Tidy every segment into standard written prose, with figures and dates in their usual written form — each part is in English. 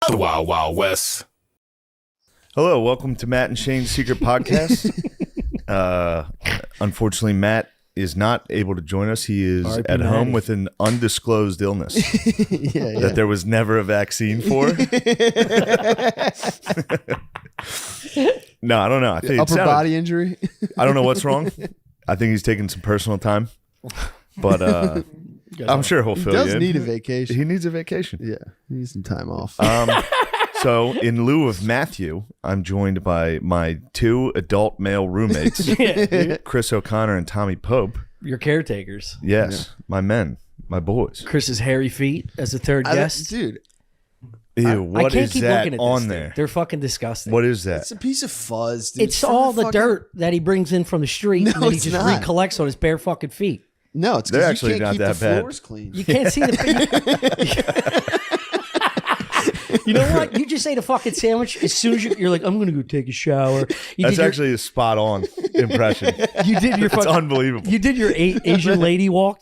The Wild Wild West. Hello, welcome to Matt and Shane's Secret Podcast. Unfortunately, Matt is not able to join us. He is at home with an undisclosed illness that there was never a vaccine for. No, I don't know. I think upper body injury. I don't know what's wrong. I think he's taking some personal time, but I'm sure he'll fill you in. He does need a vacation. He needs a vacation. Yeah, he needs some time off. So in lieu of Matthew, I'm joined by my two adult male roommates, Chris O'Connor and Tommy Pope. Your caretakers. Yes, my men, my boys. Chris's hairy feet as the third guest. Dude, Ew, what I can't is keep that looking at on this there? thing. They're fucking disgusting. What is that? it's a piece of fuzz, dude. It's all the dirt that he brings in from the street and then he it's just not. recollects on his bare fucking feet. No, it's They're because actually you can't not keep that the bad. floors clean. You can't see the You know what? You just ate a fucking sandwich. As soon as you're like, I'm going to go take a shower. That's actually a spot on impression. You did your It's fucking... unbelievable. You did your Asian lady walk,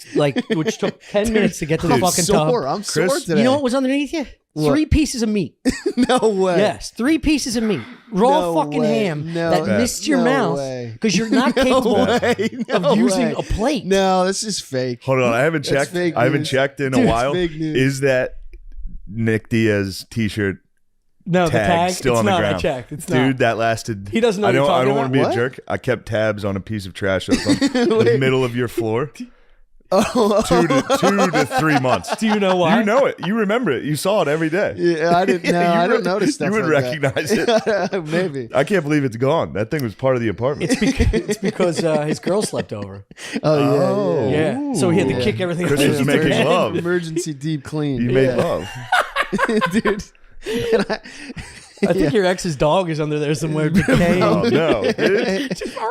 which took 10 minutes to get to the fucking sore. tub. I'm sore Chris, today. You know what was underneath you? What? 3 pieces of meat. No way. Yes, 3 pieces of meat. Raw No fucking way. ham No that way. missed your No mouth way. because you're not capable No of using way. a plate. No, that's just fake. Hold on, I haven't That's checked. fake I haven't news. checked in Dude, a it's while. fake news. Is that Nick Diaz T-shirt No, the tag tag. still it's on the not. ground? I checked. It's Dude, not. that lasted. He doesn't know I what you're don't. I talking don't want to be about. a jerk. I kept tabs on a piece of trash that was on the middle of your floor. 2 to 3 months. Do you know why? You know it. You remember it. You saw it every day. Yeah, I didn't. No, I don't notice stuff. You would like recognize it. that. Maybe. I can't believe it's gone. That thing was part of the apartment. It's because his girl slept over. Oh yeah. Yeah, so he had to kick everything. Chris out was of making his love. Emergency deep clean. You made love. Dude. And I think your ex's dog is under there somewhere decaying. Oh no.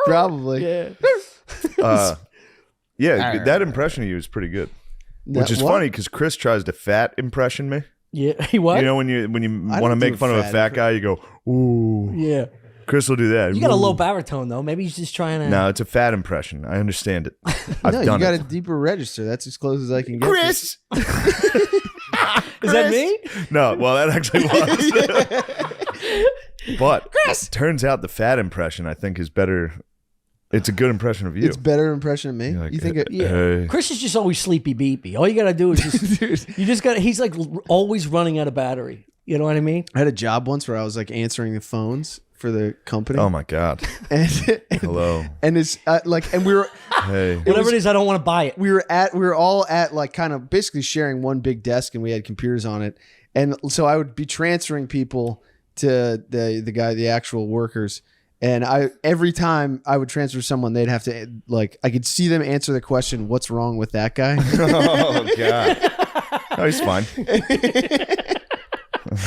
probably. Yeah. Yeah, that impression of you is pretty good. Which is What? funny because Chris tries to fat impression me. Yeah. He what? You know when you want to don't make do fun of a fat fat guy, you go, ooh. Yeah. Chris will do that. You got a Ooh. low baritone though. Maybe he's just trying to. No, it's a fat impression. I understand it. I've No, you done got it. a deeper register. That's as close as I can get. Chris. Is that me? No, well that actually was. But Chris. Turns out the fat impression I think is better. It's a good impression of you. It's better impression of me. You're like, You think it? Yeah. Hey. Chris is just always sleepy beepy. All you gotta do is just you just got. He's like always running out of battery. You know what I mean? I had a job once where I was like answering the phones for the company. Oh my God. And Hello. and it's like, and we were Hey. Whatever it is, I don't want to buy it. we were all at like kind of basically sharing one big desk, and we had computers on it. And so I would be transferring people to the actual workers. And every time I would transfer someone, they'd have to like, I could see them answer the question, "What's wrong with that guy?" Oh God. Oh, he's fine.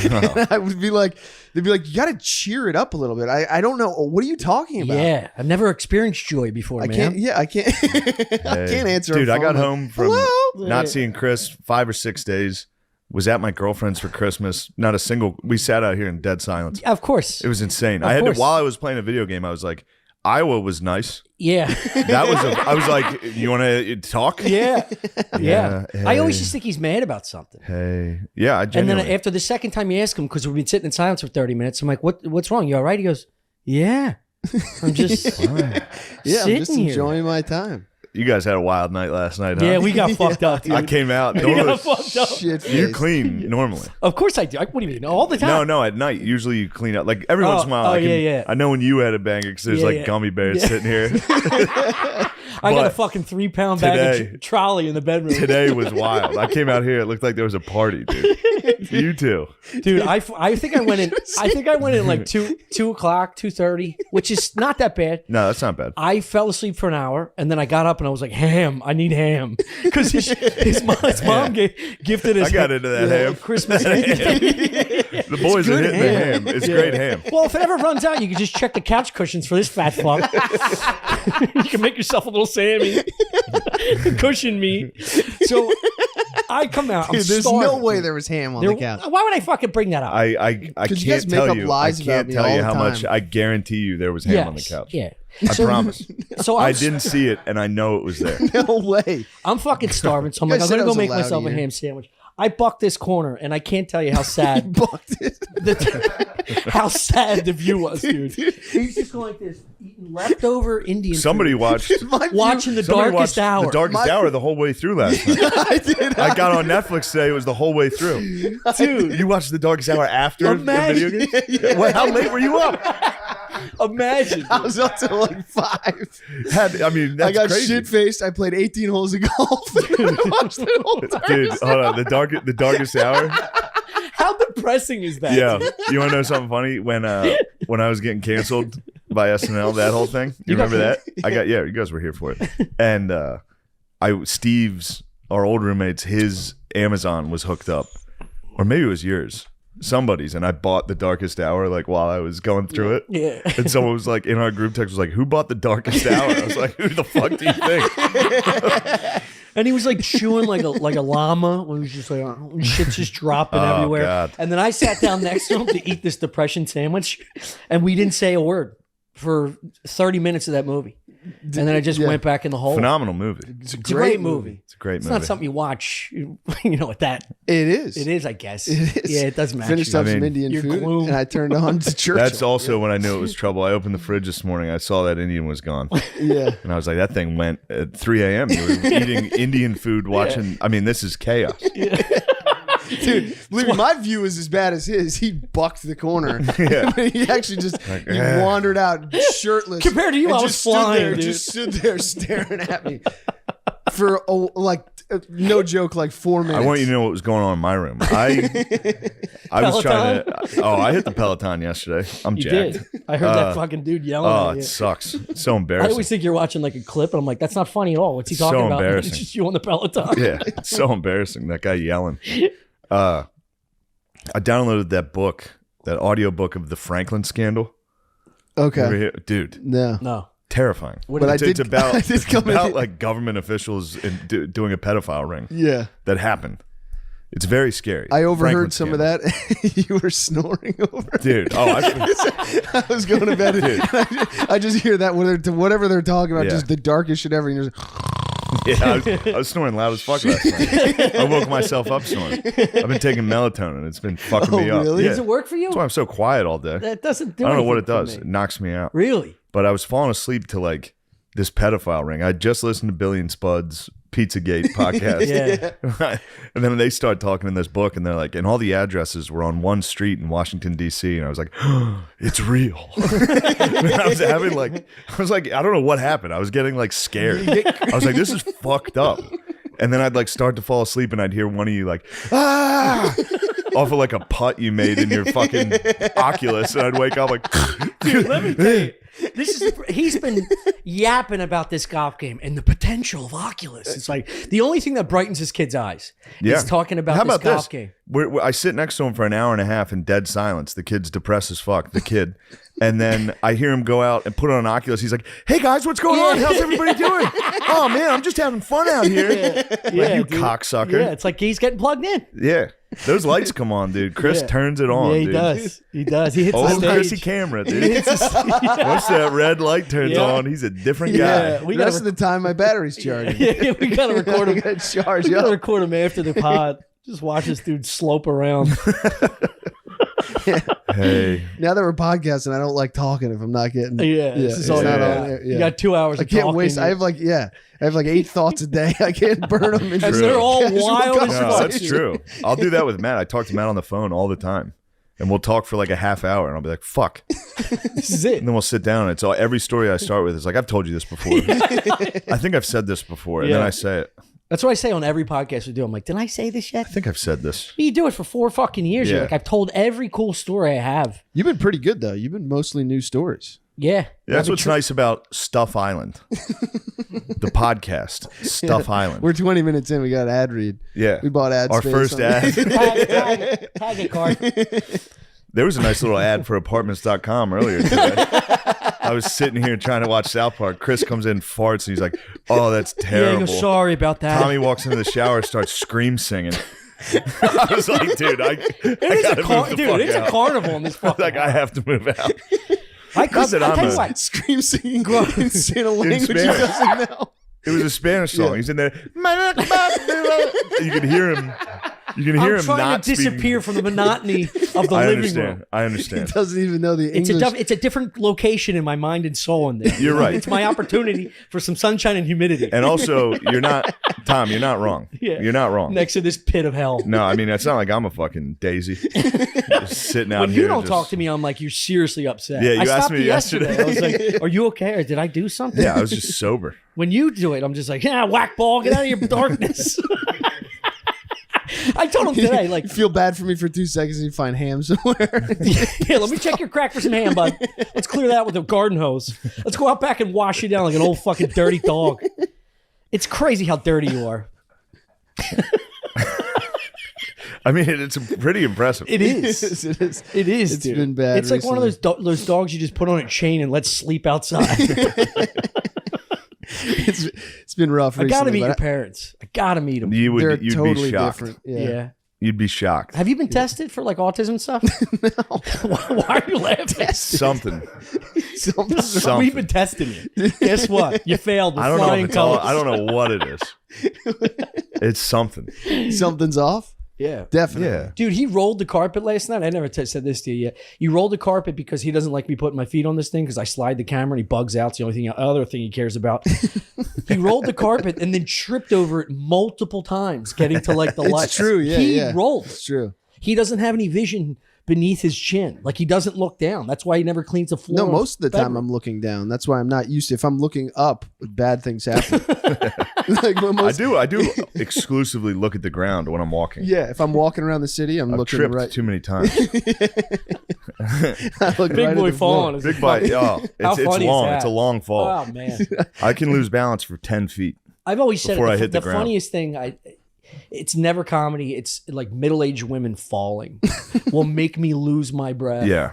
And I would be like, they'd be like, "You got to cheer it up a little bit." I don't know. What are you talking about? Yeah, I've never experienced joy before, I man. can't. Yeah, I can't. I can't answer. Dude, a I phone got like, home from "Hello?" not seeing Chris 5 or 6 days. Was at my girlfriend's for Christmas. Not a single. We sat out here in dead silence. Of course. It was insane. Of I had course. to while I was playing a video game. I was like, Iowa was nice. Yeah. That was. I was like, you want to talk? Yeah. Yeah. I always hey. just think he's mad about something. Hey, yeah. I And then genuinely. after the second time you ask him, because we've been sitting in silence for 30 minutes, I'm like, what's wrong? You all right? He goes, yeah. I'm just Yeah, I'm sitting just here. enjoying my time. you guys had a wild night last night. Huh? Yeah, we got fucked up, dude. I came out. We Normally, got fucked up. Shit. you face. clean normally. Of course I do. What do you mean? All the time? No, at night. Usually you clean up. Like every once in a while. yeah. I know when you had a banger because there's Yeah, like yeah. gummy bears sitting here. I got a but fucking 3-pound bag today- of trolley in the bedroom. Today was wild. I came out here. It looked like there was a party, dude. You too. Dude, I think I went in. I think I went in like 2 o'clock, 2:30, which is not that bad. No, that's not bad. I fell asleep for an hour, and then I got up and I was like, "Ham, I need ham," because his mom gifted us. I got into that ham. Christmas. The boys are hitting the ham. It's great ham. Well, if it ever runs out, you can just check the couch cushions for this fat fuck. You can make yourself a little Sammy cushion me. So I come out. I'm Dude, there's starving. no way there was ham on the couch. Why would I fucking bring that up? I 'Cause you guys can't make tell up you. lies I about can't me tell all you the how much. time. I guarantee you there was ham on the couch. Yeah. I promise. So I didn't see it, and I know it was there. No way. I'm fucking starving, so I'm You like, guys I'm said gonna I go was make allowed myself a here. ham sandwich. I bucked this corner, and I can't tell you how sad. Bucked it. how sad the view was, dude. He's just going like this, eating leftover Indian Somebody food, watched. watching The Somebody Darkest watched Hour. The Darkest Hour the whole way through last night. I did. I got on Netflix today. It was the whole way through. Dude, You watched The Darkest Hour after Imagine. the video game? Well, how late were you up? imagine. I was up till like 5. That's I got crazy. shit faced. I played 18 holes of golf. And I watched the whole time. Dude, hold on. The Darkest Hour? How depressing is that? Yeah. You want to know something funny? When I was getting canceled by SNL, that whole thing. You remember that? Yeah, you guys were here for it. And Steve's, our old roommates, his Amazon was hooked up. Or maybe it was yours. Somebody's, and I bought The Darkest Hour like while I was going through it. Yeah. And someone was like in our group text was like, "Who bought The Darkest Hour?" I was like, "Who the fuck do you think?" And he was like chewing like a llama when he was just like shit's just dropping everywhere. God. And then I sat down next to him to eat this depression sandwich, and we didn't say a word for 30 minutes of that movie. And then I just went back in the hole. Phenomenal movie. It's a It's a great movie. It's a great It's movie. not something you watch, at that. It is. It is, I guess. It is. Yeah, it does match. Finished you. up some mean, Indian your food, gloom. and I turned on to Churchill. That's also when I knew it was trouble. I opened the fridge this morning. I saw that Indian was gone. Yeah. And I was like, that thing went at 3 a.m. You were eating Indian food, watching. I mean, this is chaos. Dude, believe me, my view is as bad as his. He bucked the corner. Yeah. He actually just he wandered out shirtless. Compared to you, and I was just stood flying, there, dude. Just stood there staring at me for no joke, like 4 minutes. I want you to know what was going on in my room. I was trying to. I hit the Peloton yesterday. I'm You jacked. did. I heard that fucking dude yelling Oh, at you. it sucks. It's so I embarrassing. always think you're watching like a clip, and I'm like, that's not funny at all. What's he So talking about? embarrassing. It's just you on the Peloton. Yeah, it's so embarrassing. That guy yelling. I downloaded that book, that audio book of the Franklin scandal. Ever Okay. hear- dude, No. No. terrifying. What But is I It's did. about, I did it's come about in. like government officials doing a pedophile ring Yeah. that happened. It's very scary. I overheard Franklin some scandal. of that. You were snoring over it. Dude, I was going to bed. And I just hear that whatever they're talking about, Yeah. just the darkest shit ever. And you're just, yeah, I was snoring loud as fuck last night. I woke myself up snoring. I've been taking melatonin. It's been fucking me up. really? Yeah. Does it work for you? That's why I'm so quiet all day. That doesn't do I don't know what it anything does. for It me. knocks me out. Really? But I was falling asleep to like this pedophile ring. I just listened to Billy and Spud's Pizzagate podcast. Yeah. And then they start talking in this book, and they're like, and all the addresses were on one street in Washington, D.C. And I was like, it's real. I was like, I don't know what happened. I was getting like scared. I was like, this is fucked up. And then I'd like start to fall asleep, and I'd hear one of you like, ah, off of like a putt you made in your fucking Oculus. And I'd wake up like, Dude, let me tell you. He's been yapping about this golf game and the potential of Oculus. It's like the only thing that brightens his kid's eyes is talking about How this about golf this? game. I sit next to him for an hour and a half in dead silence. The kid's depressed as fuck, the kid. And then I hear him go out and put on an Oculus. He's like, hey guys, what's going on? How's everybody doing? Oh man, I'm just having fun out here. Yeah, You dude. cocksucker. Yeah, it's like he's getting plugged in. Yeah. Those lights come on, dude. Chris Yeah. turns it on, Yeah, he dude. does. He does. He hits the Old stage. Chrissy camera, dude. Once that red light turns Yeah. on, he's a different guy. Yeah, the we rest gotta, of the time, my battery's charging. yeah, we gotta record I him. got charged We gotta up. record him after the pod. Just watch this dude slope around. Hey. Now that we're podcasting, I don't like talking if I'm not getting. Yeah, this is all it's you not got. on there. You Yeah. got 2 hours. I of can't talking. waste. I have like 8 thoughts a day. I can't burn them. and Into they're all casual wild as No, fuck. that's true. I'll do that with Matt. I talk to Matt on the phone all the time. And we'll talk for like a half hour, and I'll be like, fuck. This is it. And then we'll sit down, and it's all every story I start with is like, I've told you this before. I think I've said this before. And then Yeah. I say it. That's what I say on every podcast we do. I'm like, did I say this yet? I think I've said this. You do it for 4 fucking years. You're Yeah. like, I've told every cool story I have. You've been pretty good though. You've been mostly new stories. Yeah. Yeah, that's I've what's been nice about Stuff Island. The podcast, Stuff Island. We're 20 minutes in. We got ad read. Yeah. We bought ad Our space first on ad. Tag it, card. There was a nice little ad for apartments.com earlier today. I was sitting here trying to watch South Park. Chris comes in, farts, and he's like, oh, that's Yeah, terrible. go, sorry about that. Tommy walks into the shower, starts scream singing. I was like, dude, I gotta move the fuck it's out. a carnival in this fucking. Like, I have to move out. I Not that I'm tell you a- what. Scream singing in a language he Spanish. doesn't know. It was a Spanish song. Yeah. He's in there. You could hear him. You can hear I'm him trying not to disappear from the monotony of the I living understand. room. I He understand. doesn't even know the It's English. it's a different location in my mind and soul in there. You're right. It's my opportunity for some sunshine and humidity And also, you're not Tom. You're not wrong. Yeah. You're not wrong. next to this pit of hell. No, I mean it's not like I'm a fucking daisy. Just sitting out When here. you don't just- talk to me, I'm like, you're seriously upset. Yeah, you I asked stopped me you yesterday. I was yesterday. like, are you okay? Or did I do something? Yeah, I was just sober. When you do it, I'm just like, yeah, whack ball, get out of your darkness. I told him today, like, You feel bad for me for 2 seconds and you find ham somewhere. yeah, let me check your crack for some ham, bud. Let's clear that with a garden hose. Let's go out back and wash you down like an old fucking dirty dog. It's crazy how dirty you are. I mean, it's pretty impressive. It is. it is. It is, It's dude. been bad It's like one of recently. those dogs you just put on a chain and let sleep outside. It's been rough I recently. gotta meet but your parents. I gotta meet them. You They're would. You'd totally be shocked. different. Yeah. Yeah. You'd be shocked. Have you been tested for like autism stuff? No. Why are you laughing? Something. Something- Something. We've been testing you. Guess what? You failed with I don't know. If flying it's all, colors. I don't know what it is. It's something. Something's off. Yeah. Definitely. Yeah. Dude, he rolled the carpet last night. I never said this to you yet. He rolled the carpet because he doesn't like me putting my feet on this thing because I slide the camera and he bugs out. It's the only other thing he cares about. He rolled the carpet and then tripped over it multiple times getting to like the It's lights. true, yeah, He yeah. rolled. It's true. He doesn't have any vision beneath his chin. Like he doesn't look down. That's why he never cleans the floor. No, of most of the time bedroom. I'm looking down. That's why I'm not used to. If I'm looking up, bad things happen. Like when most, I do exclusively look at the ground when I'm walking. Yeah, if I'm walking around the city, I'm I've looking tripped right. too many times. I look Big right boy at the floor. falling. Is Big bite. Oh, How it's funny is long. that? It's a long fall. Oh man. I can lose balance for 10 feet. I've always said Before it, I hit the the ground. funniest thing it's never comedy. It's like middle-aged women falling will make me lose my breath. Yeah.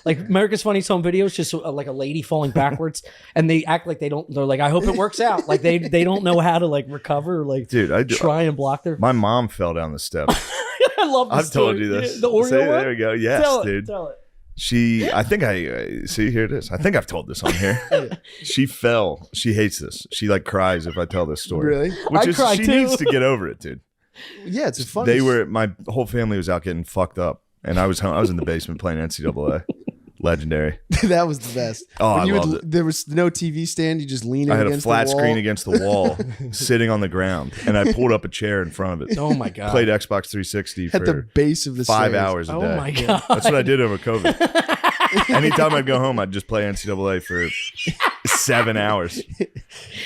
Like America's Funniest Home Videos, just like a lady falling backwards, and they act like they don't. They're like, I hope it works out. Like they don't know how to like recover, or like Dude, I do. try and block their. My mom fell down the steps. I love. I've told you this. Yeah, the Oreo See, one. there we go. Yes, Tell it, dude. Tell it. I think I see, here it is. I think I've told this on here. She fell. She hates this. She like cries if I tell this story. Really? Which I is, cry she too. needs to get over it, dude. Yeah, it's a funny. My whole family was out getting fucked up. And I was in the basement playing NCAA. Legendary. That was the best. Oh, When I you loved it. There was no TV stand. You just lean I had a against flat the wall. screen against the wall, sitting on the ground, and I pulled up a chair in front of it. Oh my god. Played Xbox 360 at the for base of the 5 stairs. hours a Oh day. my god. That's what I did over COVID. Anytime I'd go home, I'd just play NCAA for 7 hours.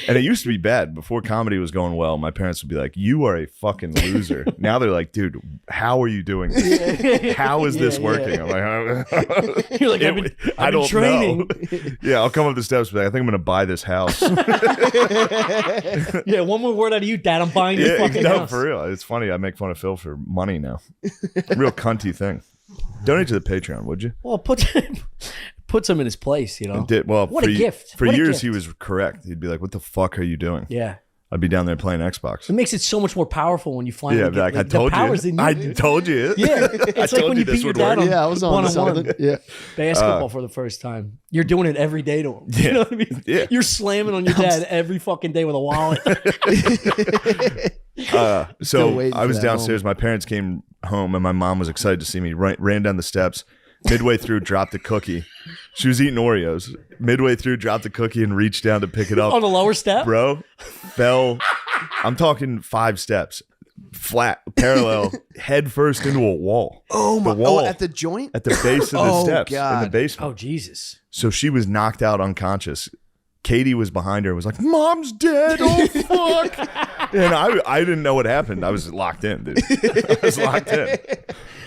And it used to be bad. Before comedy was going well, my parents would be like, "You are a fucking loser." Now they're like, "Dude, how are you doing this? How is this Yeah, working?" I'm like, You're like, I've been I don't training. know. Yeah, I'll come up the steps, but I think I'm going to buy this house. Yeah, one more word out of you, Dad. I'm buying your Yeah, fucking no, house. for real. It's funny. I make fun of Phil for money now. Real cunty thing. Donate to the Patreon, would you? Well, puts him in his place, you know. What for, a gift. For What a years, gift. he was correct. He'd be like, "What the fuck are you doing?" Yeah. I'd be down there playing Xbox. It makes it so much more powerful when you finally Yeah, I'd be get like, I the told powers you. in you. I dude. told you. Yeah, I it's like told when you you this beat your would dad work. on Yeah, I was on one-on-one something. Yeah. basketball for the first time. You're doing it every day to him. You Yeah. know what I mean? Yeah. You're slamming on your dad every fucking day with a wallet. Still So waiting I for was that downstairs. My parents came home, and my mom was excited to see me. Ran down the steps. Midway through, dropped a cookie. She was eating Oreos. Midway through, dropped a cookie and reached down to pick it up. on the lower step. Bro, fell. I'm talking 5 steps, flat, parallel, head first into a wall. Oh my! The wall Oh, at the joint. at the base of the Oh, steps in the God. basement. Oh Jesus! So she was knocked out unconscious. Katie was behind her and was like, "Mom's dead. Oh, fuck." And I didn't know what happened. I was locked in, dude. I was locked in.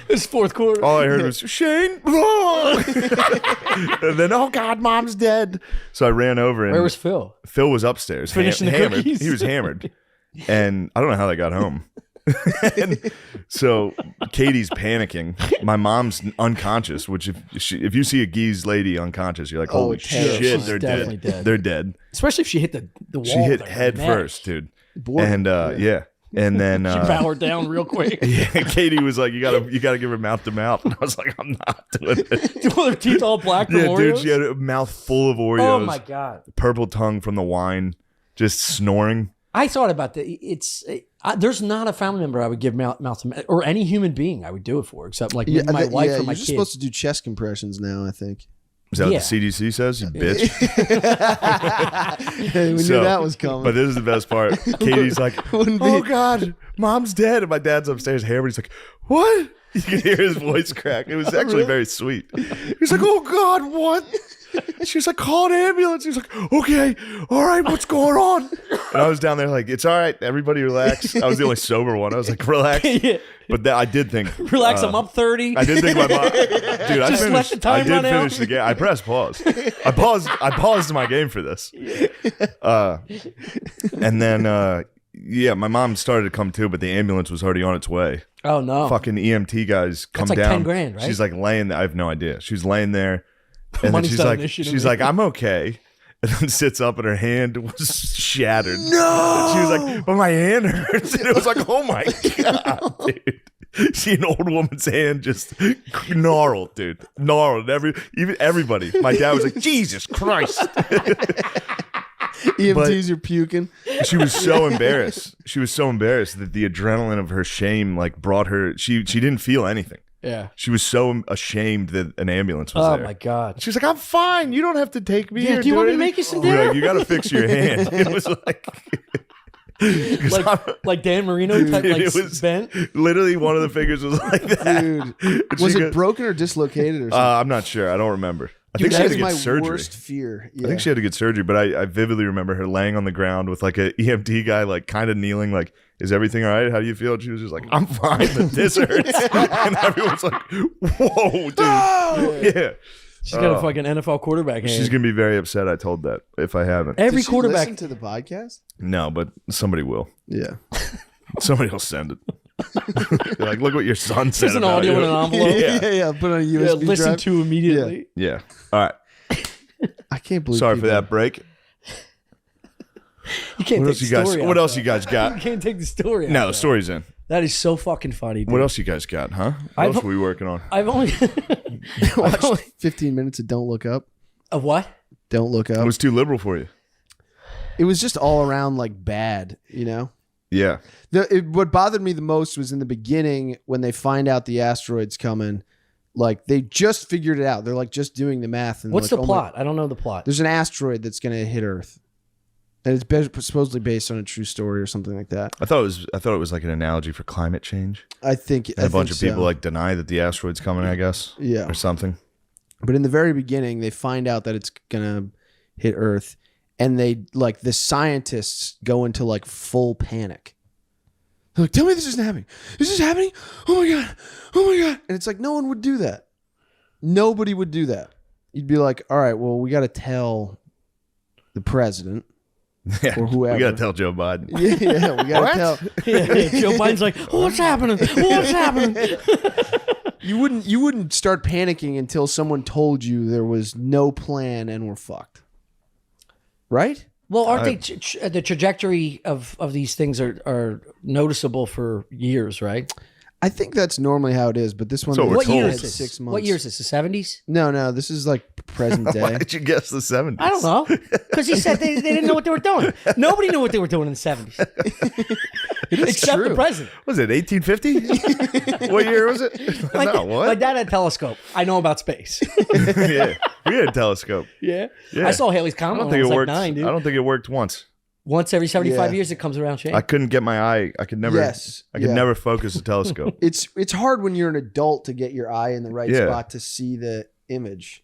It's fourth quarter. All I heard was, "Shane." And then, "Oh, God, Mom's dead." So I ran over and Where was Phil? Phil was upstairs. Finishing the hammered. cookies? He was hammered. And I don't know how they got home. And so Katie's panicking. My mom's unconscious, which if you see a geese lady unconscious, you're like, Oh, holy terrible. shit, She's they're definitely dead. dead. They're dead. Especially if she hit the wall. She hit with her head neck. first, dude. Bored. And yeah. And then She powered down real quick. yeah, Katie was like, you gotta give her mouth to mouth. And I was like, I'm not doing it. With her teeth all black from Yeah, Oreos. dude, she had a mouth full of Oreos. Oh my god! Purple tongue from the wine, just snoring. I thought about that. There's not a family member I would give mouth to, or any human being I would do it for, except like maybe my wife or my you're kid. supposed to do chest compressions now, I think. Is that Yeah. what the CDC says? You bitch. Hey, we knew that was coming. But this is the best part. Katie's like, Wouldn't be- oh God, mom's dead. And my dad's upstairs hammering. He's like, what? You can hear his voice crack. It was actually very sweet. He's like, oh God, what? And she was like, call an ambulance. He was like, okay, all right, what's going on? And I was down there like, it's all right, everybody relax. I was the only sober one. I was like, relax. Yeah. But I did think, Relax, I'm up 30. I did think my mom, dude. I Just let finished. the time I did run out. finish the game. I pressed pause. I paused my game for this. And then, yeah, my mom started to come too, but the ambulance was already on its way. Oh no. Fucking EMT guys come That's like down. 10 grand, right? She's like laying there. I have no idea. She's laying there, and then Money's she's not an like, issue to she's me. like, I'm okay. And then sits up, and her hand was shattered. No, she was like, "But my hand hurts." And it was like, "Oh my God, dude!" See an old woman's hand just gnarled, dude, gnarled. Even everybody. My dad was like, "Jesus Christ!" EMTs are puking. She was so embarrassed. She was so embarrassed that the adrenaline of her shame like brought her. She didn't feel anything. Yeah. She was so ashamed that an ambulance was Oh there. my God. She's like, I'm fine. You don't have to take me. Yeah, or do you want me to anything." make you some We were dinner? like, you got to fix your hand. It was like, Like Dan Marino type, like it was bent. literally one of the fingers was like that. Dude, And was she it goes, broken or dislocated or something? I'm not sure. I don't remember. I think Dude, she had that to is get my surgery. worst fear. Yeah. I think she had to get surgery, but I vividly remember her laying on the ground with like a EMT guy, like kind of kneeling, like, "Is everything all right? How do you feel?" And she was just like, "I'm fine, but this hurts." And everyone's like, "Whoa, dude!" Yeah, She's got a fucking NFL quarterback hand. she's gonna be very upset. I told that if I haven't. Every Did she quarterback. listen to the podcast? No, but somebody will. Yeah. Somebody will send it. They're like, "Look what your son said." There's an about audio you." in an envelope. yeah. Put on a Yeah, USB listen drive. to immediately. Yeah. All right. I can't believe. Sorry for people- that break. You can't What take else you the guys? story out What else though. you guys You got? can't take the story out. No, though. the story's in. That is so fucking funny, dude. What else you guys got? Huh? What I've- else are we working on? I've only Watched 15 minutes of Don't Look Up. of what? Don't Look It Up. was too liberal for you. It was just all around like bad, you know? Yeah. What bothered me the most was in the beginning when they find out the asteroid's coming. Like they just figured it out. They're like just doing the math. And What's like, the oh my- plot? I don't know the plot. There's an asteroid that's going to hit Earth, and it's supposedly based on a true story or something like that. I thought it was like an analogy for climate change. I think And a bunch of so. people like deny that the asteroid's coming, I guess. Yeah. Or something. But in the very beginning, they find out that it's gonna hit Earth, and they like the scientists go into like full panic. They're like, "Tell me this isn't happening. This is happening. Oh my god. Oh my god!" And it's like no one would do that. Nobody would do that. You'd be like, "All right, well, we got to tell the president Yeah. or whoever." We got to tell Joe Biden. Yeah, we got to tell. Joe Biden's like, what's happening? What's happening? You wouldn't start panicking until someone told you there was no plan and we're fucked. Right? Well, aren't they the trajectory of these things are noticeable for years, right? I think that's normally how it is, but this one So we're What year told. is this? 6 months. What year is this? The 70s? No, this is like present day. Why did you guess the 70s? I don't know. Because he said they didn't know what they were doing. Nobody knew what they were doing in the 70s. Except true. the president. Was it 1850? What year was it? My, No, my what? dad had a telescope. I know about space. Yeah. We had a telescope. Yeah. Yeah. I saw Haley's I Comet don't when think I it was like worked. 9, dude. I don't think it worked once. Once every 75 Yeah. years, it comes around, Shane. I couldn't get my eye. I could never. Yes. I could Yeah. never focus a telescope. It's hard when you're an adult to get your eye in the right Yeah. spot to see the image.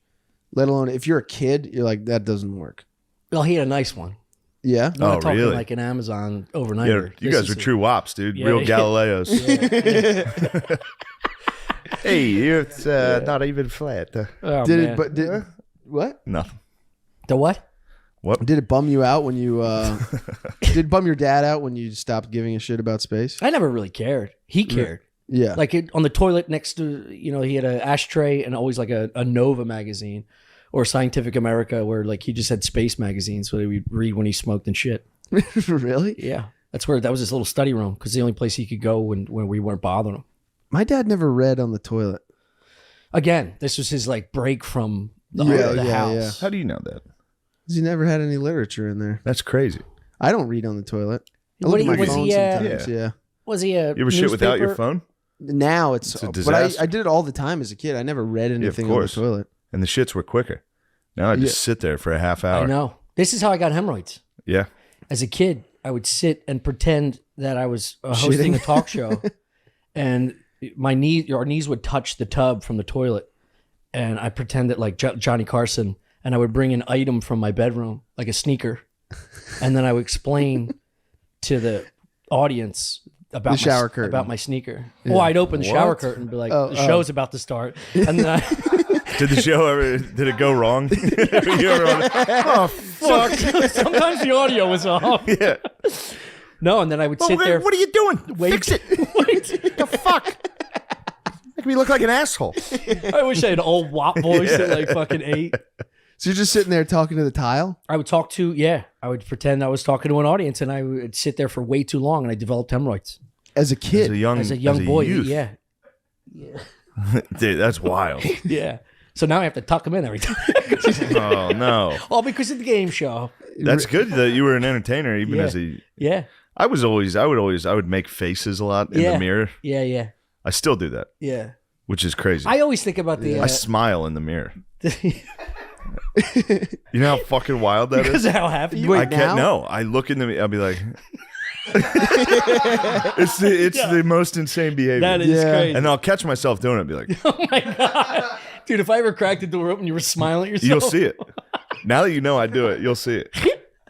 Let alone if you're a kid, you're like, that doesn't work. Well, he had a nice one. Yeah. I'm not Oh, talking really? like an Amazon overnight. Yeah, you guys were true wops, dude. Yeah, Real yeah. Galileos. Hey, it's not even flat. Oh, Did man. it but did what? Nothing. The what? Did it bum you out when you did it bum your dad out when you stopped giving a shit about space? I never really cared. He cared. Yeah. Like on the toilet next to, he had an ashtray and always like a Nova magazine or Scientific America where like he just had space magazines so they would read when he smoked and shit. Really? Yeah. That was his little study room because the only place he could go when we weren't bothering him. My dad never read on the toilet. Again, this was his like break from the Yeah, house. How do you know that? 'Cause he never had any literature in there. That's crazy. I don't read on the toilet. I look at my was phone he? sometimes. Yeah. Yeah. Was he a? You ever shit without your newspaper- phone? Now it's It's a but disaster. I did it all the time as a kid. I never read anything on the course. toilet. And the shits were quicker. Now I just sit there for a half hour. I know. This is how I got hemorrhoids. Yeah. As a kid, I would sit and pretend that I was hosting Shitting. a talk show, and our knees would touch the tub from the toilet, and I pretended like Johnny Carson, and I would bring an item from my bedroom, like a sneaker, and then I would explain to the audience about The shower curtain. about my sneaker. Well, I'd open the shower curtain and be like, "The show's about to start," and then Did the show ever? Did it go wrong? You ever on- oh fuck! sometimes the audio was off. Yeah. No, and then I would sit there. What are you doing? Wait. Fix it. Wait. The fuck? Make me look like an asshole. I wish I had an old WAP voice at like fucking 8. So you're just sitting there talking to the tile? I would I would pretend I was talking to an audience, and I would sit there for way too long, and I developed hemorrhoids As a kid. as a young boy. youth. Yeah, Dude, that's wild. yeah. So now I have to tuck them in every time. Oh no. All because of the game show. That's good that you were an entertainer, even Yeah. as a. Yeah, I would make faces a lot in Yeah. the mirror. yeah. I still do that, Yeah. which is crazy. I always think about the I smile in the mirror. because You know how fucking wild that is? of how happy you Wait, are. I can't. now? No, I look in the. I'll be like, it's the most insane behavior. That is Yeah. crazy. And I'll catch myself doing it. And be like, Oh my god, dude! If I ever cracked the door open, you were smiling at yourself. you'll see it. Now that you know I do it, you'll see it.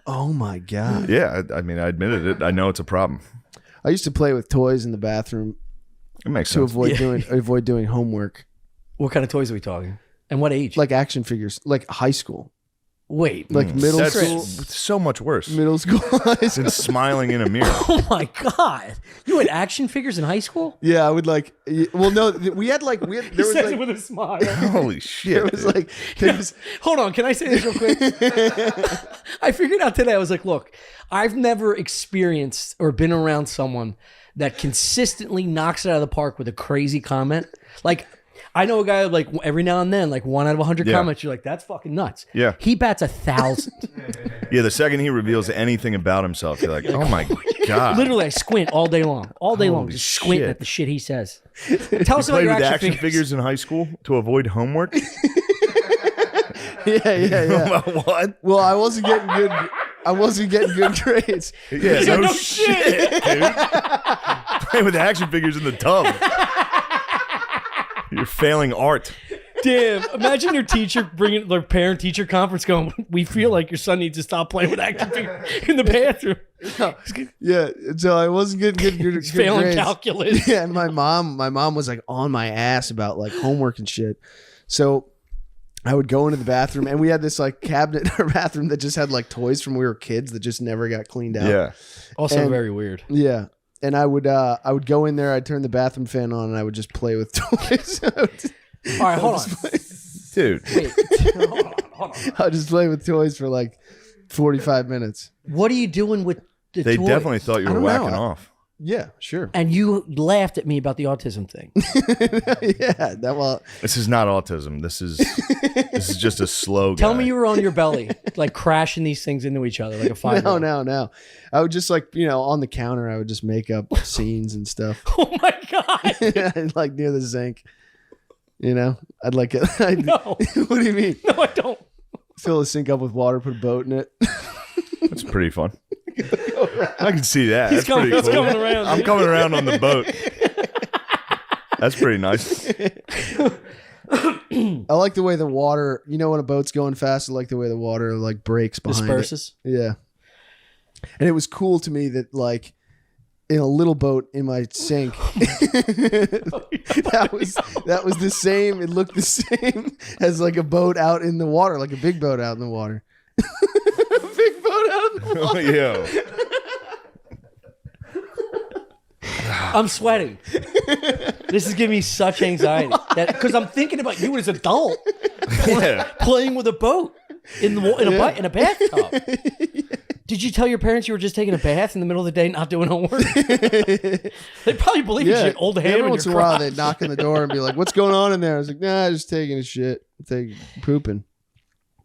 Oh my God. Yeah, I mean, I admitted it. I know it's a problem. I used to play with toys in the bathroom It makes to sense. avoid doing homework. What kind of toys are we talking? And what age? Like action figures, like high school. Wait. Like middle That's school. so much worse Middle school. high school. than smiling in a mirror. Oh my god! You had action figures in high school? Yeah, I would like. Well, no, we had like there He was says like it with a smile. Holy shit! there was like there was, Hold on, can I say this real quick? I figured out today, I was like, look, I've never experienced or been around someone that consistently knocks it out of the park with a crazy comment. Like, I know a guy like every now and then, like 1 out of 100 Yeah. comments, you're like, that's fucking nuts. Yeah. He bats 1,000. Yeah, the second he reveals anything about himself, you're like, oh my god! Literally, I squint all day long. All day long, Holy just squinting shit. at the shit he says. Tell us about Played your with action, action figures in high school to avoid homework. yeah. What? Well, I wasn't getting good grades. Yeah, He's like, no "No shit, dude. Playing with action figures in the tub. You're failing art. Damn! Imagine your teacher bringing their parent-teacher conference, going, "We feel like your son needs to stop playing with action figures in the bathroom. Yeah, so I wasn't getting good He's failing grades. calculus." Yeah, and my mom was like on my ass about like homework and shit. So I would go into the bathroom, and we had this like cabinet in our bathroom that just had like toys from when we were kids that just never got cleaned out. Yeah. Also, And- very weird. Yeah. And I would go in there, I'd turn the bathroom fan on, and I would just play with toys. All right, hold on. Dude. Wait, hold on. I would just play with toys for like 45 minutes. What are you doing with the They toys? definitely thought you I were don't know. whacking off. Yeah, sure. And you laughed at me about the autism thing. Yeah, that well. This is not autism. This is just a slow guy. Tell me you were on your belly, like crashing these things into each other like a 5-year-old. No. I would just like on the counter. I would just make up scenes and stuff. Oh my god! Like near the sink. I'd like it. No, What do you mean? no, I don't. Fill the sink up with water, put a boat in it. That's pretty fun. I can see that. He's That's pretty cool. coming around. I'm dude. coming around on the boat. That's pretty nice. I like the way the water. When a boat's going fast, I like the way the water like breaks behind Disperses. it. Yeah, and it was cool to me that like in a little boat in my sink, that was the same. It looked the same as like a boat out in the water, like a big boat out in the water. A big boat out in the water. Yo. I'm sweating. This is giving me such anxiety because I'm thinking about you as an adult Yeah. playing with a boat in a bathtub. Did you tell your parents you were just taking a bath in the middle of the day, not doing homework? They probably believe you. Shit, old ham Every in once in your a while, crotch. they'd knock on the door and be like, "What's going on in there?" I was like, "Nah, just taking a shit, pooping."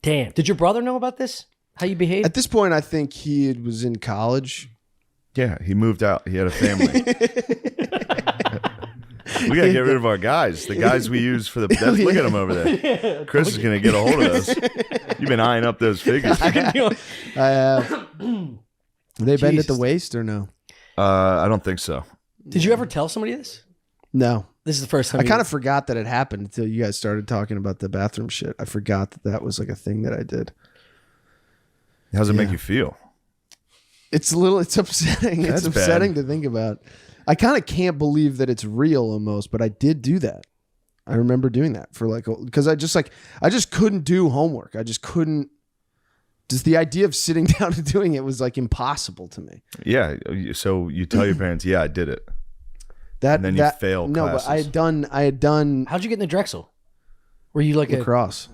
Damn. Did your brother know about this? How you behaved? At this point, I think he was in college. Yeah, he moved out. He had a family. We gotta get rid of our guys. The guys we use for the. Look at him over there. Chris is gonna get a hold of those. You've been eyeing up those figures. I have. They bend at the waist or no? I don't think so. Did you ever tell somebody this? No. This is the first time. I kind of forgot that it happened until you guys started talking about the bathroom shit. I forgot that that was like a thing that I did. How does it make you feel? It's upsetting. That's It's upsetting bad. to think about. I kind of can't believe that it's real almost, but I did do that. I remember doing that for because I just couldn't do homework. I just couldn't. Just the idea of sitting down and doing it was like impossible to me. Yeah. So you tell your parents, yeah, I did it. That And then you fail No, classes. but I had done How'd you get in the Drexel? Were you like lacrosse.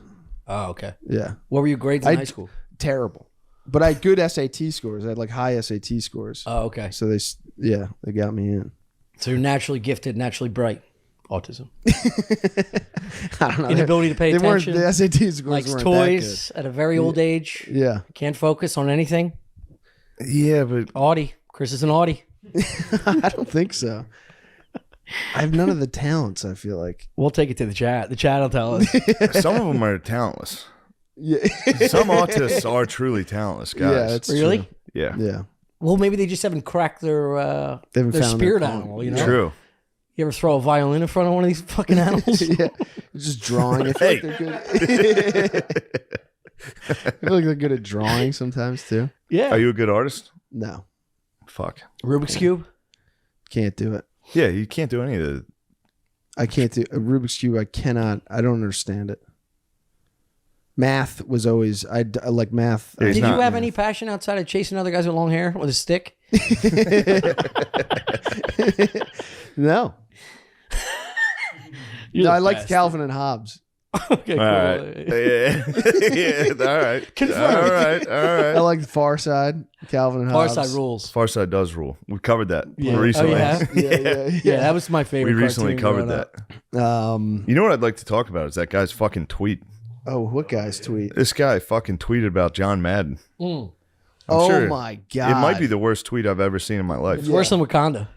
Oh, okay. Yeah, What were your grades in high school? terrible. But I had good SAT scores. I had like high SAT scores. Oh, okay. So they got me in. So you're naturally gifted, naturally bright. Autism. I don't know. Inability to pay They weren't attention. the SAT scores Likes weren't toys at a very old age. that good. Yeah. Can't focus on anything. Yeah, but Audi. Chris is an Audi. I don't think so. I have none of the talents, I feel like. We'll take it to the chat. The chat will tell us. some of them are talentless. Yeah. Some autists are truly talentless guys. Yeah, it's Really? true. yeah. Yeah. Well, maybe they just haven't cracked their They haven't their found spirit their calling. animal. You know. True. You ever throw a violin in front of one of these fucking animals? Yeah. Just drawing. I feel like they're good. I feel like they're good at drawing sometimes too. Yeah. Are you a good artist? No. Fuck. Rubik's Cube? Can't do it. Yeah, you can't do any of the. I can't do a Rubik's Cube. I cannot. I don't understand it. Math was always. I like math. Yeah, he's Did not- you have any passion outside of chasing other guys with long hair with a stick? No. You're No, the I liked best. Calvin and Hobbes. Okay, cool. All right. Yeah. All right. Confirmed. All right. All I right. liked Far Side. Calvin and Far Hobbes. Side rules. Far Side does rule. We covered that Yeah. recently. Oh, you have? Yeah. Yeah, that was my We favorite. recently cartoon covered growing up. that. You know what I'd like to talk about is that guy's fucking tweet. Oh, what guy's tweet? This guy fucking tweeted about John Madden. I'm Oh sure my god! It might be the worst tweet I've ever seen in my life. It's worse than Wakanda.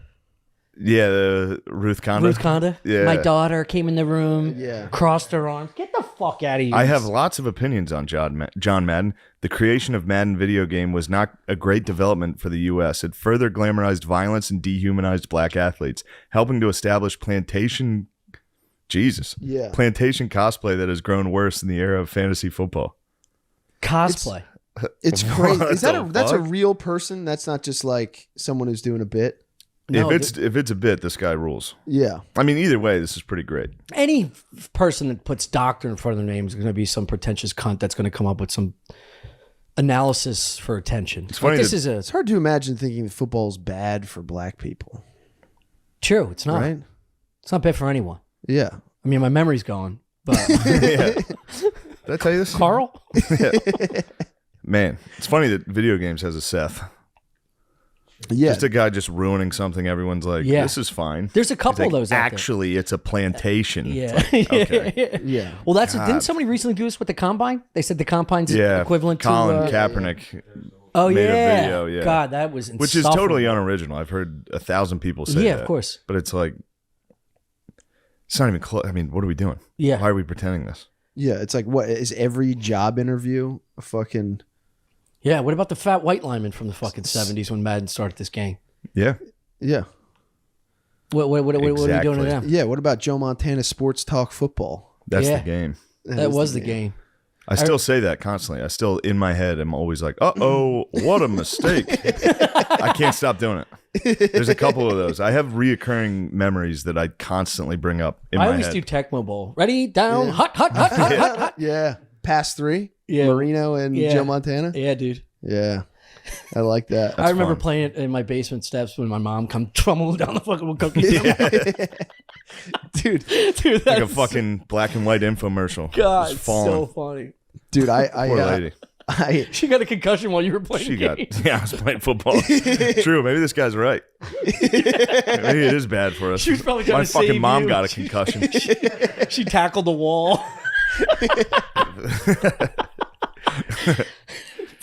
Yeah, the Ruth Conda. Ruth Conda. Yeah. My daughter came in the room, Yeah. crossed her arms. Get the fuck out of here. I have lots of opinions on John Madden. The creation of Madden video game was not a great development for the U.S. It further glamorized violence and dehumanized black athletes, helping to establish plantation cosplay that has grown worse in the era of fantasy football. cosplay. It's crazy. What Is that the that's a fuck? real person? That's not just like someone who's doing a bit. No, if it's a bit, this guy rules. Yeah. I mean, either way, this is pretty great. any person that puts doctor in front of their name is going to be some pretentious cunt that's going to come up with some analysis for attention. It's funny this that- is a It's hard to imagine thinking that football's bad for black people, true. It's not. right? It's not bad for anyone. Yeah. I mean, my memory's gone. But Yeah. Did I tell you this? Carl, Man, it's funny that video games has a Seth. Yeah. Just a guy just ruining something. Everyone's like, Yeah. this is fine. there's a He's couple like, of those. out there. actually, it's a plantation. Yeah. Okay. yeah. Well, didn't somebody recently do this with the combine? They said the combine's Yeah. equivalent Colin to. Kaepernick, Oh made a yeah. video, yeah. God, that was which is totally unoriginal. I've heard 1,000 people say Yeah, that. of course. But it's like, it's not even close. I mean, what are we doing? Yeah. Why are we pretending this? Yeah. It's like, what is every job interview a fucking. Yeah. What about the fat white lineman from the fucking 70s when Madden started this game? Yeah. Yeah. What are you doing to Exactly. them? Yeah. What about Joe Montana Sports Talk Football? That's Yeah. the game. That was the game. I still say that constantly. I still, in my head, I'm always like, uh-oh, what a mistake. I can't stop doing it. There's a couple of those. I have reoccurring memories that I constantly bring up in I my always head. do Tecmo Bowl. Ready, down, hot. Yeah. Pass three. Yeah. Marino and Yeah. Joe Montana. Yeah, dude. Yeah. I like that. I remember fun. playing it in my basement steps when my mom come trummeling down the fucking cookies. Dude. Dude, Like a that's fucking black and white infomercial. God, Just falling. so funny. Dude, I Poor lady. I She got a concussion while you were playing. She got, games. yeah, I was playing football. True. Maybe this guy's right. Maybe it is bad for us. She was probably trying My to fucking save mom you. got a concussion. She tackled the wall.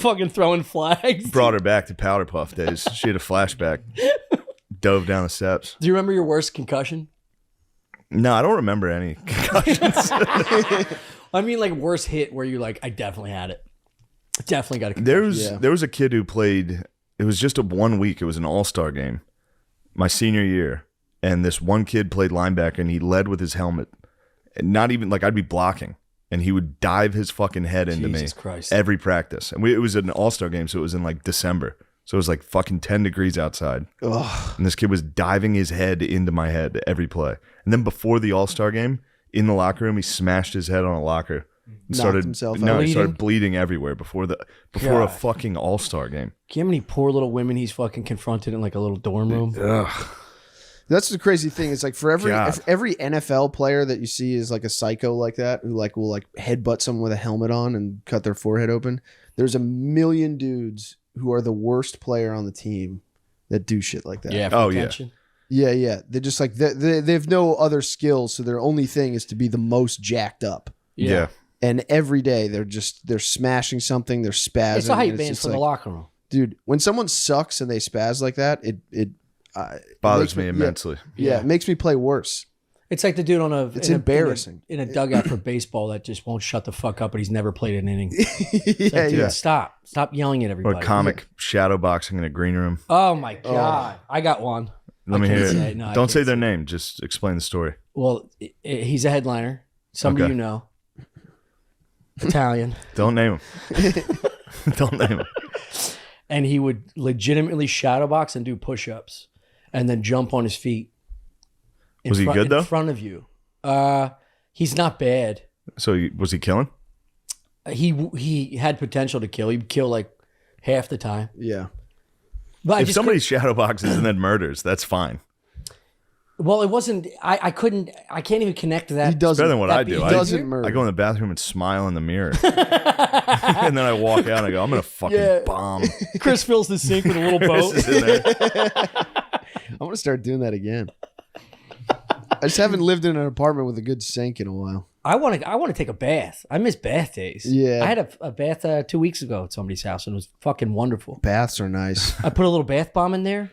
fucking throwing flags. Brought her back to Powder Puff days. She had a flashback. Dove down the steps. Do you remember your worst concussion? No, I don't remember any concussions. I mean, like worst hit where you like, I definitely had it. Definitely got a concussion. There was a kid who played. It was just a 1 week. It was an all-star game, my senior year, and this one kid played linebacker, and he led with his helmet. And not even like I'd be blocking, and he would dive his fucking head into Jesus me Christ. every practice. And it was an all-star game, so it was in like December. So it was like fucking 10 degrees outside. Ugh. And this kid was diving his head into my head every play. And then before the all-star game, in the locker room, he smashed his head on a locker. And Knocked himself out. he started Bleeding? bleeding everywhere before a God. fucking all-star game. Do you know how many poor little women he's fucking confronted in like a little dorm room? Ugh. That's the crazy thing. It's like for every God. if every NFL player that you see is like a psycho like that, who like will like headbutt someone with a helmet on and cut their forehead open. There's a million dudes who are the worst player on the team that do shit like that. Yeah. For Oh, yeah. attention. Yeah. They're just like they have no other skills, so their only thing is to be the most jacked up. Yeah. And every day they're smashing something, they're spazzing. It's a hype and band just for the like, locker room. dude. When someone sucks and they spaz like that, it Bothers makes me immensely. Yeah, it makes me play worse. It's like the dude on a. It's in a- embarrassing. in a dugout for baseball that just won't shut the fuck up, but he's never played an inning. Yeah, Dude, yeah. stop yelling at Or everybody. a comic shadow boxing in a green room. Oh my god, I got one. Let me can't hear say it. it. No, I Don't can't say say their name. Just explain the story. Well, he's a headliner. Somebody Okay. you know. Italian. Don't name him. Don't name him. And he would legitimately shadow box and do push-ups and then jump on his feet. Was he good, though? In front of you. He's not bad. So was he killing? He had potential to kill. He'd kill like half the time. Yeah. But I If just somebody shadow boxes and then murders, that's fine. well, it wasn't. I can't even connect to that. He doesn't. Better than what that I do. He I, doesn't murder. I go in the bathroom and smile in the mirror. And then I walk out and I go, I'm going to fucking Yeah. bomb. Chris fills the sink with a little Chris boat. is in there. I'm gonna start doing that again. I just haven't lived in an apartment with a good sink in a while. I want to take a bath. I miss bath days. Yeah. I had a bath 2 weeks ago at somebody's house and it was fucking wonderful. Baths are nice. I put a little bath bomb in there,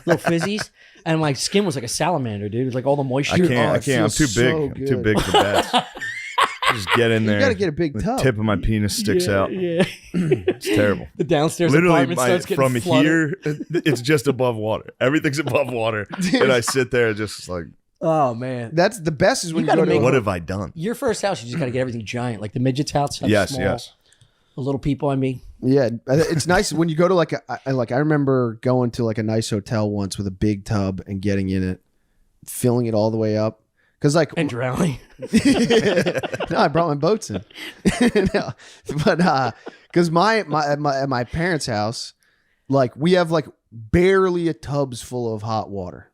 little fizzies, and my skin was like a salamander, dude. It was like all the moisture. I can't. Oh, I it can't. I'm feels too big. so I'm too good. big for baths. Just get in there. You gotta get a big The tub. tip of my penis sticks out. Yeah. It's terrible. The downstairs Literally, apartment starts getting from flooded. here, it's just above water. Everything's above water. And I sit there just like, Oh man. That's the best is when You you, gotta go to make- what have I done? Your first house, you just got to get everything giant, like the midget's house. Have Yes, small, yes. The little people. I mean, Yeah, it's nice when you go to like I remember going to like a nice hotel once with a big tub and getting in it, filling it all the way up. Cause like and drowning. no, I brought my boats in. No, but because my parents' house, like we have like barely a tubs full of hot water.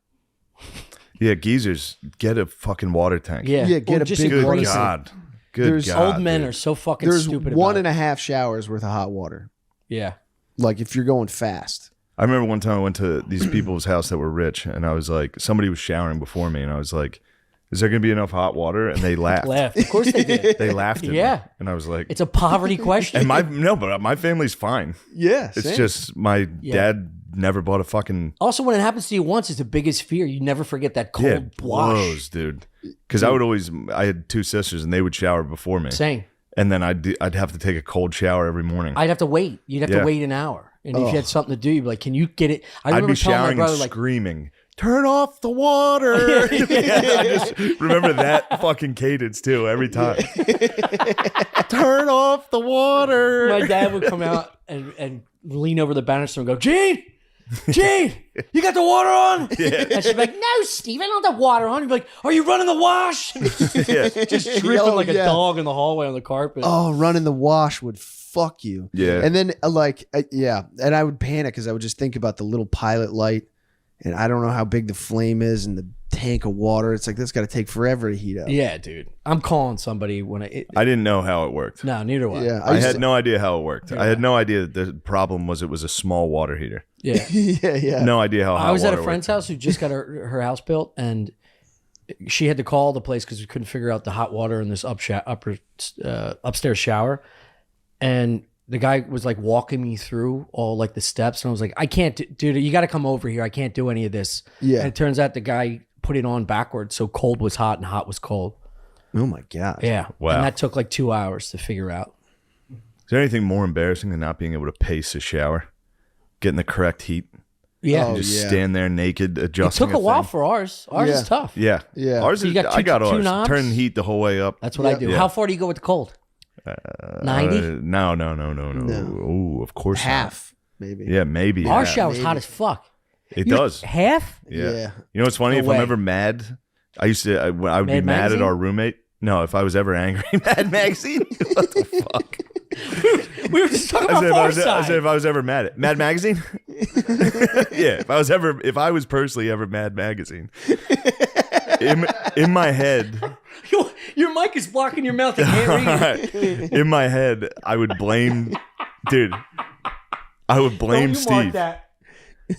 Yeah, geezers, get a fucking water tank. Yeah. Yeah, get Or a just big Good water embrace it. God. Good There's God. Old men dude. are so fucking There's stupid. one about and a half showers worth of hot water. Yeah. Like if you're going fast. I remember one time I went to these people's house that were rich, and I was like, somebody was showering before me, and I was like, is there going to be enough hot water? And they laughed. Laugh. Of course they did. They laughed at me. Yeah. And I was like, It's a poverty question. and but my family's fine. Yeah, It's just my dad never bought a fucking Also, when it happens to you once, it's the biggest fear. You never forget that cold yeah, wash. blows, dude. Because I had two sisters, and they would shower before me, Same. and then I'd have to take a cold shower every morning. I'd have to wait. You'd have Yeah. to wait an hour. And if you had something to do, you'd be like, can you get it? I I'd remember be telling my showering brother, and like, screaming, "Turn off the water!" Yeah, I just remember that fucking cadence too every time. Turn off the water. my dad would come out and lean over the banister and go, Gene, you got the water on? And she'd be like, no, Steve, I don't have the water on. He'd be like, are you running the wash? Yeah. Just tripping Oh, like a yeah. dog in the hallway on the carpet. Oh, running the wash would fuck you. Yeah. And then yeah, and I would panic because I would just think about the little pilot light, and I don't know how big the flame is and the tank of water. It's like that's got to take forever to heat up. Yeah, dude. I'm calling somebody when I didn't know how it worked. no, neither do I. Yeah, I used had to- no idea how it worked. I had no idea that the problem was it was a small water heater. Yeah. yeah. No idea how hot I was at a water friend's house who just got her house built, and she had to call the place because we couldn't figure out the hot water in this upstairs shower. And the guy was like walking me through all like the steps, and I was like, I can't, dude, you got to come over here. I can't do any of this. Yeah. And it turns out the guy put it on backwards, so cold was hot and hot was cold. Oh my god. Yeah. Wow. And that took like 2 hours to figure out. Is there anything more embarrassing than not being able to pace a shower, getting the correct heat, Yeah. Oh, and just yeah. stand there naked, It adjusting? took a while thing? for ours. Ours Yeah. is tough. Yeah, Yeah. Ours So is. you got I two- got two ours. knobs? Turn the heat the whole way up. That's what I do. Yeah. How far do you go with the cold? 90? No. No. Oh, of course. not. Half, maybe. Yeah, maybe. Our half. shower's maybe. hot as fuck. It You- does. Half? Yeah. Yeah. You know what's funny? No If way. I'm ever mad, I used to. I would be Mad mad Magazine? at our roommate. No, if I was ever angry, Mad Magazine. What the fuck? We were just talking I about said, Far I said Side. if I was ever mad at Mad Magazine. Yeah, if I was personally ever Mad Magazine. In my head, Your mic is blocking your mouth. I can't read. in my head, I would blame, dude. I would blame Don't you mark Steve. that.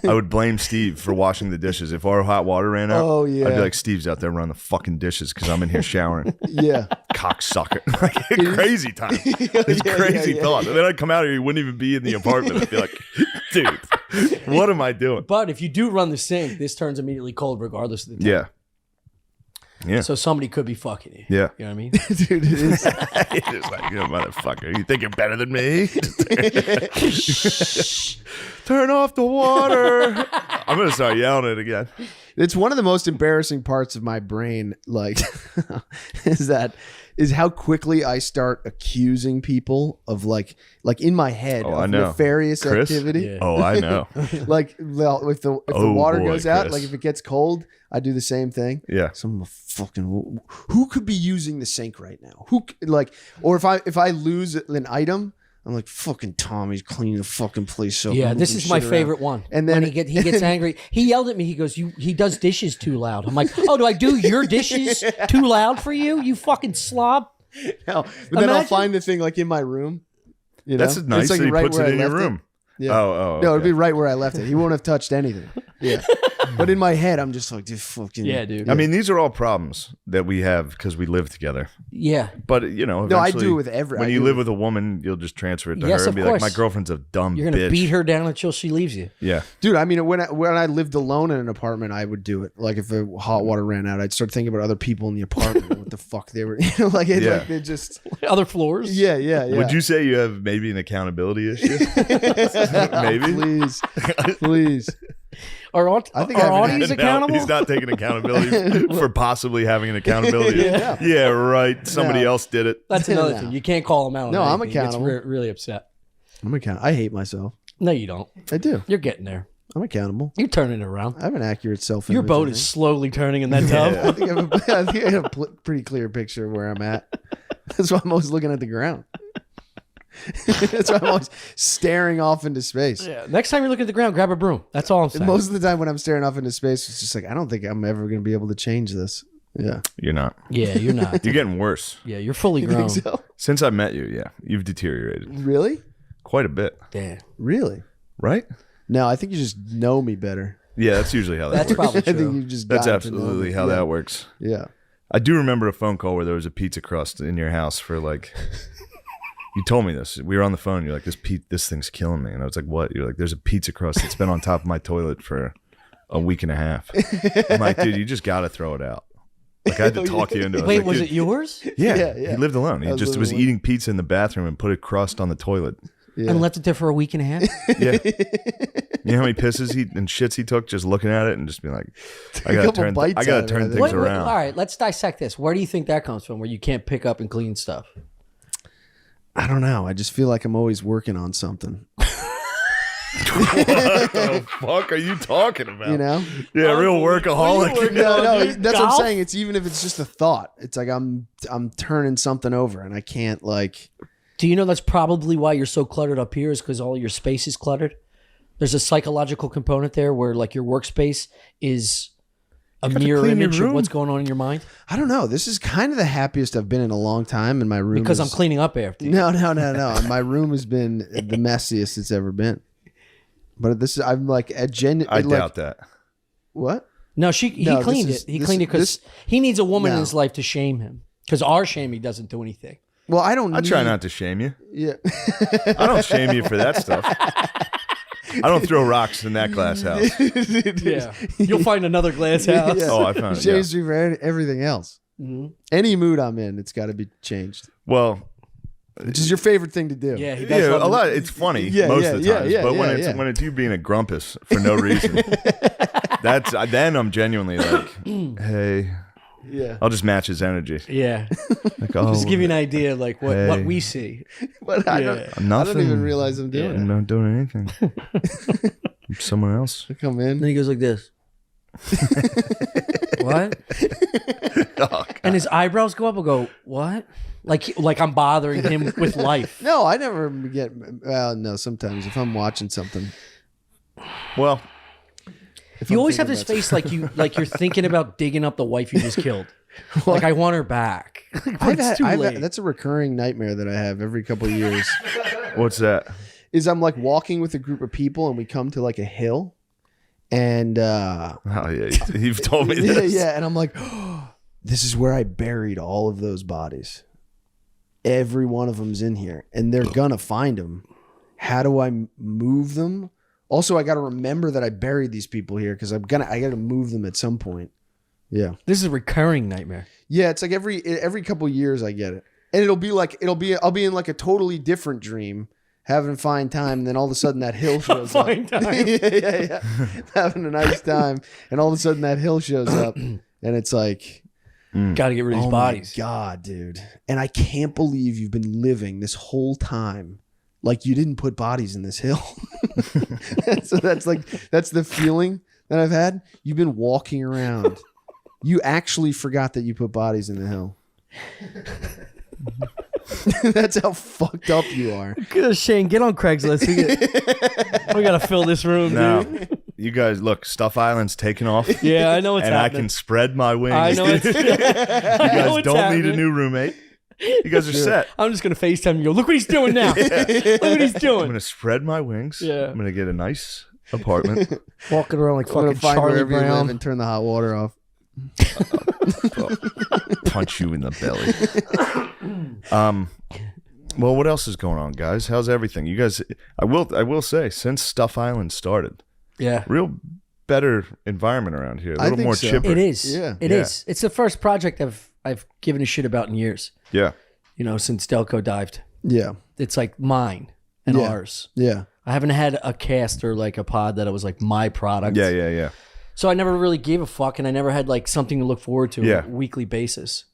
I would blame Steve for washing the dishes. If our hot water ran out, Oh, yeah. I'd be like, Steve's out there running the fucking dishes because I'm in here showering. Yeah. Cocksucker. Like, crazy time. It's Yeah, crazy yeah. thought. And then I'd come out here, he wouldn't even be in the apartment. I'd be like, dude, what am I doing? But if you do run the sink, this turns immediately cold regardless of the time. Yeah. Yeah. So somebody could be fucking you. Yeah. You know what I mean? Dude, it is. It's like, you know, motherfucker, you think you're better than me? Turn off the water. I'm going to start yelling it again. It's one of the most embarrassing parts of my brain, like, is how quickly I start accusing people of like in my head Oh, I of know. nefarious Chris? activity. Yeah. Oh, I know. Like, well, if the Oh, water boy, goes out, Chris. like if it gets cold, I do the same thing. Yeah. Some fucking who could be using the sink right now? Or if I lose an item, I'm like, fucking Tommy's cleaning the fucking place up. Yeah, and this moving is my shit around. favorite one. And when then- he gets angry, he yelled at me. He goes, he does dishes too loud." I'm like, "Oh, do I do your dishes too loud for you? You fucking slob." No, but then I'll Imagine- find the thing like in my room. You know? That's nice It's like that he right puts where it I in your left room. Yeah. Oh, No, it'd okay. be right where I left it. He won't have touched anything. Yeah. But in my head, I'm just like, this fucking. Yeah, dude. I mean, these are all problems that we have because we live together. Yeah, But, you know, No, I eventually, do with every. when I you do live with- with a woman, you'll just transfer it to Yes, her and of be like, my course. girlfriend's a dumb you're gonna bitch. beat her down until she leaves you. Yeah. Dude, I mean, when I lived alone in an apartment, I would do it. Like if the hot water ran out, I'd start thinking about other people in the apartment and what the fuck they were. Like they just. Other floors. Yeah, yeah, yeah. Would you say you have maybe an accountability issue? Maybe. Please, please. Are I think our I have an audience No, accountable? he's not taking accountability for possibly having an accountability. Yeah. Yeah, right. Somebody No. else did it. That's another No. thing. You can't call him out. No, on I'm anything. He gets accountable. really upset. I'm accountable. I hate myself. No, you don't. I do. You're getting there. I'm accountable. You're turning it around. I have an accurate self. Your boat is slowly turning in that tub. I think I have a pretty clear picture of where I'm at. That's why I'm always looking at the ground. That's why I'm always staring off into space. Yeah. Next time you look at the ground, grab a broom. That's all I'm saying. Most of the time when I'm staring off into space, it's just like, I don't think I'm ever going to be able to change this. Yeah. You're not. Yeah, you're not. You're getting worse. Yeah, you're fully You grown. think so? Since I met you, yeah, you've deteriorated Really? quite a bit, Damn. Really? right? No, I think you just know me better. Yeah, that's usually how that That's works. probably I think true. you just That's got to know absolutely me. how Yeah. that works. Yeah. I do remember a phone call where there was a pizza crust in your house for like. You told me this. We were on the phone. You're like, this thing's killing me, and I was like, what? You're like, there's a pizza crust that's been on top of my toilet for a week and a half. I'm like, dude, you just got to throw it out. Like I had to talk you into it. I Wait, like, was dude, it yours? Yeah, Yeah, yeah. he lived alone. He I was just living was alone. eating pizza in the bathroom and put a crust on the toilet. Yeah. And left it there for a week and a half? Yeah. You know how many pisses and shits he took just looking at it and just being like, I couple gotta turn, bites I gotta out of it, I turn think. things Wait, around. all right, let's dissect this. Where do you think that comes from, where you can't pick up and clean stuff? I don't know. I just feel like I'm always working on something. What the fuck are you talking about? You know? Yeah, real workaholic. No, that's what I'm Golf? saying. It's even if it's just a thought. It's like I'm turning something over and I can't like. Do you know that's probably why you're so cluttered up here is because all your space is cluttered? There's a psychological component there where like your workspace is a to mirror clean your image of room. what's going on in your mind. I don't know. This is kind of the happiest I've been in a long time, and my room Because I'm is- cleaning up after you. No. My room has been the messiest it's ever been. But this is I'm like a I doubt that. What? No, he No, cleaned this is- it. He this- cleaned it because this- he needs a woman in No. his life to shame him. Because our shaming doesn't do anything. Well, I don't. I try need- not to shame you. Yeah. I don't shame you for that stuff. I don't throw rocks in that glass house. Yeah, you'll find another glass house. Yeah. Oh, I found it. Yeah. Changed me for everything else. Any mood I'm in, it's got to be changed. Well, Which is your favorite thing to do? Yeah, he does. yeah, love a to- lot. It's funny Yeah, most yeah, of the yeah, times, yeah, but yeah, yeah. when it's you being a grumpus for no reason, then I'm genuinely like, hey, Yeah. I'll just match his energy. Yeah, Like, oh, just give you an idea, like what Hey. we see. But I Yeah. don't nothing. even realize I'm doing I'm not doing anything. I'm someone else. it. I come And in. he goes like this. What? Oh, And his eyebrows go up. and go, what? Like I'm bothering him with life. No, I never get. Well, no. Sometimes if I'm watching something, well, if You I'm always have thinking this about face like you're thinking about digging up the wife you just killed. Like I want her back. But it's too late. that's a recurring nightmare that I have every couple of years. what's that? Is I'm like walking with a group of people and we come to like a hill, and Oh yeah, you've told me yeah, this. yeah, and I'm like, this is where I buried all of those bodies. Every one of them's in here, and they're gonna find them. How do I move them? Also, I got to remember that I buried these people here because I got to move them at some point. Yeah. This is a recurring nightmare. Yeah, it's like every couple years I get it. And I'll be in like a totally different dream, having a fine time, and then all of a sudden that hill shows Fine up. time. yeah. Having a nice time, and all of a sudden that hill shows up, and it's like, Got to get rid of these oh bodies. my God, dude. And I can't believe you've been living this whole time like you didn't put bodies in this hill. So that's the feeling that I've had. You've been walking around. You actually forgot that you put bodies in the hill. That's how fucked up you are. Shane, get on Craigslist. We got to fill this room, Now, dude. you guys look. Stuff Island's taking off, Yeah, I know what's and happening. I can spread my wings. I know it's. you guys don't need a new roommate. You guys are set. I'm just gonna FaceTime and go. Look what he's doing now. Look what he's I'm doing. gonna spread my wings. Yeah. I'm gonna get a nice apartment. Walking around like I'm gonna fucking find Charlie wherever you live Brown. and turn the hot water off. Punch you in the belly. Well, what else is going on, guys? How's everything? You guys, I will say, since Stuff Island started, Yeah. real better environment around here. A I little think more so. chipper. It is. Yeah. It Yeah. is. It's the first project I've given a shit about in years. Yeah. You know, since Delco dived. Yeah. It's like mine and Yeah. ours. Yeah. I haven't had a cast or like a pod that it was like my product. Yeah. So I never really gave a fuck, and I never had like something to look forward to Yeah. on a weekly basis.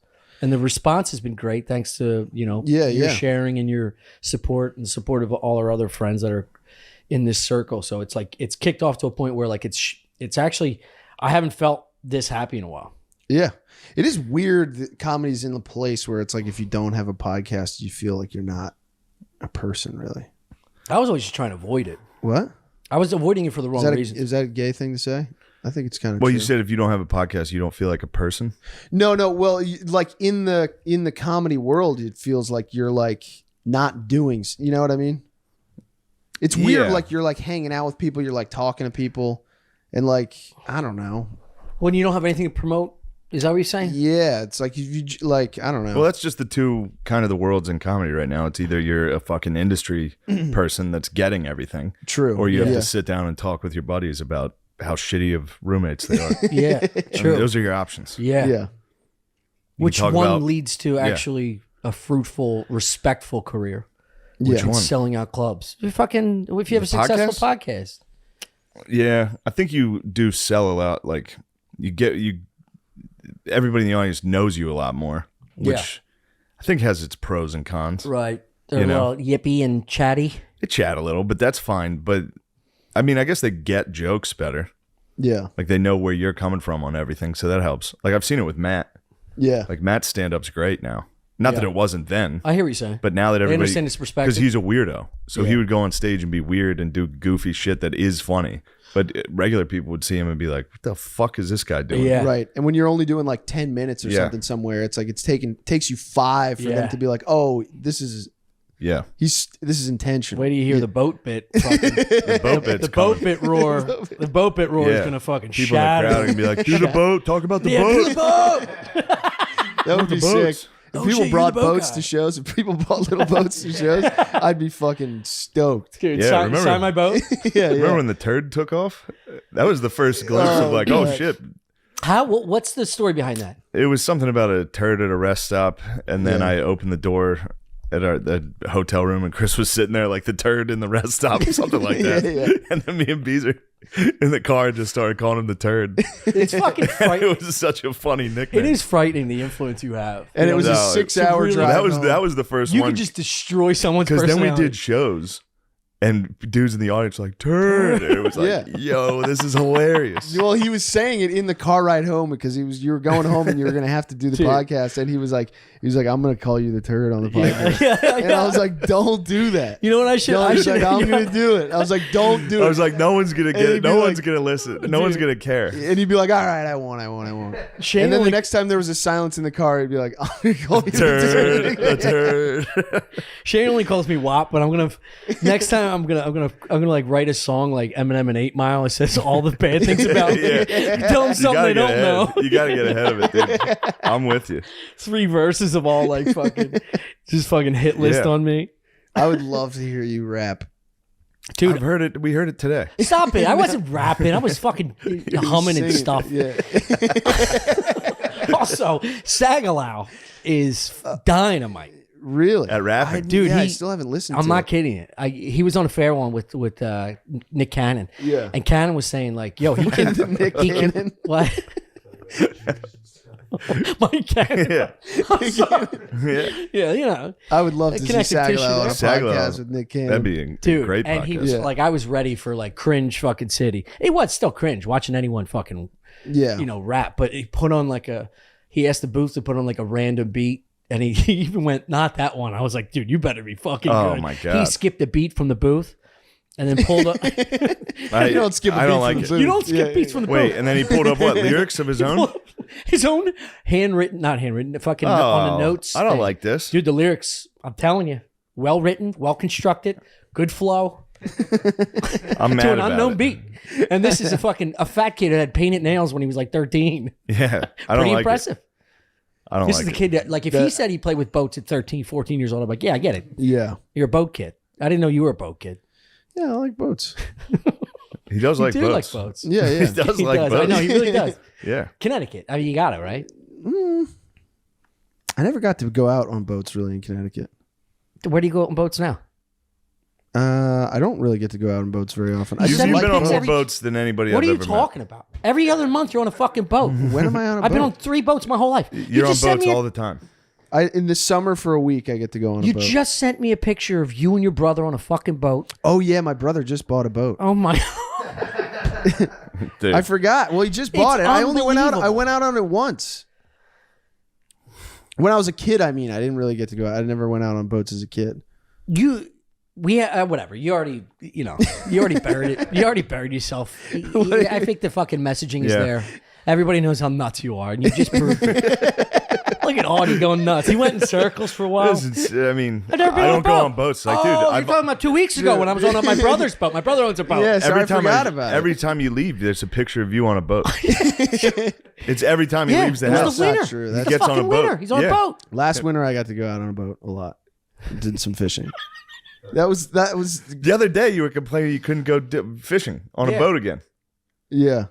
And the response has been great, thanks to your Yeah. sharing and your support and support of all our other friends that are in this circle. So it's like it's kicked off to a point where like it's actually I haven't felt this happy in a while. Yeah. It is weird that comedy's in the place where it's like if you don't have a podcast, you feel like you're not a person, really. I was always just trying to avoid it. What? I was avoiding it for the wrong reasons. Is that a gay thing to say? I think it's kind of Well, true. you said if you don't have a podcast, you don't feel like a person. No. Well, like in the comedy world, it feels like you're like not doing. You know what I mean? It's weird. Yeah. Like you're like hanging out with people. You're like talking to people, and like I don't know. When you don't have anything to promote, is that what you're saying? Yeah, it's like you like I don't know. Well, that's just the two kind of the worlds in comedy right now. It's either you're a fucking industry person that's getting everything, True. or you have Yeah. to sit down and talk with your buddies about how shitty of roommates they are. Yeah, I mean, true. those are your options. Yeah. Yeah. Which talk one about- leads to actually a fruitful, respectful career? Yeah. one? Selling out clubs. If you have a successful podcast. Yeah, I think you do sell a lot. Like everybody in the audience knows you a lot more, which I think has its pros and cons. Right. They're You a know. little yippy and chatty. They chat a little, but that's fine. But I mean, I guess they get jokes better. Yeah. Like they know where you're coming from on everything, so that helps. Like I've seen it with Matt. Yeah. Like Matt's stand-up's great now. Not that Yeah. it wasn't then, I hear what you're saying. but now that everybody understand his perspective. because he's a weirdo, so he would go on stage and be weird and do goofy shit that is funny. But regular people would see him and be like, "What the fuck is this guy doing?" Yeah. Right. And when you're only doing like 10 minutes or Yeah. something somewhere, it's like takes you 5 for Yeah. them to be like, "Oh, this is Yeah. this is intentional." Wait till you hear the boat bit. Fucking, The boat bit's the boat coming. bit roar. The boat bit roar is Yeah. gonna fucking People in the shatter. crowd are gonna be like, "Do the boat. Talk about the Yeah, boat." do the boat. That would the be boats. sick. If Oh, people shit, you're brought the boat boats guy. to shows, if people brought little boats to shows, I'd be fucking stoked. Dude, Yeah, sign, remember- sign my boat. Yeah, Remember yeah. when the turd took off? That was the first glimpse of like, oh God. shit. What's the story behind that? It was something about a turd at a rest stop, and then Yeah. I opened the door at the hotel room, and Chris was sitting there like the turd in the rest stop, or something like that. Yeah, yeah. And then me and Beezer in the car just started calling him the turd. It's fucking And frightening. it was such a funny nickname. It is frightening the influence you have. And it was No, a 6-hour really- drive. that was the first You one could just destroy someone's because then personality. we did shows. And dudes in the audience were like turd. And it was like, Yeah. yo, this is hilarious. Well, he was saying it in the car ride home because you were going home and you were going to have to do the Dude. podcast, and he was like, I'm going to call you the turd on the podcast. yeah, And I was like, don't do that. you know what I should? No, I he's should. like, I'm going to do it. I was like, don't do it. I was like, no one's gonna get he'd it. be No like- one's gonna listen. No one's gonna care. and he'd be like, all right, I won't. Shane And then only, the next time there was a silence in the car, he'd be like, I'm going to call you the Turd, turd. the turd. Shane only calls me WAP, but I'm gonna next time I'm gonna like write a song like Eminem and 8 Mile. It says all the bad things about me. Yeah. Tell them You something they gotta get don't ahead. know. You gotta get ahead of it, dude. I'm with you. 3 verses of all like fucking just fucking hit list Yeah. on me. I would love to hear you rap. Dude, I've heard it. We heard it today. stop it. I wasn't rapping. I was fucking humming and Singing. stuff. Yeah. Also, Sagalow is dynamite. Really? At rapping. Dude, yeah, I he- still haven't listened I'm to not it. kidding it. He was on a fair one with Nick Cannon. Yeah. And Cannon was saying like, "Yo, he can." Nick he can- Cannon? What? Mike Cannon. Yeah. I'm sorry. Yeah. Yeah, you know, I would love to see Connective Sagalow tissue on a there. podcast with Nick Cannon. That'd be a dude. great and podcast. he was Yeah. like, I was ready for like cringe fucking city. It was still cringe watching anyone fucking yeah. rap, but he put on like he asked the booth to put on like a random beat. And he even went, not that one. I was like, dude, you better be fucking Oh, good. my He God. skipped a beat from the booth and then pulled up. You don't skip a I beat don't from like the it. booth. You don't skip Yeah, beats from the Wait, booth. and then he pulled up what lyrics of his own? His own not handwritten, fucking on the notes. I don't thing. like this. Dude, the lyrics, I'm telling you, well written, well constructed, good flow I'm mad to an about unknown it. beat. And this is a fat kid that had painted nails when he was like 13. Yeah, I don't Pretty like impressive. it. I don't This like is the it. kid that, like, if he said he played with boats at 13, 14 years old, I'm like, yeah, I get it. Yeah. You're a boat kid. I didn't know you were a boat kid. Yeah, I like boats. He does like You do boats. like boats. Yeah, yeah. He does He like does. boats. I know, he really does. Yeah. Connecticut. I mean, you got it, right? I never got to go out on boats really in Connecticut. Where do you go on boats now? I don't really get to go out on boats very often. I You You've just said been like on boats. more boats than anybody What I've are you ever talking about? Every other month you're on a fucking boat. When am I on a I've been on boat? 3 boats my whole life. met. You're on just sent boats me a- all the time. In the summer for a week, I get to go on a You boat. just sent me a picture of you and your brother on a fucking boat. Oh yeah, my brother just bought a boat. Oh my! Dude, I forgot. Well, he just bought It's it. I only went out. I unbelievable. went out on it once. When I was a kid, I mean, I didn't really get to go out. I never went out on boats as a kid. Whatever. You already buried it. You already buried yourself. I think the fucking messaging is Yeah. there. Everybody knows how nuts you are, and you just proved it. Look at Audie going nuts. He went in circles for a while. I mean, I I've never been don't on a go boat. on boats. Like, dude, oh, you're I've, talking about 2 weeks ago when I was on my brother's boat. My brother owns a boat. Yes, I every time forgot about it. every time you leave, there's a picture of you on a boat. It's every time he Yeah, leaves the it was house. the winter. not true. He That's The gets on a fucking boat. winter. He's on Yeah. a boat. Last winter, I got to go out on a boat a lot. Did some fishing. That was The other day, you were complaining you couldn't go fishing on Yeah. a boat again. yeah.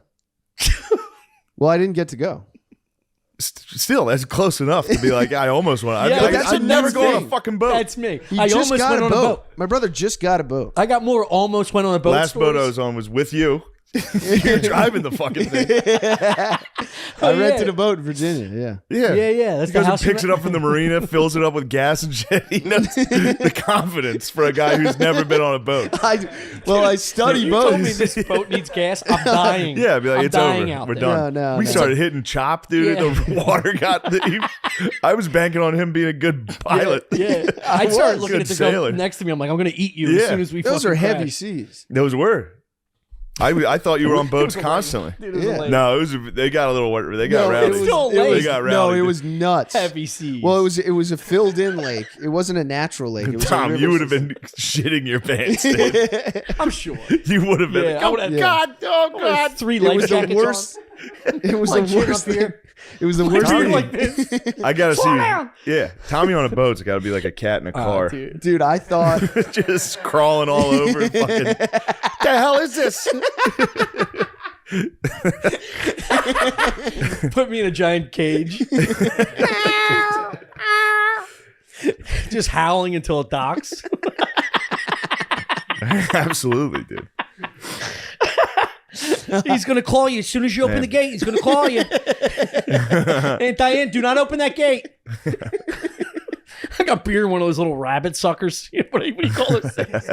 Well, I didn't get to go. Still, that's close enough to be like, I almost want. Yeah, I'd that's never what- go on that's a fucking boat. That's me. He I just almost got went a on a boat. boat. My brother just got a boat. I got more. Almost went on a boat. Last boat I stories. was on was with you. You're driving the fucking thing. I yeah. rented a boat in Virginia. Yeah. Yeah. Yeah. That's He the goes and house. you picks it rent. up from the marina, fills it up with gas and shit. He knows the confidence for a guy who's never been on a boat. I study You told me boats. this boat needs gas. I'm dying. Yeah, I'd be like, I'm it's dying over. out We're there. done. No, we no. started hitting chop, dude. Yeah. The water got. I was banking on him being a good pilot. Yeah, I started looking Good at the sailor. girl next to me. I'm like, I'm gonna eat you Yeah. as soon as we. Those fucking are heavy crash. seas. Those were. I thought you were on boats constantly. Dude, it was Yeah. hilarious. No, it was. They got a little. They got No, rowdy. it was, Still it late. was- They got no, rowdy. it was nuts. Heavy seas. Well, it was a filled-in lake. It wasn't a natural lake. It was a Tom, river you would have system. been shitting your pants. Dude. I'm sure. You would have been. Yeah, I would've- Yeah. God, oh I God. had 3 It life was the jackets worst. on. It was Like, the chin worst up thing. here. It was the worst Tommy, thing. like this. I gotta Slow see. down. Yeah, Tommy on a boat's got to be like a cat in a car, dude. Dude, I thought just crawling all over. Fucking, the hell is this? Put me in a giant cage. Just howling until it docks. Absolutely, dude. He's gonna call you as soon as you open Man. the gate. He's gonna call you. Hey, Diane, do not open that gate. I got beer in one of those little rabbit suckers. What do you call those things?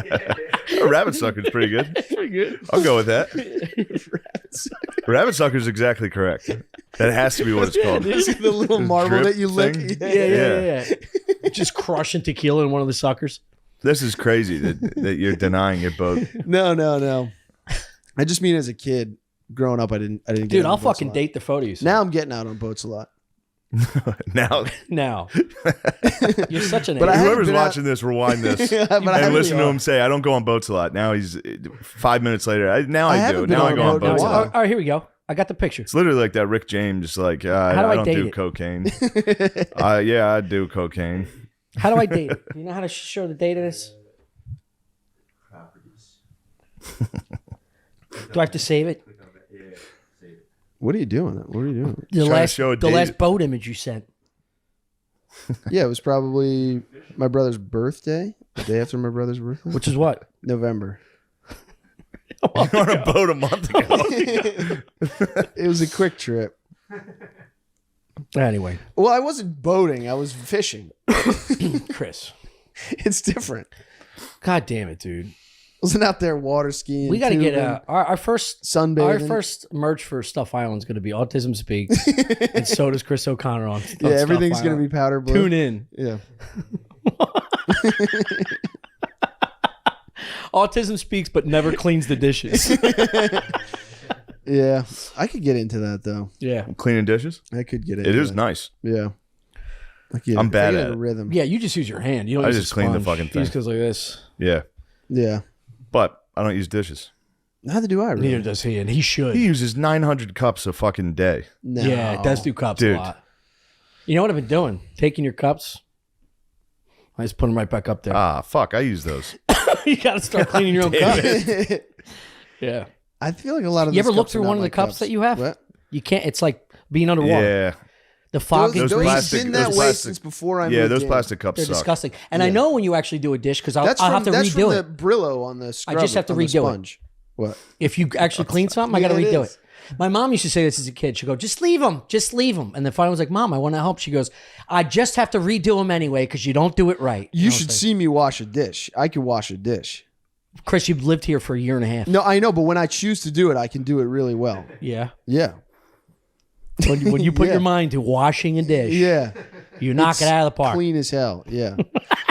A rabbit sucker's pretty good. Pretty good. I'll go with that. Rabbit sucker's exactly correct. That has to be what it's called. the little marble drip that you lick. thing? Yeah. Just crushing tequila in one of the suckers. This is crazy that you're denying your boat. No. I just mean as a kid, growing up, I didn't get Dude, on I'll boats a fucking lot. date the photos. Now I'm getting out on boats a lot. Now, Now. You're such an But I idiot. haven't whoever's been watching this, rewind this But I and haven't- listen to him say, "I don't go on boats a lot." Now he's 5 minutes later. Now I I haven't do. been Now on I a go on boat in a boats a while. lot. All right, here we go. I got the picture. It's literally like that Rick James, like How do I I don't date do it? cocaine. Yeah, I do cocaine. How do I date it? Do you know how to show the date of this? Do I have to save it? What are you doing? What are you doing? The Trying to last, show a the date. last boat image you sent. Yeah, it was probably my brother's birthday. The day after my brother's birthday. Which is what? November. You were on a boat a month ago. It was a quick trip. Anyway, Well, I wasn't boating. I was fishing. Chris. It's different. God damn it, dude. Wasn't out there water skiing. We got to get tubing, our first sunbathing. Our first merch for Stuff Island is going to be Autism Speaks, and so does Chris O'Connor on. Yeah, everything's gonna be powder blue. Tune in. Yeah. Autism Speaks, but never cleans the dishes. Yeah. I could get into that though. Yeah, Cleaning dishes. I could get into It is that. nice. Yeah. Like, yeah. I'm if I bad get at in a it. rhythm. yeah. You just use your hand. You don't. I use just a clean the sponge. fucking He thing. just goes like this. Yeah, Yeah. but I don't use dishes. Neither do I really. Neither does he, and he should. He uses 900 cups a fucking day. No. Yeah, it does do cups Dude. a lot. You know what I've been doing? Taking your cups. I just put them right back up there. Ah, fuck. I use those. You got to start cleaning your own cups. Yeah. I feel like a lot of You those ever look cups are through not one of my the cups that you have? What? You can't. It's like being underwater. Yeah. The fog Those, and those grease. plastic- been those that way plastic- since before I Yeah, moved those in. plastic cups They're suck. disgusting. And I know when you actually do a dish because I'll That's have from, to that's redo from it. the Brillo on the scrub. just have to on the redo it. sponge. What? If you actually clean something, I got to Yeah, it redo is. it. My mom used to say this as a kid. She'd go, just leave them. Just leave them. And then finally I was like, Mom, I want to help. She goes, I just have to redo them anyway because you don't do it right. And I You was should like, see me wash a dish. I can wash a dish. Chris, you've lived here for a year and a half. No, I know, but when I choose to do it, I can do it really well. Yeah. Yeah. When you put Yeah. your mind to washing a dish, Yeah. you knock It's it out of the park. Clean as hell. Yeah.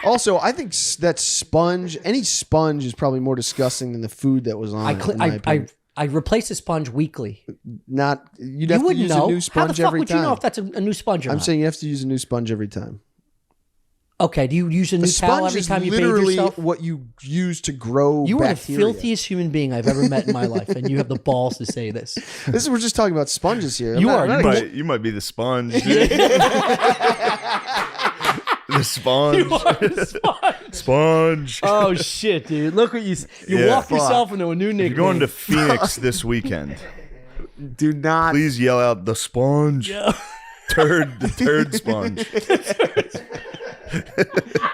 Also, I think that sponge, any sponge is probably more disgusting than the food that was on it. In my opinion. I replace the sponge weekly. Not, you'd You have to wouldn't use know. a new How the sponge fuck every would time. you know if that's a new sponge or I'm not? saying you have to use a new sponge every time. Okay, do you use a new A towel sponge every is time you bathe literally yourself? what you use to grow You are the bacteria. filthiest human being I've ever met in my life, and you have the balls to say this. This is, we're just talking about sponges here. You are. I'm not You might be the sponge. The sponge. You are the sponge. Sponge. Oh shit, dude! Look what you Yeah. walked yourself into a new nickname. You're going to Phoenix this weekend. do not. Please yell out the sponge. The turd sponge.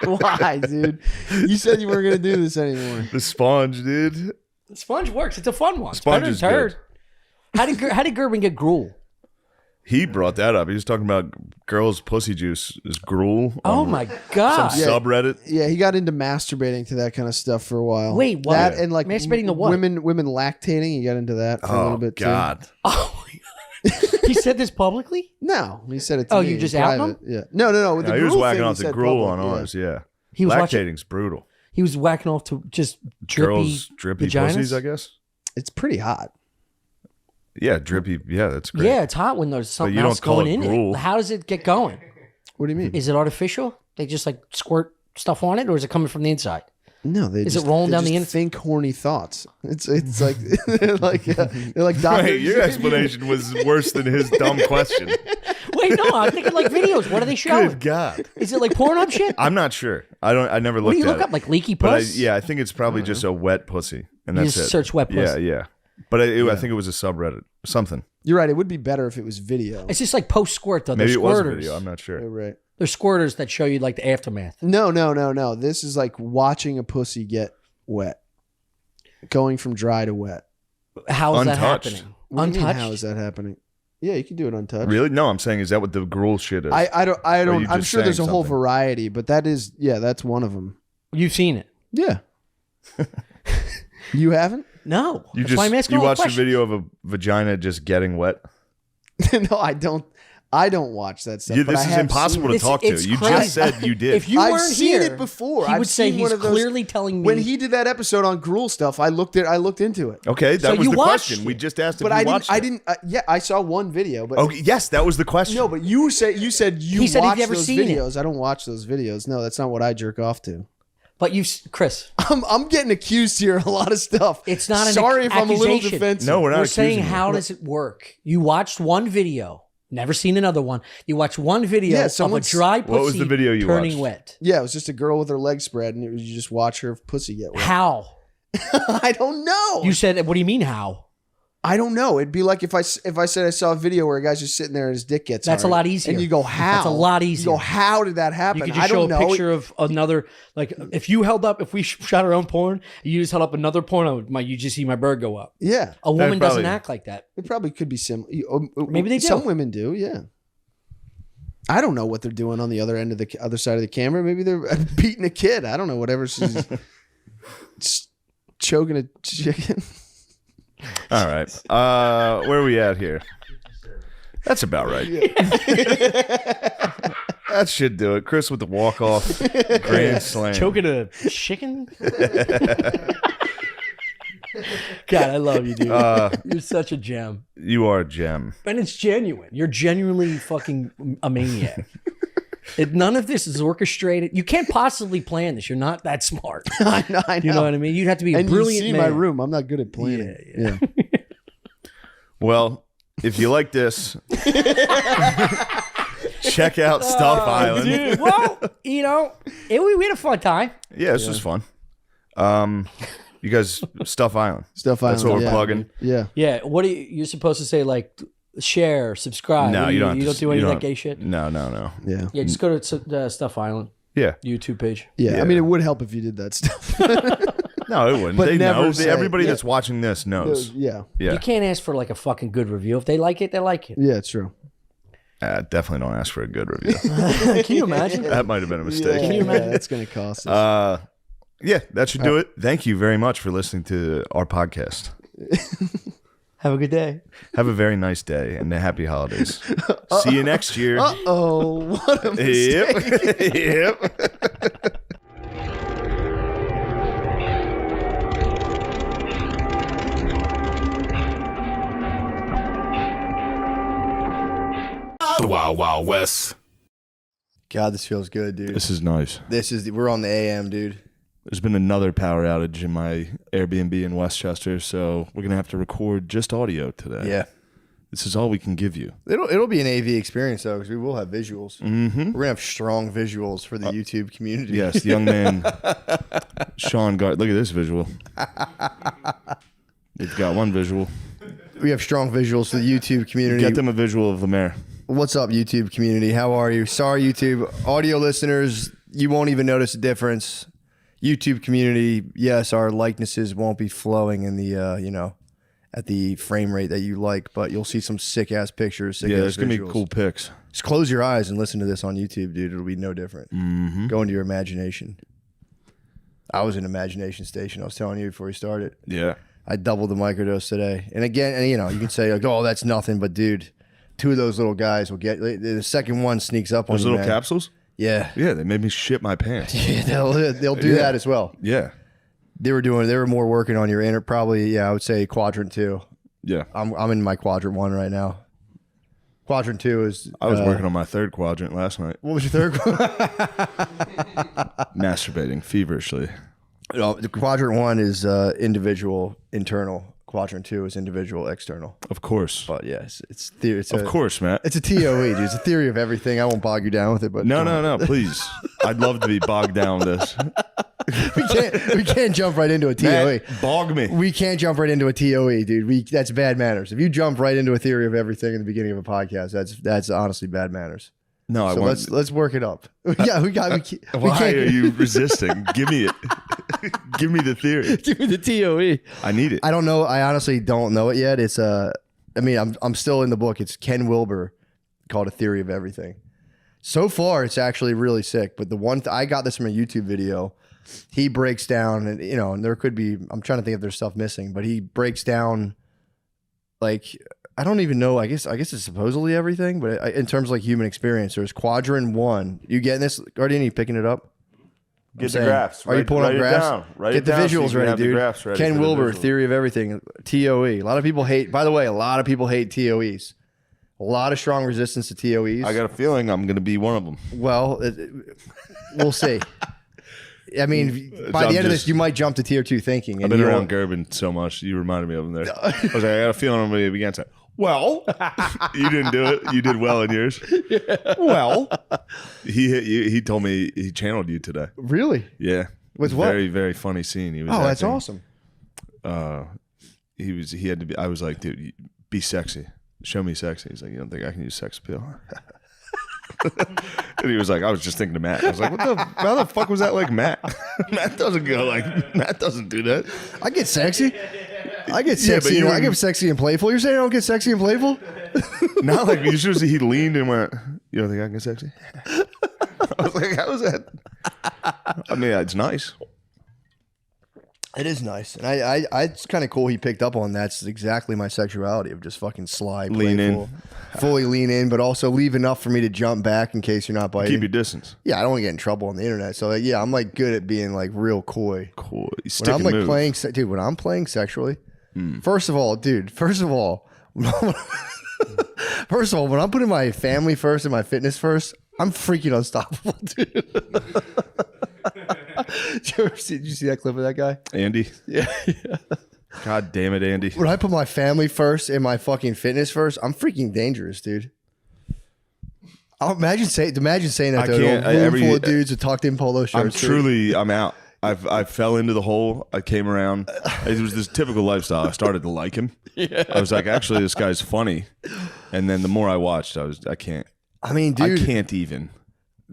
Why, dude? You said you weren't going to do this anymore. The sponge, dude. Sponge works. It's a fun one. It's Sponge better is than turd. good. How did Gerben get gruel? He brought that up. He was talking about girls' pussy juice is gruel. Oh on my some god! subreddit. Yeah, he got into masturbating to that kind of stuff for a while. Wait, what? That and like Masturbating to what? Women lactating. He got into that for a little Oh bit God. Oh my god! He said this publicly. too. No, he said it to Oh, me you in just out private. Yeah. No. With Yeah, the he was gruel whacking thing, off he the said gruel public, on yeah. ours. Yeah. He was watching. Lactating's brutal. He was whacking off to just drippy, Girls drippy vaginas? pussies, I guess. It's pretty hot. Yeah, drippy. Yeah, that's great. Yeah, it's hot when there's something you don't else call going it in gruel. it. How does it get going? What do you mean? Is it artificial? They just like squirt stuff on it, or is it coming from the inside? No, they Is just, it rolling they down the just in- think horny thoughts. It's like they're like doctors. Right, your explanation was worse than his dumb question. Wait, no, I'm thinking like videos. What are they showing? Good God. Is it like Pornhub shit? I'm not sure. I never What looked do you at look it. up? Like leaky But puss? I think it's probably just a wet pussy, and You that's just it. search wet pussy. Yeah. But I think it was a subreddit, something. You're right. It would be better if it was video. It's just like post squirt though. Maybe They're it was a squirters. video. I'm not You're sure. right. They're squirters that show you like the aftermath. No. This is like watching a pussy get wet, going from dry to wet. How is that Untouched. happening? What do you mean, Untouched? how is that happening? Yeah, you can do it untouched. Really? No, I'm saying, is that what the gruel shit is? I don't. you I'm just sure there's a saying whole something? variety, but that's one of them. You've seen it? Yeah. You haven't? No. you That's why I'm asking all the watched a questions. video of a vagina just getting wet? No, I don't. I don't watch that stuff. but This I is have impossible to It's- talk to. it's You crazy. just said you did. If you I've weren't seen here, it before. he I've would say seen one he's of those- clearly telling me. When he did that episode on gruel stuff, I looked into it. Okay, that So was you the watched question. it. We just asked if But you I didn't. watched I it. didn't. Yeah, I saw one video, but Okay, yes, that was the question. no. But you said you He said he'd watch never those seen it. videos. I don't watch those videos. No, that's not what I jerk off to. But Chris, I'm getting accused here of a lot of stuff. It's not an Sorry if I'm a little accusation. defensive. No, we're not we're accusing saying you. how does it work? You watched one video, never seen another one. You watched one video Yeah, of a someone's- dry pussy What was the video you turning watched? wet. Yeah, it was just a girl with her legs spread, and it was you just watch her pussy get wet. How? I don't know. You said, what do you mean how? I don't know. It'd be like if I said I saw a video where a guy's just sitting there and his dick gets That's hard. a lot easier. And you go, how? That's a lot You easier. go, how did that happen? You could just I show don't a know. picture of another, like if you held up, if we shot our own porn, you just held up another porn, you just see my bird go up. Yeah, A woman doesn't probably- act like that. it probably could be similar. Maybe they do. Some women do. Yeah. I don't know what they're doing on the other end of the other side of the camera. Maybe they're beating a kid. I don't know. Whatever. She's choking a chicken. All right. Where are we at here? That's about right. That should do it. Chris with the walk-off grand slam. Choking a chicken? God, I love you, dude. You're such a gem. You are a gem. And it's genuine. You're genuinely fucking a maniac. None of this is orchestrated. You can't possibly plan this. You're not that smart. I know. You know what I mean? You'd have to be a And you brilliant see man. my room. I'm not good at planning. Yeah. Well, if you like this, check out Stuff Island. Dude, well, we had a fun time. Yeah, this was fun. You guys, Stuff Island. Stuff That's Island, what we're yeah. plugging. Yeah. Yeah, what are you're supposed to say? Like, share, subscribe. No, What you don't. You have don't to- do any you of that don't- gay shit. No. Yeah. Yeah, just go to Stuff Island Yeah. YouTube page. Yeah. Yeah. I mean, it would help if you did that stuff. No, it wouldn't. But They never know. say- Everybody yeah. that's watching this knows. Yeah. Yeah. You can't ask for like a fucking good review. If they like it, they like it. Yeah, it's true. Definitely don't ask for a good review. Can you imagine? That might have been a mistake. Yeah, you imagine? that's going to cost us. Yeah, that should do it. Thank you very much for listening to our podcast. Have a good day. Have a very nice day and happy holidays. See you next year. Oh, what a mistake. Yep. The Wild Wild West. God, this feels good, dude. This is nice. We're on the AM, dude. There's been another power outage in my Airbnb in Westchester, so we're gonna have to record just audio today. Yeah, This is all we can give you. it'll be an AV experience though, because we will have visuals. Mm-hmm. We're gonna have strong visuals for the YouTube community. Yes, the young man, Sean Gard. Look at this visual. They've got one visual. we have strong visuals for the YouTube community. Get them a visual of the mayor. What's up, YouTube community? How are you? Sorry, YouTube audio listeners, you won't even notice a difference. YouTube community, yes, our likenesses won't be flowing in the at the frame rate that you like, but you'll see some sick ass pictures. Sick Yeah, ass there's gonna be visuals. cool pics. Just close your eyes and listen to this on YouTube, dude. It'll be no different. Mm-hmm. Go into your imagination. I was in imagination station. I was telling you before we started. Yeah. I doubled the microdose today. And again, you can say like, "Oh, that's nothing," but dude, two of those little guys will get the second one sneaks up on Those you, little man. capsules. Yeah, Yeah, they made me shit my pants. yeah, they'll do that as well. Yeah. They were more working on your inner, probably. Yeah, I would say quadrant 2. Yeah. I'm in my quadrant 1 right now. Quadrant 2 is. I was working on my third quadrant last night, What was your third? masturbating feverishly. No, the quadrant 1 is individual internal. Quadrant 2 is individual external. Of course. But yes, it's theory. Of course, Matt. It's a TOE, dude. It's a theory of everything. I won't bog you down with it, but No, please. I'd love to be bogged down with this. we can't jump right into a TOE. Matt, bog me. We can't jump right into a TOE, dude. That's bad manners. If you jump right into a theory of everything in the beginning of a podcast, that's honestly bad manners. No, I So want. let's work it up. Yeah, we can't Why are you resisting? Give me it. Give me the theory. give me the TOE. I need it. I don't know. I honestly don't know it yet. It's I mean, I'm still in the book. It's Ken Wilber called A Theory of Everything. So far, it's actually really sick. But the one I got this from a YouTube video. He breaks down, and and there could be. I'm trying to think if there's stuff missing, but he breaks down. Like I don't even know. I guess it's supposedly everything, but in terms of like human experience, there's quadrant 1. You getting this, Guardian? You picking it up? Get saying, are you pulling up graphs? Get the visuals ready, dude. Ken Wilber, Theory of Everything, TOE. A lot of people hate. By the way, a lot of people hate TOEs. A lot of strong resistance to TOEs. I got a feeling I'm going to be one of them. Well, we'll see. I mean, by the end of this, you might jump to tier 2 thinking. I've been around Gerben so much. You reminded me of him there. I was like, I got a feeling I'm going to begin to. Well, you didn't do it. You did well in yours. Yeah. Well, he hit you. He told me he channeled you today. Really? Yeah. With what? Very, very funny scene. He was that's acting. awesome. He had to be. I was like, dude, be sexy. Show me sexy. He's like, you don't think I can use sex appeal? And he was like, I was just thinking to Matt. I was like, how the fuck was that like Matt? Matt doesn't do that. I get sexy. I get sexy. you I were- get sexy and playful. You're saying I don't get sexy and playful? Not like you should see he leaned and went, you don't think I can get sexy? I was like, how is that? I mean, it's nice. It is nice. And I it's kind of cool he picked up on that's exactly my sexuality of just fucking sly, Lean in. playful, fully lean in, but also leave enough for me to jump back in case you're not biting. Keep your distance. Yeah, I don't want to get in trouble on the internet. So like, yeah, I'm like good at being like real coy. Cool. When I'm like playing, dude, when I'm playing sexually, first of all, when I'm putting my family first and my fitness first, I'm freaking unstoppable, dude. Did you see that clip of that guy? Andy. Yeah. God damn it, Andy. When I put my family first and my fucking fitness first, I'm freaking dangerous, dude. Imagine saying that to a room full of dudes with tucked in polo shirts. I'm out. I fell into the hole. I came around. It was this typical lifestyle. I started to like him. Yeah. I was like, actually, this guy's funny. And then the more I watched, I can't. I mean, dude, I can't even.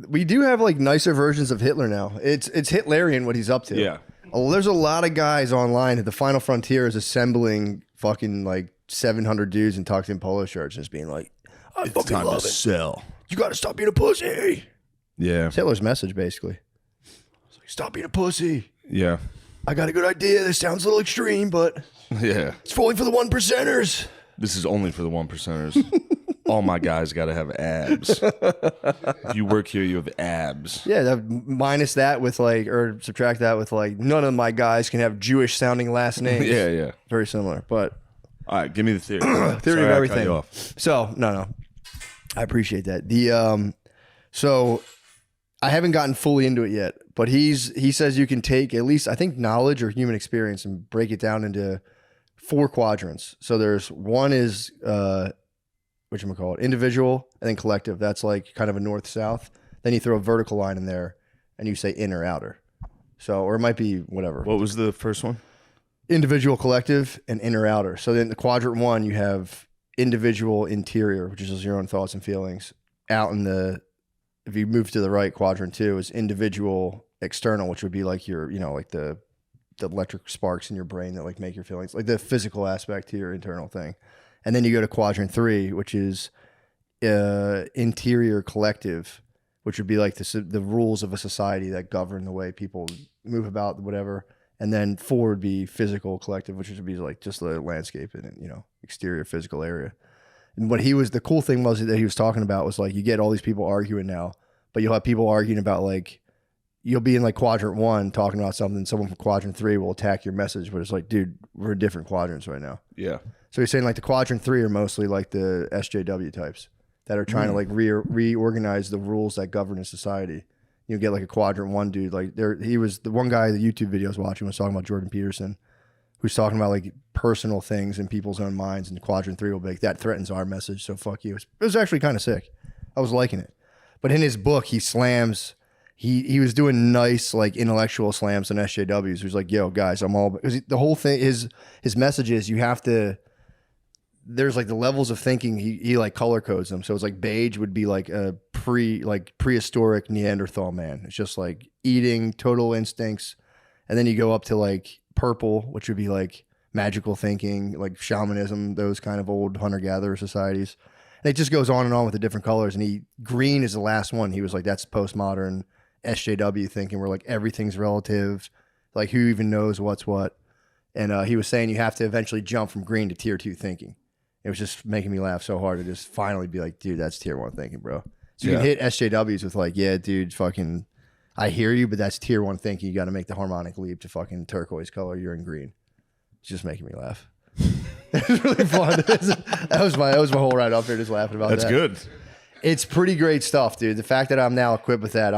We do have like nicer versions of Hitler now. It's Hitlerian what he's up to. Yeah. Oh, there's a lot of guys online. The Final Frontier is assembling fucking like 700 dudes in tucked in polo shirts and just being like, I It's fucking time love to it. sell. You got to stop being a pussy. Yeah. It's Hitler's message, basically. It's like, stop being a pussy. Yeah. I got a good idea. This sounds a little extreme, but Yeah. it's fully for the 1%ers. This is only for the 1%ers. All my guys got to have abs. If you work here, you have abs. Yeah, minus that with like, or subtract that with like, none of my guys can have Jewish sounding last names. Yeah. Very similar, but All right, give me the theory. theory Sorry, of I cut everything. you off. So no, I appreciate that. So I haven't gotten fully into it yet, but he says you can take at least I think knowledge or human experience and break it down into 4 quadrants. So there's one is whatchamacallit, individual, and then collective. That's like kind of a north-south. Then you throw a vertical line in there, and you say inner, outer. So, or it might be whatever. What was the first one? Individual, collective, and inner, outer. So then the quadrant 1, you have individual, interior, which is your own thoughts and feelings. Out in the, if you move to the right, quadrant 2 is individual, external, which would be like your, like the electric sparks in your brain that like make your feelings, like the physical aspect to your internal thing. And then you go to quadrant 3, which is interior, collective, which would be like the rules of a society that govern the way people move about, whatever. And then 4 would be physical, collective, which would be like just the landscape and exterior physical area. And the cool thing was that he was talking about was like you get all these people arguing now, but you'll have people arguing about like you'll be in like quadrant 1 talking about something. Someone from quadrant 3 will attack your message, but it's like, dude, we're in different quadrants right now. Yeah. So you're saying like the quadrant 3 are mostly like the SJW types that are trying to like reorganize the rules that govern a society. you get like a quadrant one dude. Like he was the one guy the YouTube video I was watching was talking about Jordan Peterson, who's talking about like personal things in people's own minds, and quadrant 3 will be like, that threatens our message, so fuck you. It was actually kind of sick. I was liking it. But in his book, he slams. He was doing nice like intellectual slams on SJWs. He was like, "Yo, guys, I'm all," because the whole thing his message is you have to. There's like the levels of thinking. He like color codes them. So it's like beige would be like a prehistoric Neanderthal man. It's just like eating, total instincts, and then you go up to like purple, which would be like magical thinking, like shamanism, those kind of old hunter gatherer societies. And it just goes on and on with the different colors. And green is the last one. He was like, that's postmodern SJW thinking where like everything's relative, like who even knows what's what. And he was saying you have to eventually jump from green to tier 2 thinking. It was just making me laugh so hard to just finally be like, dude, that's tier 1 thinking, bro. So you can hit SJWs with like, yeah, dude, fucking, I hear you, but that's tier 1 thinking. You got to make the harmonic leap to fucking turquoise color. You're in green. It's just making me laugh. It was really fun. That was my whole ride up there, just laughing about that. That's good. It's pretty great stuff, dude. The fact that I'm now equipped with that,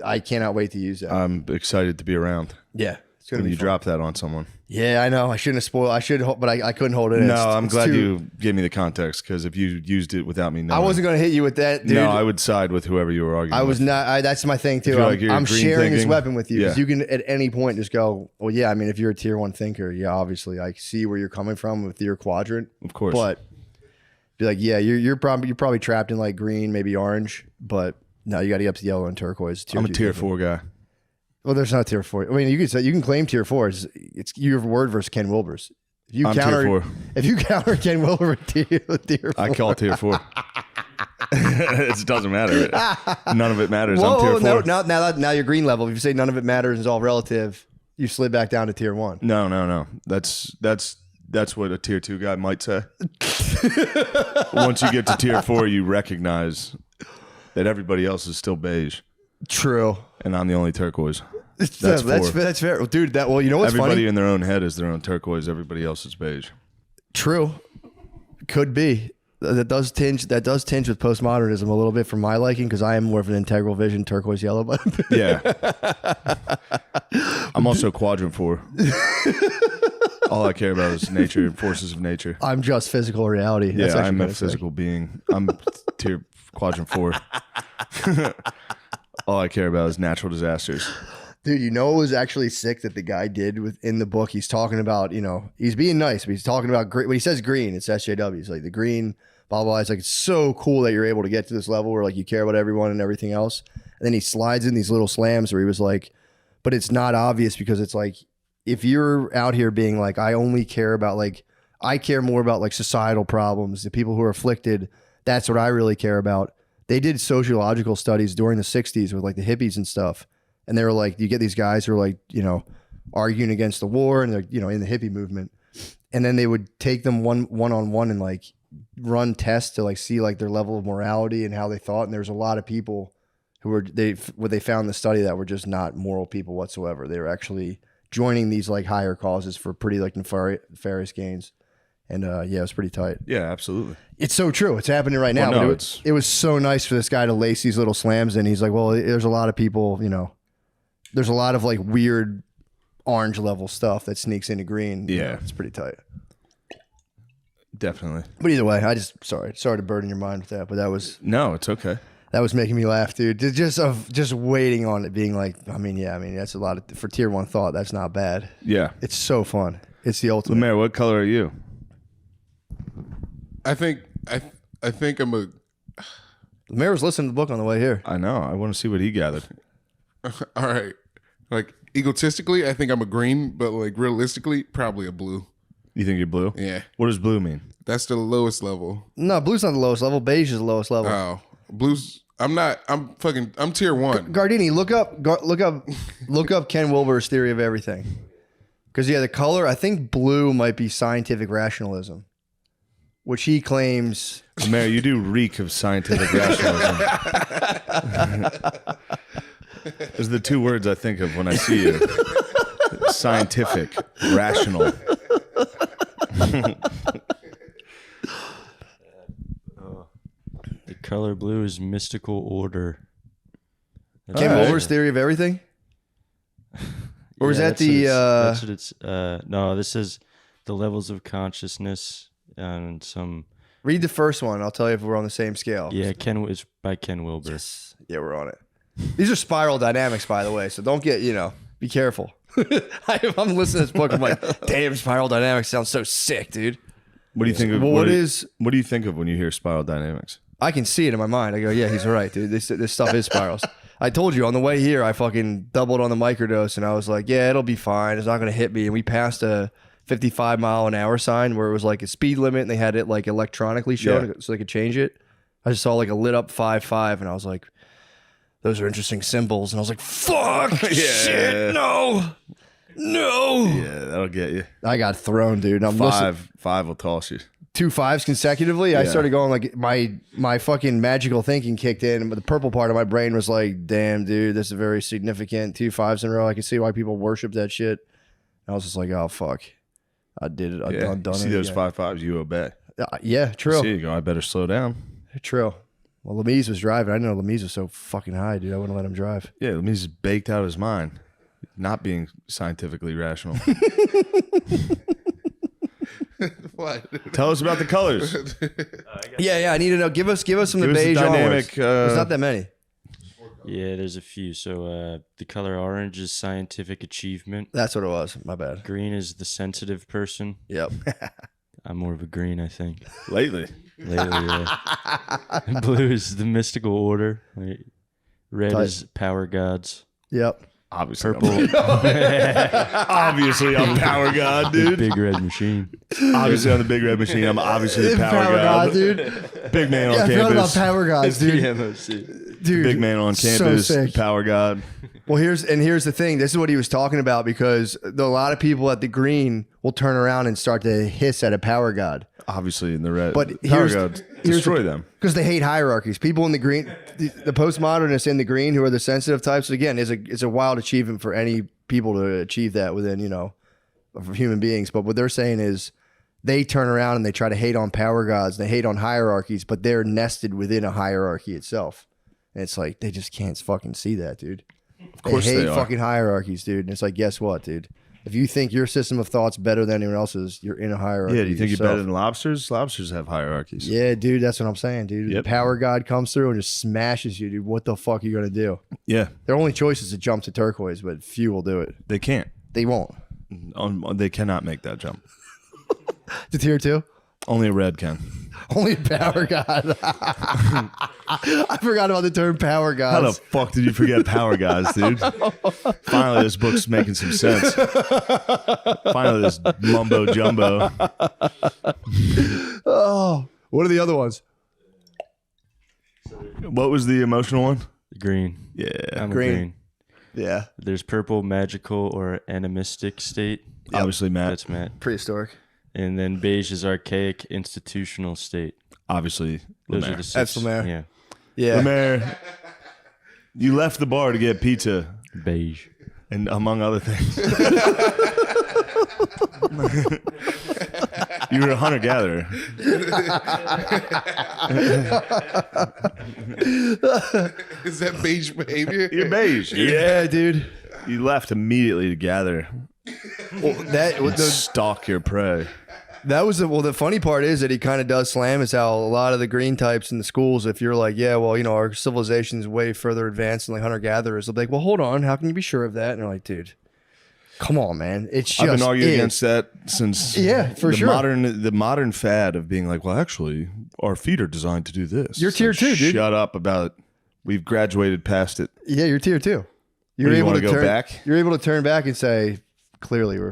I cannot wait to use that. I'm excited to be around Yeah, it's gonna when be you fun. drop that on someone. Yeah, I know. I shouldn't have spoiled. I should, but I couldn't hold it in. No, It's- I'm it's glad too- you gave me the context, because if you used it without me knowing, I wasn't gonna hit you with that, dude. No, I would side with whoever you were arguing. I was with. not. That's my thing too. you're like, you're I'm green sharing this thinking, weapon with you because yeah. you can at any point just go, well, yeah. I mean, if you're a tier 1 thinker, yeah, obviously, I see where you're coming from with your quadrant, Of course. But be like, yeah, you're probably trapped in like green, maybe orange, but no, you got to get up to yellow and turquoise. I'm a 2 tier thinking. 4 guy. Well, there's not tier 4. I mean, you can claim tier 4. It's your word versus Ken Wilber's. If you I'm tier counter, 4. if you counter Ken Wilber, tier 4. I call tier 4. It doesn't matter. None of it matters. I'm Whoa, tier 4. now you're green level. If you say none of it matters, it's all relative. You slid back down to tier 1. No. That's what a tier 2 guy might say. Once you get to tier 4, you recognize that everybody else is still beige, True. and I'm the only turquoise. That's four. fair, well, dude. You know what's Everybody funny? in their own head is their own turquoise. Everybody else is beige. True, could be. That does tinge with postmodernism a little bit for my liking because I am more of an integral vision turquoise yellow. But Yeah. I'm also quadrant 4. All I care about is nature, forces of nature. I'm just physical reality. That's Yeah, actually I'm a kinda sick. physical being. I'm tier quadrant 4. All I care about is natural disasters. Dude, you know what was actually sick that the guy did in the book? He's talking about, he's being nice, but he's talking about green. When he says green, it's SJW. It's like the green, blah, blah, blah. It's like, it's so cool that you're able to get to this level where like you care about everyone and everything else. And then he slides in these little slams where he was like, but it's not obvious because it's like, if you're out here being like, I only care about like, I care more about like societal problems, the people who are afflicted. That's what I really care about. They did sociological studies during the 60s with like the hippies and stuff. And they were like, you get these guys who are like, arguing against the war and they're, in the hippie movement. And then they would take them one-on-one and like run tests to like see like their level of morality and how they thought. And there's a lot of people who were, they found in the study that were just not moral people whatsoever. They were actually joining these like higher causes for pretty like nefarious gains. And yeah, it was pretty tight. Yeah, absolutely. It's so true. It's happening right now. Well, no, but it was so nice for this guy to lace these little slams in. He's like, well, there's a lot of people, there's a lot of like weird orange level stuff that sneaks into green. Yeah. It's pretty tight. Definitely. But either way, sorry to burden your mind with that, but No, it's okay. that was making me laugh, dude. Just waiting on it being like, I mean, that's a lot for tier 1 thought. That's not bad. Yeah. It's so fun. It's the ultimate. Lemaire, what color are you? I think I'm a. Lemaire was listening to the book on the way here. I know. I want to see what he gathered. All right. Like egotistically, I think I'm a green, but like realistically, probably a blue. You think you're blue? Yeah, What does blue mean? that's the lowest level. No, blue's not the lowest level. Beige is the lowest level. Oh, blues. I'm tier 1. Gardini, look up Ken Wilber's theory of everything. Because the color, I think blue might be scientific rationalism, which he claims. Lemaire, you do reek of scientific rationalism. Those are the 2 words I think of when I see you. Scientific, rational. The color blue is mystical order. Ken All right. Wilber's theory of everything? Or is that that's what it's no, this is the levels of consciousness and some read the first one. I'll tell you if we're on the same scale. it's by Ken Wilber. Yes. Yeah, we're on it. These are spiral dynamics, by the way, so don't get, be careful. I'm listening to this book, I'm like, damn, spiral dynamics sounds so sick, dude. What do you think of Well, what what do you think of when you hear spiral dynamics? I can see it in my mind. I go, yeah, he's right, dude. This stuff is spirals. I told you on the way here, I fucking doubled on the microdose, and I was like, yeah, it'll be fine. It's not going to hit me. And we passed a 55-mile-an-hour sign where it was like a speed limit, and they had it like electronically shown so they could change it. I just saw like a lit up 5.5, and I was like, those are interesting symbols. And I was like, fuck, shit, no. Yeah, that'll get you. I got thrown, dude. I'm listening. Five will toss you. 2 5s consecutively. I Yeah. started going like my fucking magical thinking kicked in, but the purple part of my brain was like, damn, dude, this is very significant. 2 5s in a row. I can see why people worship that shit. And I was just like, oh fuck, I did it. Yeah. I've done You see it. those again. 5.5s, you obey. Yeah, true. See, you go, I better slow down. True. Well, Lemise was driving. I didn't know Lemise was so fucking high, dude. I wouldn't let him drive. Yeah, it means he's baked out of his mind, not being scientifically rational. What? Tell us about the colors. Yeah. I need to know. Give us some of the Give us the beige dynamic, onwards. There's not that many. Yeah, there's a few. So the color orange is scientific achievement. That's what it was. My bad. Green is the sensitive person. Yep. I'm more of a green, I think. Lately. Lately, yeah. Blue is the mystical order. Right? Red Tight. is power gods. Yep. Obviously. Purple, Obviously, I'm Power God, dude. big red machine. Obviously, I'm the Big Red Machine. I'm obviously the Power God. dude. Big man on Yeah, I forgot about campus. Power Gods, dude. PMOC. Dude, Big man on so campus. sick. Power God. Well, here's the thing. This is what he was talking about because a lot of people at the green will turn around and start to hiss at a power god Obviously, in the red. But Power here's- God. here's Destroy the- them. because they hate hierarchies. People in the green, the postmodernists in the green who are the sensitive types. Again, is a wild achievement for any people to achieve that within of human beings. But what they're saying is they turn around and they try to hate on power gods. They hate on hierarchies, but they're nested within a hierarchy itself. And it's like they just can't fucking see that, dude. Of course they they hate are. fucking hierarchies, dude. And it's like, guess what, dude? If you think your system of thought's better than anyone else's, you're in a hierarchy. Yeah, do you think you're yourself. better than lobsters? Lobsters have hierarchies. Yeah, dude, that's what I'm saying, dude. Yep. The power god comes through and just smashes you, dude. What the fuck are you gonna do? Yeah, Their only choice is to jump to turquoise, but few will do it. they can't. They won't. They cannot make that jump. To tier 2? Only a red can. Only power god. I forgot about the term power How the gods. fuck did you forget Power Guys, dude? Finally, this book's making some sense. Finally, this mumbo jumbo. Oh, what are the other ones? What was the emotional one? Green. Yeah. I'm a Green. green. Yeah, There's purple, magical or animistic state. Obviously, Matt. That's Matt. prehistoric. And then beige is archaic, institutional state. Obviously, Those Lemaire. are the 6. That's Lemaire. Yeah. Yeah, Lemaire, you left the bar to get pizza, Beige. and among other things. You were a hunter-gatherer. Is that beige behavior? You're beige. yeah, dude. You left immediately to gather Well, and stalk your prey. That was the funny part is that he kind of does slam is how a lot of the green types in the schools, if you're like, yeah, well, our civilization is way further advanced than like hunter gatherers, they'll be like, well, hold on, how can you be sure of that? And they're like, dude, come on, man, it's just I've been arguing is. against that since For the sure. modern fad of being like, well, actually, our feet are designed to do this. You're It's tier like, 2, dude. Shut up about it. We've graduated past it. Yeah, you're tier 2. You wanna go back? You're able to turn back and say, clearly we're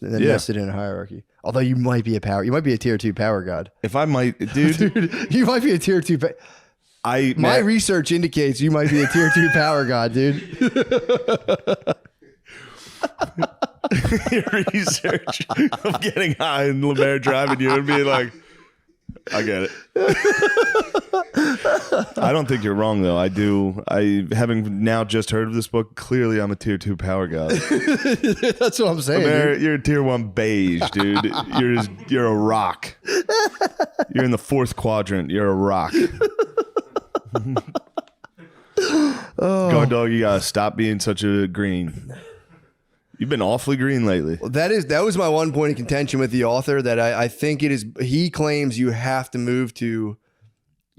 nested in a hierarchy. Although you might be a tier 2 power god. If I might, dude, Dude, you might be a tier 2. My Matt, research indicates you might be a tier 2 power god, dude. your research of getting high and Lemaire driving you and being like, I get it. I don't think you're wrong though. Having now just heard of this book, clearly I'm a tier 2 power god. That's what I'm saying. Lemaire, dude. you're a tier 1 beige, dude. You're a rock. You're in the 4th quadrant. You're a rock. Guard dog, you gotta stop being such a green. You've been awfully green lately. That was my one point of contention with the author, that I think it is. He claims you have to move to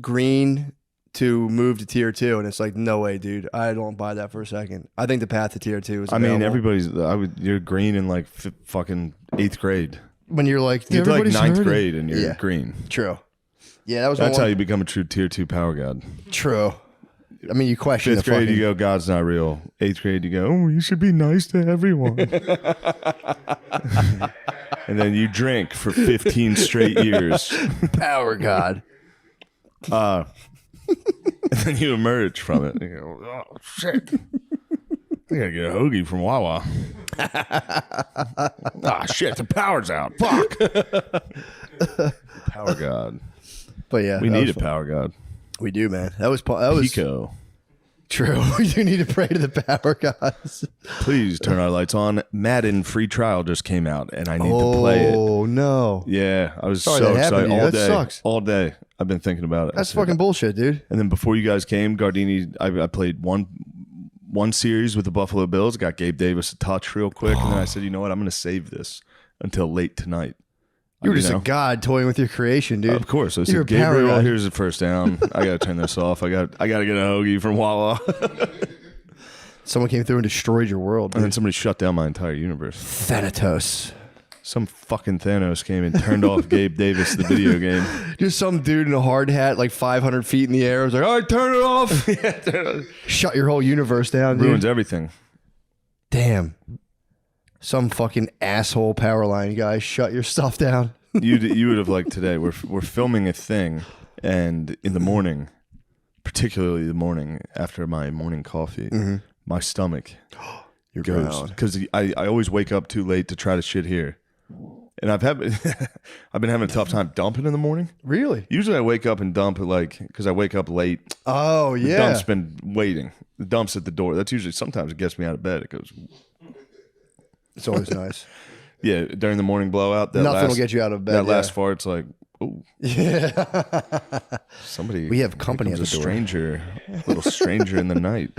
green to move to tier 2, and it's like, no way, dude. I don't buy that for a second. I think the path to tier 2 is available. Everybody's. You're green in like fucking 8th grade. When you're like, You're like everybody's 9th hurting. grade and you're Yeah. green. True. Yeah, that was That's my how one. you become a true tier 2 power god. True. I mean, you question 5th the grade, fucking. you go, God's not real. 8th grade, you go, oh, you should be nice to everyone. And then you drink for 15 straight years. power god. And then you emerge from it. And you go, oh, shit. I gotta get a hoagie from Wawa. Shit, the power's out. Fuck. Power god. But yeah, We that need was a fun. power god. We do, man. That was Pico. true. We do need to pray to the power gods. Please turn our lights on. Madden free trial just came out, and I need to play it. Oh no, Yeah, I was Sorry so that happened excited to you. all That day. sucks. All day, I've been thinking about it. I that's said- fucking bullshit, dude. And then before you guys came, Gardini, I played one series with the Buffalo Bills. Got Gabe Davis a touch real quick, and then I said, you know what? I'm going to save this until late tonight. You were just know? a god toying with your creation, dude. Of course. I You're said, a power Gabriel, guy. here's the first down. I got to turn this off. I got to get a hoagie from Wawa. Someone came through and destroyed your world, And then dude. somebody shut down my entire universe. Thanatos. Some fucking Thanos came and turned off Gabe Davis, the video game. Just some dude in a hard hat, like 500 feet in the air, was like, "All right, turn it off." Shut your whole universe down, dude. Ruins everything. Damn. Some fucking asshole power line guy shut your stuff down. You would have liked today. We're filming a thing, and in the morning, particularly the morning after my morning coffee, my stomach You're goes because I always wake up too late to try to shit here, and I've been having a tough time dumping in the morning. Really? Usually I wake up and dump at because I wake up late. Oh, The yeah. dump's been waiting. The dump's at the door. That's usually sometimes it gets me out of bed. It goes. It's always nice. Yeah, during the morning blowout, that Nothing last, will get you out of bed. That yeah. last fart's like, oh, Yeah. somebody. We have company here comes at the a door. stranger, a little stranger in the night.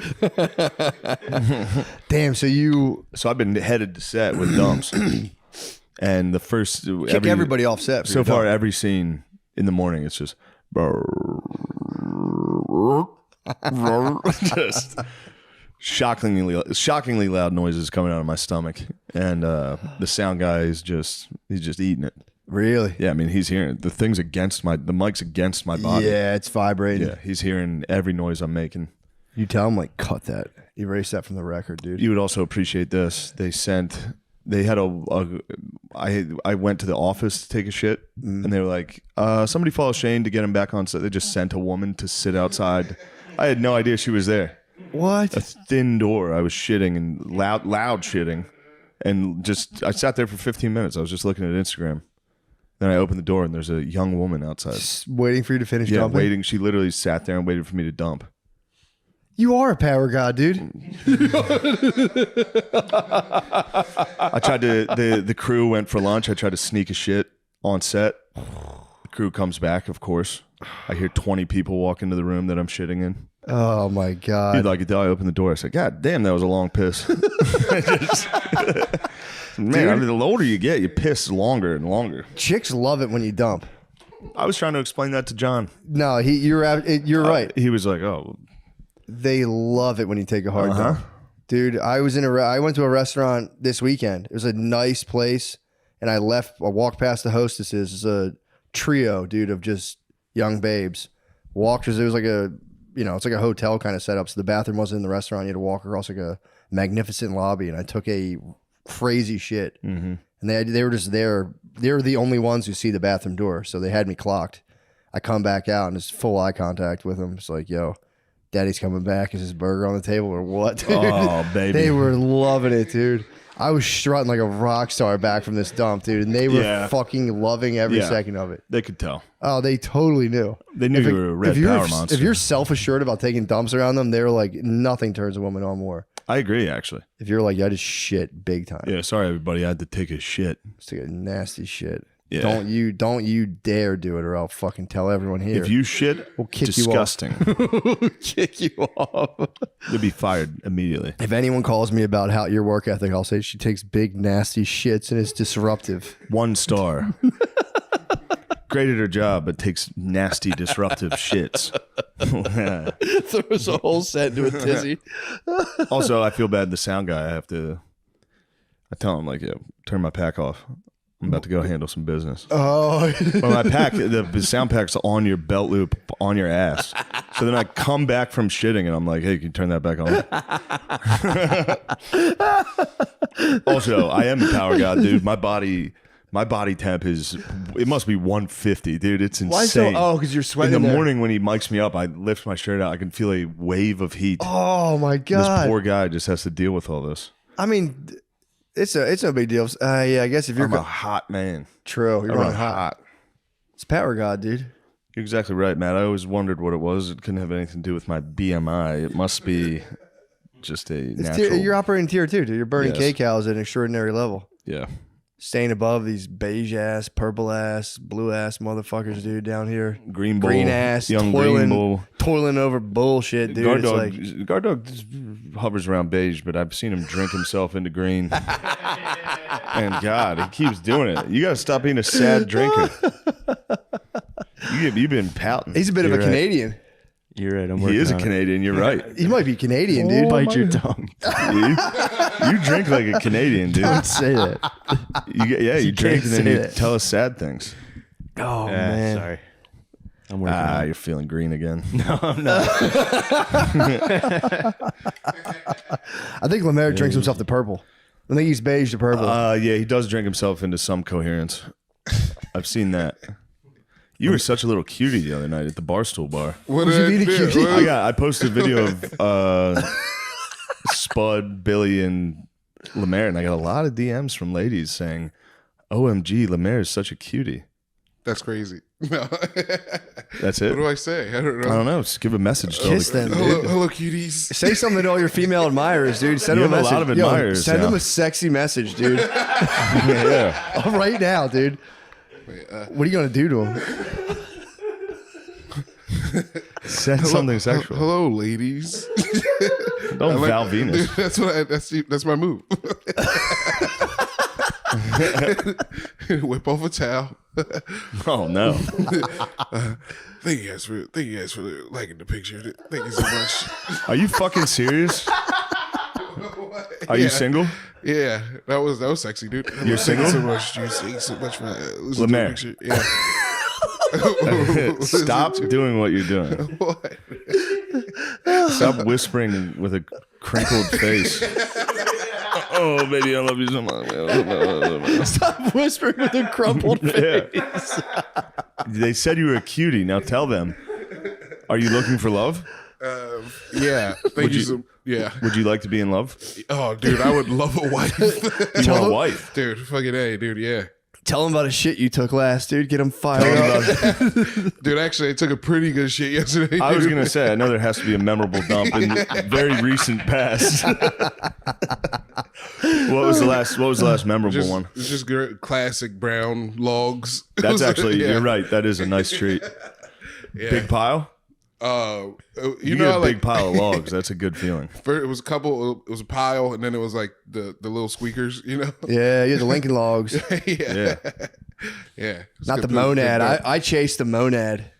Damn, so you So I've been headed to set with dumps, and the first kick everybody off set. For so your far dump. every scene in the morning it's just just shockingly loud noises coming out of my stomach, and the sound guy is he's just eating it. Really? Yeah, I mean he's hearing the thing's the mic's against my body. Yeah, it's vibrating. Yeah, he's hearing every noise I'm making. You tell him, like, cut that. Erase that from the record, dude. You would also appreciate this. They had I went to the office to take a shit, and they were like, somebody follow Shane to get him back on set. They just sent a woman to sit outside. I had no idea she was there. What? A thin door. I was shitting and loud shitting, and I sat there for 15 minutes. I was just looking at Instagram. Then I opened the door, and there's a young woman outside. Just waiting for you to finish Yeah, dumping? waiting. She literally sat there and waited for me to dump. You are a power god, dude. I tried to the crew went for lunch. I tried to sneak a shit on set. The crew comes back, of course. I hear 20 people walk into the room that I'm shitting in. Oh, my God. Dude, like, I opened the door. I said, God damn, that was a long piss. Man, I mean, the older you get, you piss longer and longer. Chicks love it when you dump. I was trying to explain that to John. No, you're right. He was like, oh, They love it when you take a hard dump. Dude, I went to a restaurant this weekend. It was a nice place, and I walked past the hostesses. It's a trio, dude, of just young babes. It was like it's like a hotel kind of setup. So the bathroom wasn't in the restaurant. You had to walk across like a magnificent lobby, and I took a crazy shit. Mm-hmm. And they were just there. They were the only ones who see the bathroom door, so they had me clocked. I come back out, and it's full eye contact with them. It's like, yo, Daddy's coming back. Is his burger on the table or what, dude? Oh, baby. They were loving it, dude. I was strutting like a rock star back from this dump, dude, and they were Yeah. fucking loving every Yeah. second of it. They could tell. Oh, they totally knew. They knew you were a red power monster. If you're self-assured about taking dumps around them, they're like, nothing turns a woman on more. I agree, actually. If you're like, I just shit big time. Yeah, sorry, everybody. I had to take a shit. Just take a nasty shit. Yeah. Don't you dare do it, or I'll fucking tell everyone here. If you shit, We'll kick you off. disgusting. kick you off. You'll be fired immediately. If anyone calls me about how your work ethic, I'll say she takes big nasty shits and is disruptive. 1 star. Great at her job, but takes nasty, disruptive shits. Throws a whole set into a tizzy. Also, I feel bad. The sound guy, I tell him, like, yeah, turn my pack off. I'm about to go handle some business. Oh, Well, my pack, the sound pack's on your belt loop, on your ass. So then I come back from shitting, and I'm like, hey, can you turn that back on? Also, I am the power god, dude. My body temp it must be 150, dude. It's insane. why so? Oh, because you're In sweating the there. morning when he mics me up, I lift my shirt out. I can feel a wave of heat. Oh my This god. poor guy just has to deal with all this. I mean, it's no big deal. Yeah, I guess if you're I'm a hot man. true, you're I run running hot. It's power god, dude. You're exactly right, Matt. I always wondered what it was. It couldn't have anything to do with my BMI. It must be just a It's natural. you're operating tier 2, dude. You're burning Yes. kcals at an extraordinary level. Yeah. Staying above these beige ass, purple ass, blue ass motherfuckers, dude, down here. Green bull. Green ass, Young green bull. toiling over bullshit, dude. Guard It's dog, like, guard dog just hovers around beige, but I've seen him drink himself into green. And God, he keeps doing it. You got to stop being a sad drinker. You've been pouting. he's a bit of a You're right. Canadian. You're right. I'm He working is a on it. Canadian. You're right. He might be Canadian, dude. Bite your tongue. You drink like a Canadian, dude. Don't say that. You drink can't and then say you that. tell us sad things. Oh, man. Sorry. I'm working on it. You're feeling green again. No, I'm not. I think Lemaire drinks himself to purple. I think he's beige to purple. Yeah, he does drink himself into some coherence. I've seen that. You were such a little cutie the other night at the Barstool bar. What Was you did I being a do? cutie? What- I posted a video of Spud, Billy, and Lemaire, and I got a lot of DMs from ladies saying, "OMG, Lemaire is such a cutie." That's crazy. No. That's What it. do I say? I don't know. I don't know. Just give a message. To all Kiss the- them, Hello, dude. hello, cuties. Say something to all your female admirers, dude. Send You them a have a message. lot of admirers, Send them yeah. a sexy message, dude. Yeah. Right now, dude. What are you gonna do to him? Said something sexual. Hello, ladies. Don't like- Val Venus. That's my move. Whip off a towel. Oh no. Thank you guys for liking the picture. Thank you so much. Are you fucking serious? Are you single? Yeah, that was sexy, dude. You're Thank you single? so much, dude. Thank you so much for listening to Lemaire. the picture. Yeah. Stop doing what you're doing. What? Stop whispering with a crinkled face. Oh, baby, I love you so much. Stop whispering with a crumpled face. Yeah. They said you were a cutie. Now tell them. Are you looking for love? Yeah. Thank you. So, yeah. Would you like to be in love? Oh, dude, I would love a wife. You want a wife? Dude, fucking A, dude, yeah. Tell him about a shit you took last, dude. Get him fired up. Dude, actually, I took a pretty good shit yesterday. I was dude. going to say, I know there has to be a memorable dump in the very recent past. What was the last memorable one? It's just classic brown logs. That's actually, Yeah. you're right. That is a nice treat. Yeah. Big pile? You You know, get a how, big like, pile of logs. That's a good feeling. it was a couple. It was a pile, and then it was like the little squeakers. You know. Yeah, you're the Lincoln Logs. Yeah. Yeah. It's Not good the food, monad. good I chased the monad.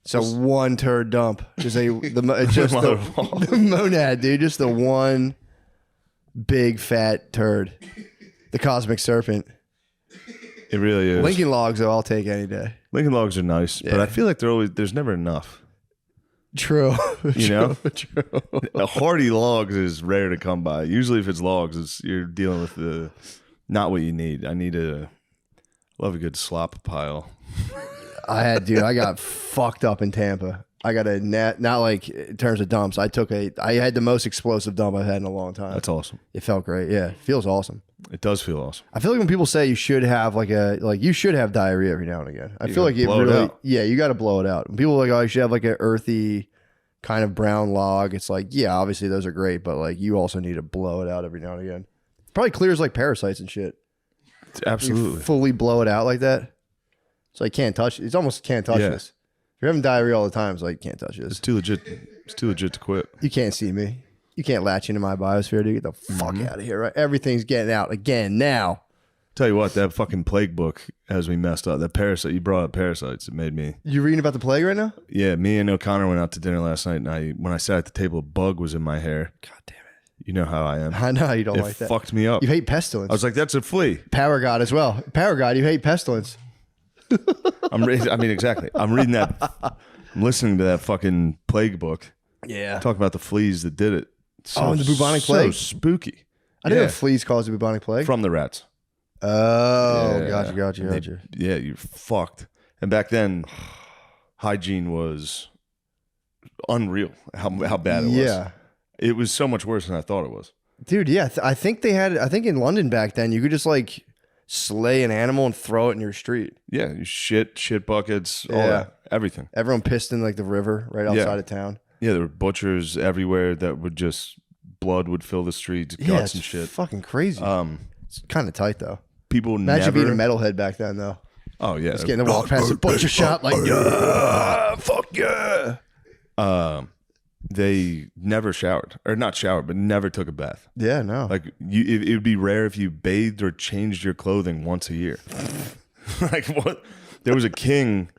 So one turd dump. Just the monad, dude. Just the one big fat turd. The cosmic serpent. It really is. Lincoln Logs, though, I'll take any day. Lincoln logs are nice, but Yeah. I feel like there's never enough. True. You know? True. A hearty logs is rare to come by. Usually, if it's logs, you're dealing with not what you need. I love a good slop pile. I got fucked up in Tampa. I got not like in terms of dumps. I had the most explosive dump I've had in a long time. That's awesome. It felt great. Yeah. It feels awesome. It does feel awesome. I feel like when people say you should have you should have diarrhea every now and again. I feel gotta like it blow it really, out. yeah, you got to blow it out. When people are like, oh, you should have like an earthy kind of brown log. It's like, yeah, obviously those are great, but like you also need to blow it out every now and again. Probably clears like parasites and shit. Absolutely. Fully blow it out like that. It's like can't touch. It's almost can't touch Yeah. this. If you're having diarrhea all the time, it's like can't touch It's this. too legit. It's too legit to quit. You can't see me. You can't latch into my biosphere, dude. Get the fuck out of here, right? Everything's getting out again now. Tell you what, that fucking plague book has me messed up. That parasite, you brought up parasites. It made me. You reading about the plague right now? Yeah, me and O'Connor went out to dinner last night, and when I sat at the table, a bug was in my hair. God damn it. You know how I am. I know you don't It like that. fucked me up. You hate pestilence. I was like, that's a flea. Power God as well. Power God, you hate pestilence. I mean, exactly. I'm reading that. I'm listening to that fucking plague book. Yeah. Talk about the fleas that did it. Oh, and the bubonic plague. So spooky. I didn't Yeah. know fleas caused the bubonic plague. From the rats. Oh, Yeah. gotcha. And they- yeah, you're fucked. And back then, hygiene was unreal. How bad it was. Yeah. It was so much worse than I thought it was. Dude, yeah. I think they had, I think in London back then, you could just like slay an animal and throw it in your street. Yeah, you shit buckets, all Yeah. that, everything. Everyone pissed in like the river right outside Yeah. of town. Yeah, there were butchers everywhere that would just blood would fill the streets, Yeah, guts it's and shit. fucking crazy. It's Kind of tight though. people Imagine never. being a metalhead back then though. Oh yeah, Just getting to walk past a butcher shop like, yeah, fuck yeah. They never showered, or not showered, but never took a bath. Yeah, no. Like it would be rare if you bathed or changed your clothing once a year. Like what? There was a king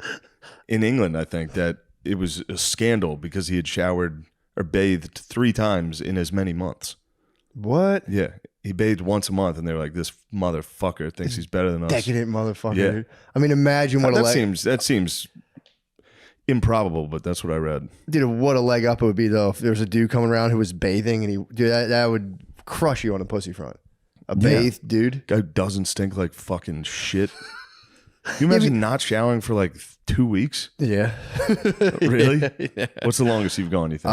in England, I think, that it was a scandal because he had showered or bathed 3 times in as many months. What? Yeah, he bathed once a month, and they were like, "This motherfucker thinks he's better than us." Decadent motherfucker, Yeah. dude. I mean, imagine what a That seems improbable, but that's what I read. dude, what a leg up it would be though if there was a dude coming around who was bathing and that would crush you on a pussy front. A bathed dude. Guy doesn't stink like fucking shit. Can you imagine not showering for like 2 weeks? Yeah. Really? What's the longest you've gone? You think?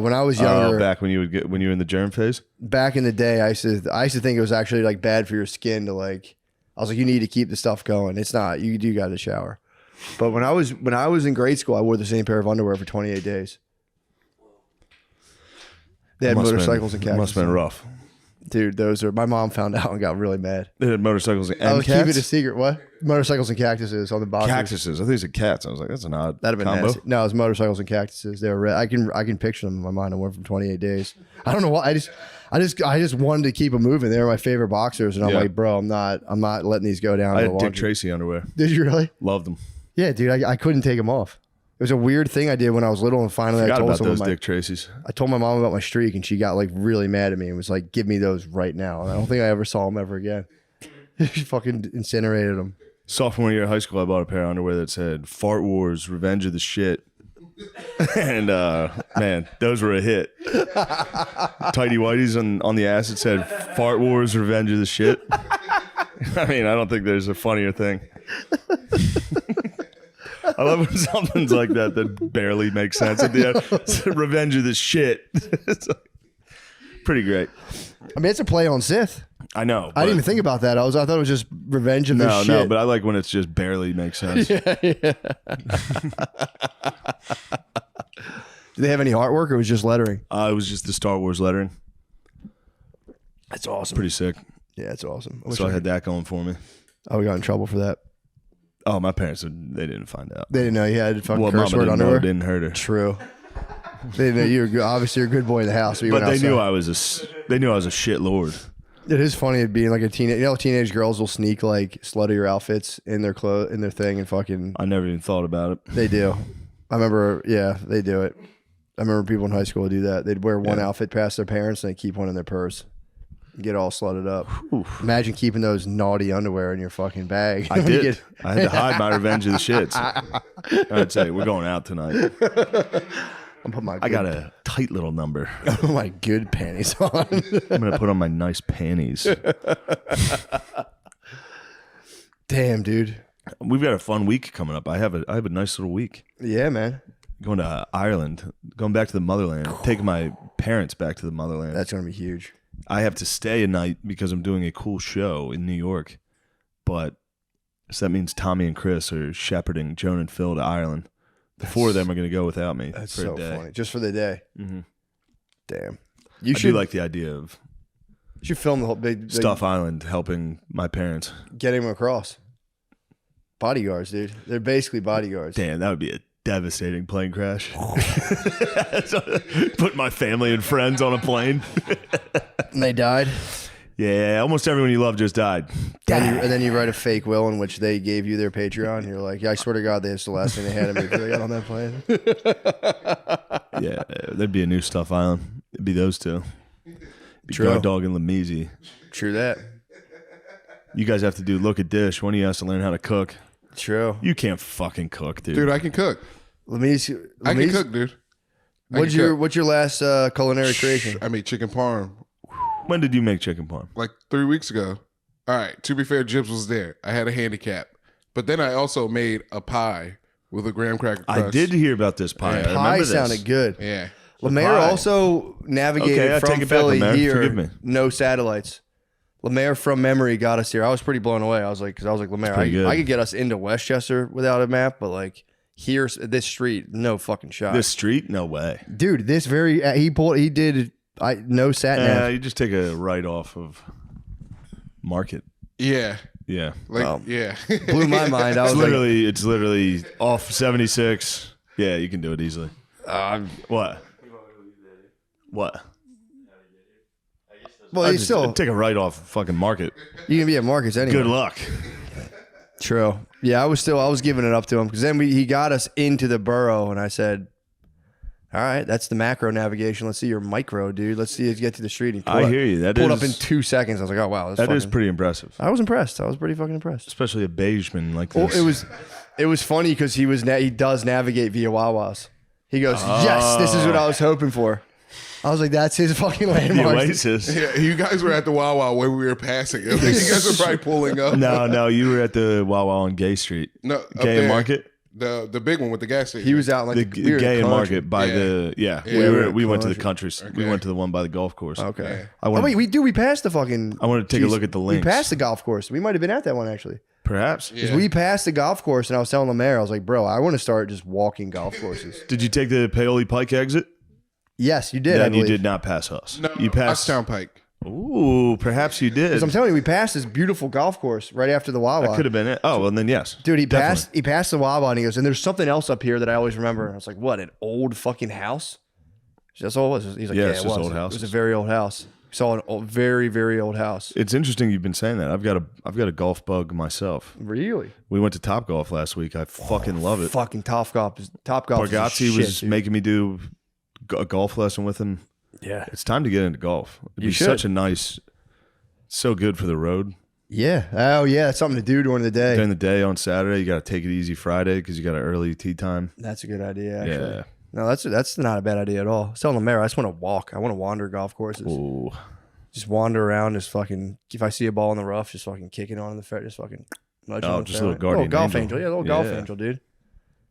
When I was younger, Back when you were in the germ phase. back in the day, I used to think it was actually like bad for your skin to like. I was like, you need to keep the stuff going. It's not. You do got to shower. But when I was in grade school, I wore the same pair of underwear for 28 days. They had motorcycles and cactuses. Must have been rough. Dude, those are. My mom found out and got really mad. They had motorcycles and I was keeping it a cats. secret. What? Motorcycles and cactuses on the boxers. Cactuses. I think it's cats. I was like, that's an odd That'd have been combo. nasty. No, it was motorcycles and cactuses. They were red. I can picture them in my mind. I wore them for 28 days. I don't know why. I just wanted to keep them moving. They were my favorite boxers, and I'm Yeah. like, bro, I'm not letting these go down. I to the had Dick laundry. Tracy underwear. Did you really? Loved them. Yeah, dude. I couldn't take them off. It was a weird thing I did when I was little, and finally I Forgot told about someone those Dick Tracys. I told my mom about my streak, and she got like really mad at me and was like, "Give me those right now." And I don't think I ever saw them ever again. She fucking incinerated them. Sophomore year of high school, I bought a pair of underwear that said "Fart Wars, Revenge of the Shit," and man, those were a hit. Tighty whities on the ass, it said "Fart Wars, Revenge of the Shit." I mean, I don't think there's a funnier thing. I love when something's like that barely makes sense at the end. It's Revenge of the Shit. It's like, pretty great. I mean, it's a play on Sith. I know. I didn't even think about that. I thought it was just Revenge of the No, Shit. no, but I like when it's just barely makes sense. Do they have any artwork, or it was just lettering? It was just the Star Wars lettering. That's awesome. Pretty sick. Yeah, it's awesome. I wish So I I had that going for me. we got in trouble for that. Oh, my parents, they didn't find out. They didn't know you had fucking Well, curse Mama word didn't know underwear. it didn't hurt her. True. They didn't know you were good. Obviously you're a good boy in the house. So you But went they knew outside. they knew I was a shit lord. It is funny being like a teenage. You know, teenage girls will sneak like sluttier outfits in their in their thing and fucking. I never even thought about it. They do. I remember. Yeah, they do it. I remember people in high school would do that. They'd wear one outfit past their parents and they keep one in their purse. Get all slutted up. Imagine keeping those naughty underwear in your fucking bag. I When you did. I had to hide my revenge of the shits. I'd say we're going out tonight. I'm putting my I got a tight little number. my good panties on. I'm gonna put on my nice panties. Damn, dude. We've got a fun week coming up. I have a nice little week. Yeah, man. Going to Ireland, going back to the motherland, taking my parents back to the motherland. That's gonna be huge. I have to stay a night because I'm doing a cool show in New York. But so that means Tommy and Chris are shepherding Joan and Phil to Ireland. The four of them are going to go without me That's for so a day. funny. Just for the day. Mhm. Damn. You I should do like the idea of you should film the whole big Stuff Island helping my parents. getting them across. Bodyguards, dude. They're basically bodyguards. Damn, that would be a devastating plane crash. Put my family and friends on a plane. And they died. Yeah, almost everyone you love just died. And then you write a fake will in which they gave you their Patreon. You're like, yeah, I swear to God, that's the last thing they had of me before they got on that plane. Yeah, there'd be a new Stuff Island. It'd be those two. Be True. Guard Dog and Lamisi. True that. You guys have to do Look at Dish. One of you has to learn how to cook. True. You can't fucking cook, dude. Dude, I can cook. I can cook, dude. What's your last culinary creation? I made chicken parm When did you make chicken parm? like 3 weeks ago. All right. To be fair, Jibs was there. I had a handicap, but then I also made a pie with a graham cracker crust. I did hear about this pie. I remember Pie this. sounded good. Yeah. Lemaire pie. also navigated Okay, I take from it back, Philly Lemaire. here. Forgive me. No satellites. Lemaire from memory got us here. I was pretty blown away. I was like, Lemaire, pretty good. I could get us into Westchester without a map, but like here's this street, no fucking shot. This street? No way. Dude, this very he did no sat nav. You just take a right off of Market. Yeah. Yeah. Like, yeah. Blew my mind. I was like, It's literally off 76. Yeah, you can do it easily. What? What? well, I you just still take a right off fucking Market. you can be at Marcus anyway. Good luck. True. Yeah, I was giving it up to him because then he got us into the borough, and I said, "All right, that's the macro navigation. Let's see your micro, dude. Let's see you get to the street." He I hear you. That pulled is up in 2 seconds. I was like, "Oh wow, that is pretty impressive, I was impressed. I was pretty fucking impressed. especially a beigeman like Well, this. it was funny because he does navigate via Wawas. He goes, "Yes, this is what I was hoping for." I was like, "That's his fucking the landmark." Oasis. Yeah, you guys were at the Wawa when we were passing. I think you guys were probably pulling up. No, you were at the Wawa on Gay Street. No, up Gay and there, Market. The big one with the gas station. He was out in The like we were in Gay and country. Market by Yeah. the Yeah, we went to the country. country. We went to the one by the golf course. Okay. I Oh wanted, wait, we passed the fucking. I wanted to take a look at the We links. passed the golf course. We might have been at that one actually. Perhaps. Yeah. We passed the golf course, and I was telling Lemaire, I was like, "Bro, I want to start just walking golf courses." Did you take the Paoli Pike exit? Yes, you did. I Then you believe. did not pass us. No, You passed. Oxtown Pike. Ooh, perhaps you did. Because I'm telling you, we passed this beautiful golf course right after the Wawa. That could have been it. Oh, well, then yes. Dude, he Definitely. passed the Wawa, and he goes, "And there's something else up here that I always remember." And I was like, "What? An old fucking house?" That's all it was. He's like, Yeah, "Yeah, it's it just was. old It houses. was a very old house. We saw an old, very, very old house." It's interesting you've been saying that. I've got a golf bug myself. Really? We went to Top Golf last week. I fucking love it. Fucking Top Golf. Top Golf. is Bargatze shit, was dude. making me do a golf lesson with him. Yeah. It's time to get into golf. It'd You be should. such a nice, so good for the road. Yeah. Oh, yeah. It's something to do during the day. During the day on Saturday, you got to take it easy Friday because you got an early tee time. That's a good idea, actually. Yeah. No, that's not a bad idea at all. I was telling Lemaire, I just want to walk. I want to wander golf courses. Ooh. Just wander around, just fucking. If I see a ball in the rough, just fucking kick it on the fair, just fucking. Nudge it Oh, on the just a little fairway. guardian golf angel. Yeah, little golf Yeah. angel, dude.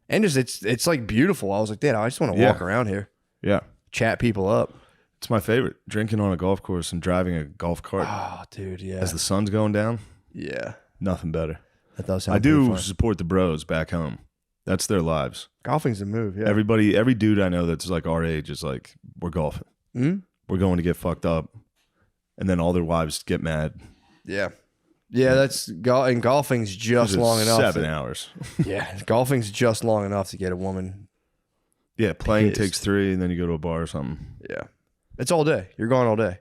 And just it's like beautiful. I was like, damn, I just want to Yeah. walk around here, Yeah. chat people up. It's my favorite. Drinking on a golf course and driving a golf cart Oh, dude, yeah, as the sun's going down. yeah. Nothing better. That does sound. I do pretty fun. support the bros back home. That's their lives. Golfing's the move. Yeah. Every dude I know that's like our age is like, we're golfing. Mhm. We're going to get fucked up. And then all their wives get mad. Yeah. Yeah, and golfing's just 'Cause it's long enough. 7 hours. Yeah, golfing's just long enough to get a woman. Yeah, playing Pissed. takes 3 and then you go to a bar or something. Yeah, it's all day. You're gone all day.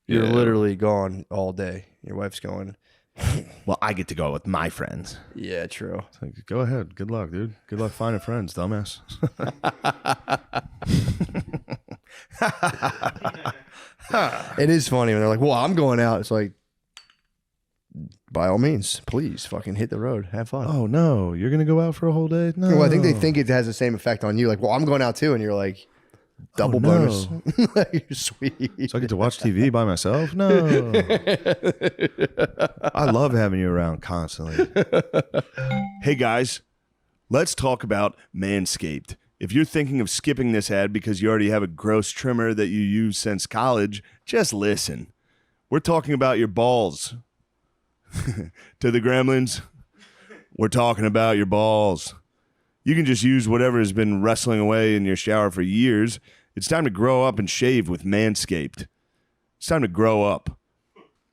You're Yeah. literally gone all day. Your wife's going. Well, I get to go with my friends. Yeah, true. It's like, go ahead. Good luck, dude. Good luck finding friends, dumbass. It is funny when they're like, "Well, I'm going out." It's like, by all means, please, fucking hit the road, have fun. Oh, no. You're going to go out for a whole day? No. Well, I think they think it has the same effect on you. Like, well, I'm going out too, and you're like, double no. bonus. You're sweet. So I get to watch TV by myself? No. I love having you around constantly. Hey, guys, let's talk about Manscaped. If you're thinking of skipping this ad because you already have a gross trimmer that you use since college, just listen. We're talking about your balls. To the gremlins, we're talking about your balls. You can just use whatever has been wrestling away in your shower for years. It's time to grow up and shave with Manscaped. It's time to grow up.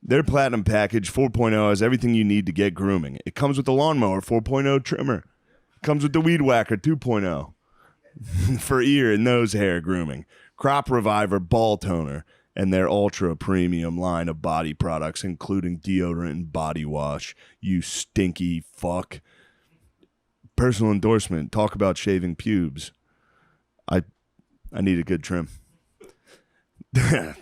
Their Platinum Package 4.0 has everything you need to get grooming. It comes with the Lawnmower 4.0 trimmer. It comes with the Weed Whacker 2.0 for ear and nose hair grooming, Crop Reviver ball toner, and their ultra premium line of body products, including deodorant and body wash. You stinky fuck. Personal endorsement. Talk about shaving pubes. I need a good trim. The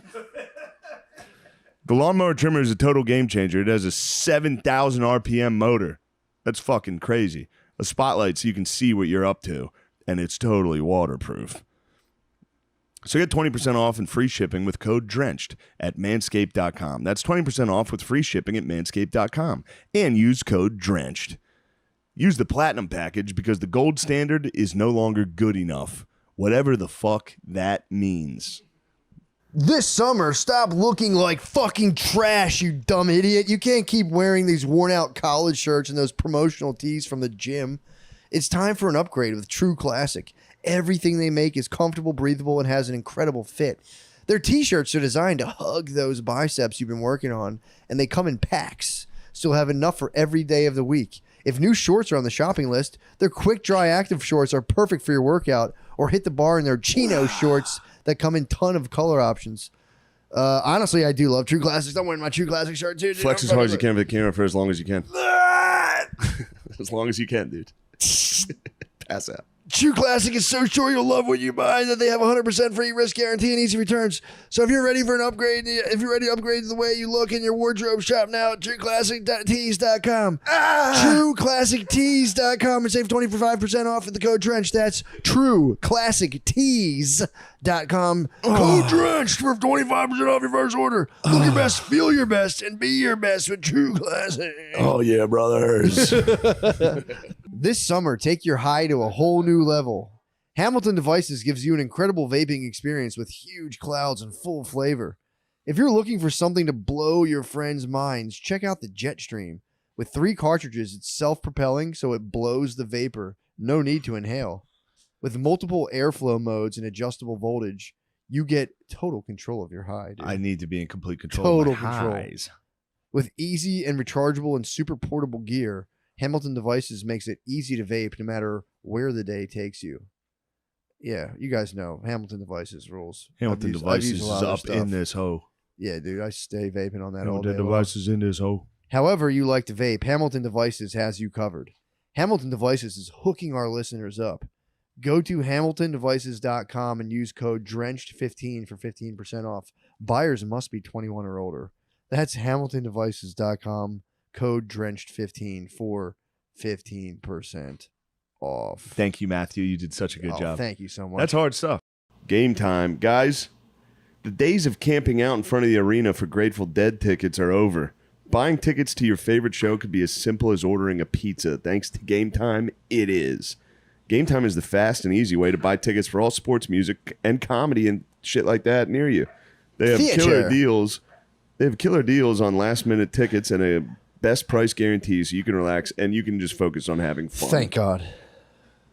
Lawnmower Trimmer is a total game changer. It has a 7,000 RPM motor. That's fucking crazy. A spotlight so you can see what you're up to, and it's totally waterproof. So get 20% off and free shipping with code DRENCHED at manscaped.com. That's 20% off with free shipping at manscaped.com. And use code DRENCHED. Use the Platinum Package because the gold standard is no longer good enough. Whatever the fuck that means. This summer, stop looking like fucking trash, you dumb idiot. You can't keep wearing these worn out college shirts and those promotional tees from the gym. It's time for an upgrade with True Classic. Everything they make is comfortable, breathable, and has an incredible fit. Their t-shirts are designed to hug those biceps you've been working on, and they come in packs, so you'll have enough for every day of the week. If new shorts are on the shopping list, their quick dry active shorts are perfect for your workout, or hit the bar in their chino shorts that come in ton of color options. Honestly, I do love True Classics. I'm wearing my True Classic shirt too. Dude. Flex as hard as you can for the camera for as long as you can. As long as you can, dude. Pass out. True Classic is so sure you'll love what you buy that they have 100% free risk guarantee and easy returns. So if you're ready for an upgrade, if you're ready to upgrade the way you look in your wardrobe, shop now at TrueClassicTees.com. TrueClassicTees.com and save 25% off with the code DRENCHED. That's TrueClassicTees.com. Code DRENCHED for 25% off your first order. Look your best, feel your best, and be your best with True Classic. Oh, yeah, brothers. This summer, take your high to a whole new level. Hamilton Devices gives you an incredible vaping experience with huge clouds and full flavor. If you're looking for something to blow your friends' minds, check out the Jetstream. With 3 cartridges, it's self-propelling, so it blows the vapor. No need to inhale. With multiple airflow modes and adjustable voltage, you get total control of your high, dude. I need to be in complete control Total of my control. highs. With easy and rechargeable and super portable gear, Hamilton Devices makes it easy to vape no matter where the day takes you. Yeah, you guys know Hamilton Devices rules. Hamilton I've used Devices a is lot of up stuff. in this hoe. Yeah, dude, I stay vaping on that all day Hamilton long. Devices in this hoe. However you like to vape, Hamilton Devices has you covered. Hamilton Devices is hooking our listeners up. Go to HamiltonDevices.com and use code DRENCHED15 for 15% off. Buyers must be 21 or older. That's HamiltonDevices.com, code DRENCHED15 for 15% off. Thank you, Matthew. You did such a good job. Thank you so much. That's hard stuff. Game time. Guys, the days of camping out in front of the arena for Grateful Dead tickets are over. Buying tickets to your favorite show could be as simple as ordering a pizza. Thanks to Game Time, it is. Game Time is the fast and easy way to buy tickets for all sports, music, and comedy and shit like that near you. They have killer deals. They have killer deals on last-minute tickets and a best price guarantee, so you can relax and you can just focus on having fun. Thank God.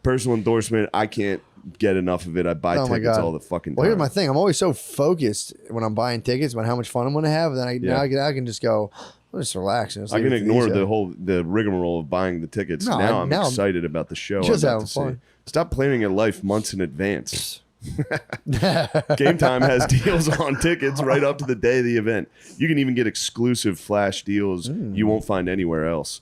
Personal endorsement. I can't get enough of it. I buy Oh my tickets God. all the fucking time. Well, here's my thing. I'm always so focused when I'm buying tickets about how much fun I'm going to have. And then now I can just go, I'll just relax. And just I leave can it to ignore these, the rigmarole of buying the tickets. No, now I'm now I'm excited about the show. just I'm about having to see. fun. Stop planning your life months in advance. Game Time has deals on tickets right up to the day of the event. You can even get exclusive flash deals you won't find anywhere else.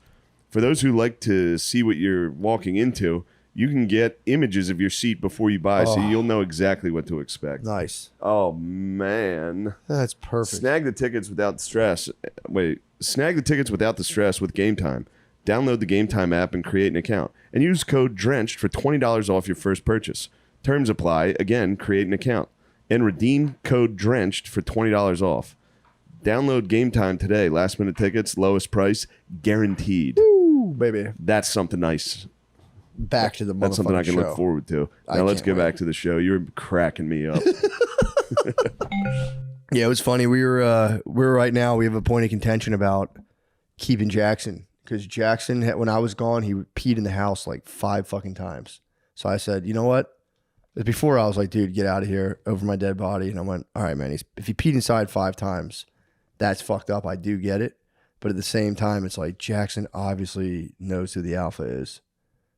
For those who like to see what you're walking into, you can get images of your seat before you buy, so you'll know exactly what to expect. Nice. Oh, man. That's perfect. Snag the tickets without stress. Snag the tickets without the stress with Game Time. Download the Game Time app and create an account. And use code DRENCHED for $20 off your first purchase. Terms apply. Again, create an account. And redeem code DRENCHED for $20 off. Download Game Time today. Last minute tickets, lowest price, guaranteed. Ooh, baby. That's something nice. Back to the motherfucking That's something I can show. look forward to. I Now let's can't get wait. back to the show. You're cracking me up. Yeah, it was funny. We're right now. We have a point of contention about keeping Jackson because Jackson, when I was gone, he peed in the house like 5 fucking times. So I said, you know what? Before I was like, dude, get out of here over my dead body. And I went, all right, man. If he peed inside 5 times, that's fucked up. I do get it. But at the same time, it's like Jackson obviously knows who the alpha is.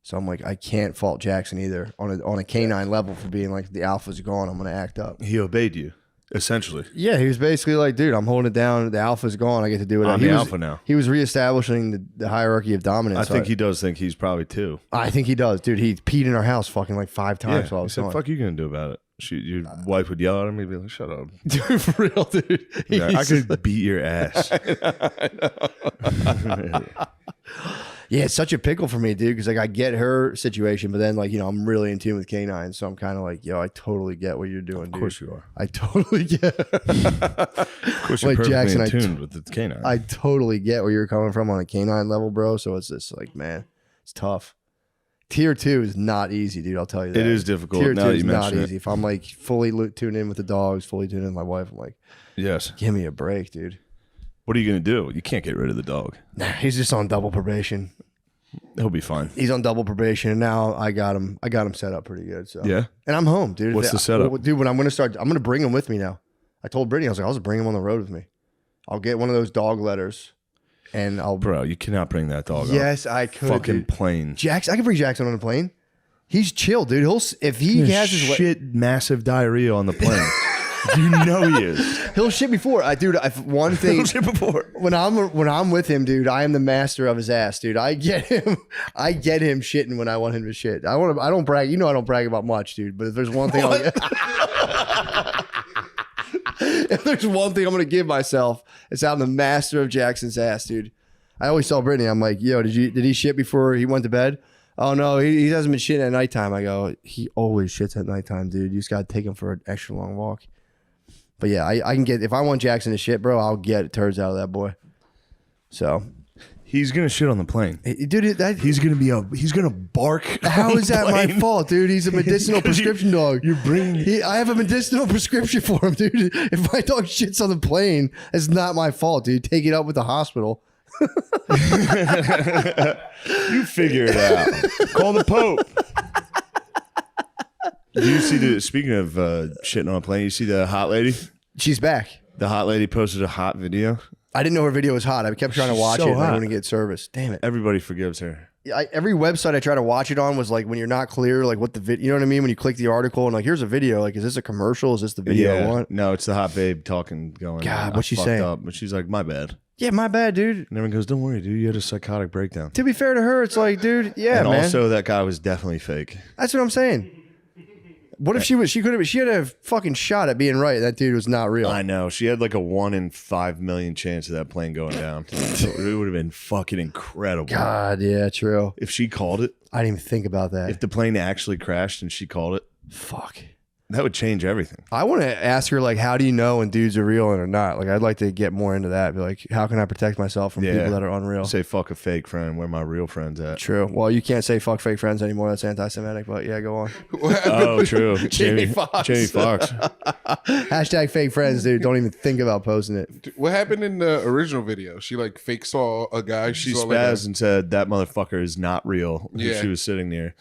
So I'm like, I can't fault Jackson either on a canine level for being like, the alpha's gone, I'm going to act up. He obeyed you, essentially. Yeah, he was basically like, dude, I'm holding it down. The alpha's gone. I get to do it. I'm the alpha now. He was reestablishing the hierarchy of dominance. I think he does think he's probably 2. I think he does, dude. He peed in our house fucking like 5 times while I he was said, gone. "Fuck you gonna do about it?" Your wife would yell at him. He'd be like, "Shut up." Dude, for real, dude. Yeah, I He's- could beat your ass. Yeah, it's such a pickle for me, dude, because like I get her situation, but then like, you know, I'm really in tune with canines, so I'm kind of like, yo, I totally get what you're doing, dude. Of course you are. I totally get. Of course you're Like perfectly Jackson, in tune with the canine. I totally get where you're coming from on a canine level, bro. So it's just like, man, it's tough. Tier 2 is not easy, dude. I'll tell you that. It is difficult. Tier Now 2 that is you not mention it. easy. If I'm like fully tuned in with the dogs, fully tuned in with my wife, I'm like, Yes. give me a break, dude. What are you gonna do? You can't get rid of the dog. Nah, he's just on double probation. He'll be fine. He's on double probation, and now I got him set up pretty good. So Yeah. and I'm home, dude. What's the setup? Well, dude, when I'm gonna bring him with me now. I told Brittany, I was like, I'll just bring him on the road with me. I'll get one of those dog letters, and I'll. Bro, you cannot bring that dog Yes, on I could. fucking Dude. plane. Jackson, I can bring Jackson on the plane. He's chill, dude. If he has his way, shit massive diarrhea on the plane. You know he is. he'll shit before. One thing. Shit before. When I'm with him, dude, I am the master of his ass, dude. I get him shitting when I want him to shit. I don't brag. You know I don't brag about much, dude. But if there's one thing, if there's one thing I'm gonna give myself, it's I'm the master of Jackson's ass, dude. I always tell Brittany, I'm like, yo, did he shit before he went to bed? Oh no, he hasn't been shitting at nighttime. I go, he always shits at nighttime, dude. You just gotta take him for an extra long walk. But yeah, I can get, if I want Jackson to shit, bro, I'll get turds out of that boy. So, He's gonna shit on the plane. dude, He's gonna bark. how on is the that my plane. fault, dude? He's a medicinal 'Cause prescription dog. You're bringing. I have a medicinal prescription for him, dude. If my dog shits on the plane, it's not my fault, dude. Take it up with the hospital. You figure it out. Call the Pope. Do you see speaking of shitting on a plane, you see the hot lady? She's back. The hot lady posted a hot video. I didn't know her video was hot. I kept trying to watch So it and I hot. wouldn't get service. Damn it. Everybody forgives her. Every website I try to watch it on was like when you're not clear, like what the video, you know what I mean? When you click the article and like, here's a video, like, is this a commercial? Is this the video I want? No, it's the hot babe talking, going, God, "I what's she fucked saying?" up." But she's like, my bad. Yeah, my bad, dude. And everyone goes, don't worry, dude. You had a psychotic breakdown. To be fair to her, it's like, dude, yeah, and man. also, that guy was definitely fake. That's what I'm saying. What if she had a fucking shot at being right. That dude was not real. I know. She had like a 1 in 5 million chance of that plane going down. So it would have been fucking incredible. God, yeah, true. If she called it, I didn't even think about that. if the plane actually crashed and she called it, Fuck. that would change everything. I want to ask her, like, how do you know when dudes are real and are not? Like, I'd like to get more into that. Be like, how can I protect myself from Yeah. people that are unreal? Say fuck a fake friend. Where my real friends at? True. Well, you can't say fuck fake friends anymore. That's anti-Semitic. But yeah, go on. What happened? Oh, true. Jamie Foxx. Jamie Foxx. Hashtag fake friends, dude. Don't even think about posting it. What happened in the original video? She like fake saw a guy. She saw like, spazzed and said that motherfucker is not real. who Yeah. She was sitting near,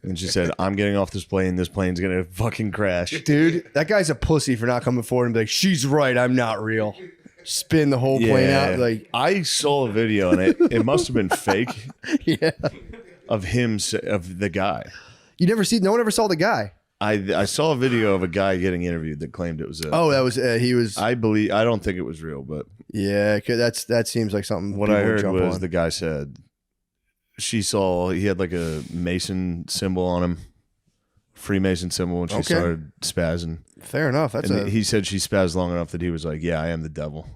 and she said, "I'm getting off this plane. This plane's gonna fucking crash." Dude, that guy's a pussy for not coming forward and be like, she's right. I'm not real. Spin the whole plane out. Like, I saw a video and it must have been fake yeah. of him of the guy. No one ever saw the guy. I saw a video of a guy getting interviewed that claimed it was it. Oh, that was, he was, I don't think it was real, but yeah, 'cause that seems like something. what people I would heard jump was on. the guy said he had like a Mason symbol on him, Freemason symbol, and she Okay. started spazzing. Fair enough. That's And he said she spazzed long enough that he was like, "Yeah, I am the devil."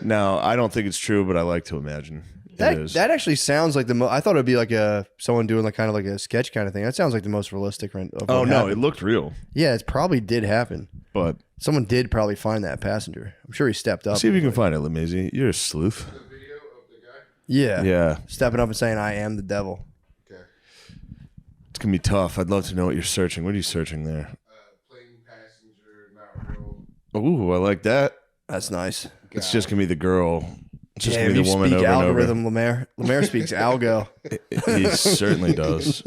Now, I don't think it's true, but I like to imagine it is. that actually sounds like I thought it'd be like someone doing like kind of like a sketch kind of thing. That sounds like the most realistic. Of Oh what no, happened. it looked real, Yeah, it probably did happen. but Someone did probably find that passenger. I'm sure he stepped up. see if you can find it, Lemaisie. You're a sleuth. Yeah. Yeah, Stepping up and saying, I am the devil. it's gonna be tough. I'd love to know what you're searching. What are you searching there? plane passenger, not real. Ooh, I like that. That's nice. It's just gonna be the girl. It's just Yeah, gonna be the you woman speak over and over. algorithm, Lemaire. Lemaire speaks algo. He certainly does.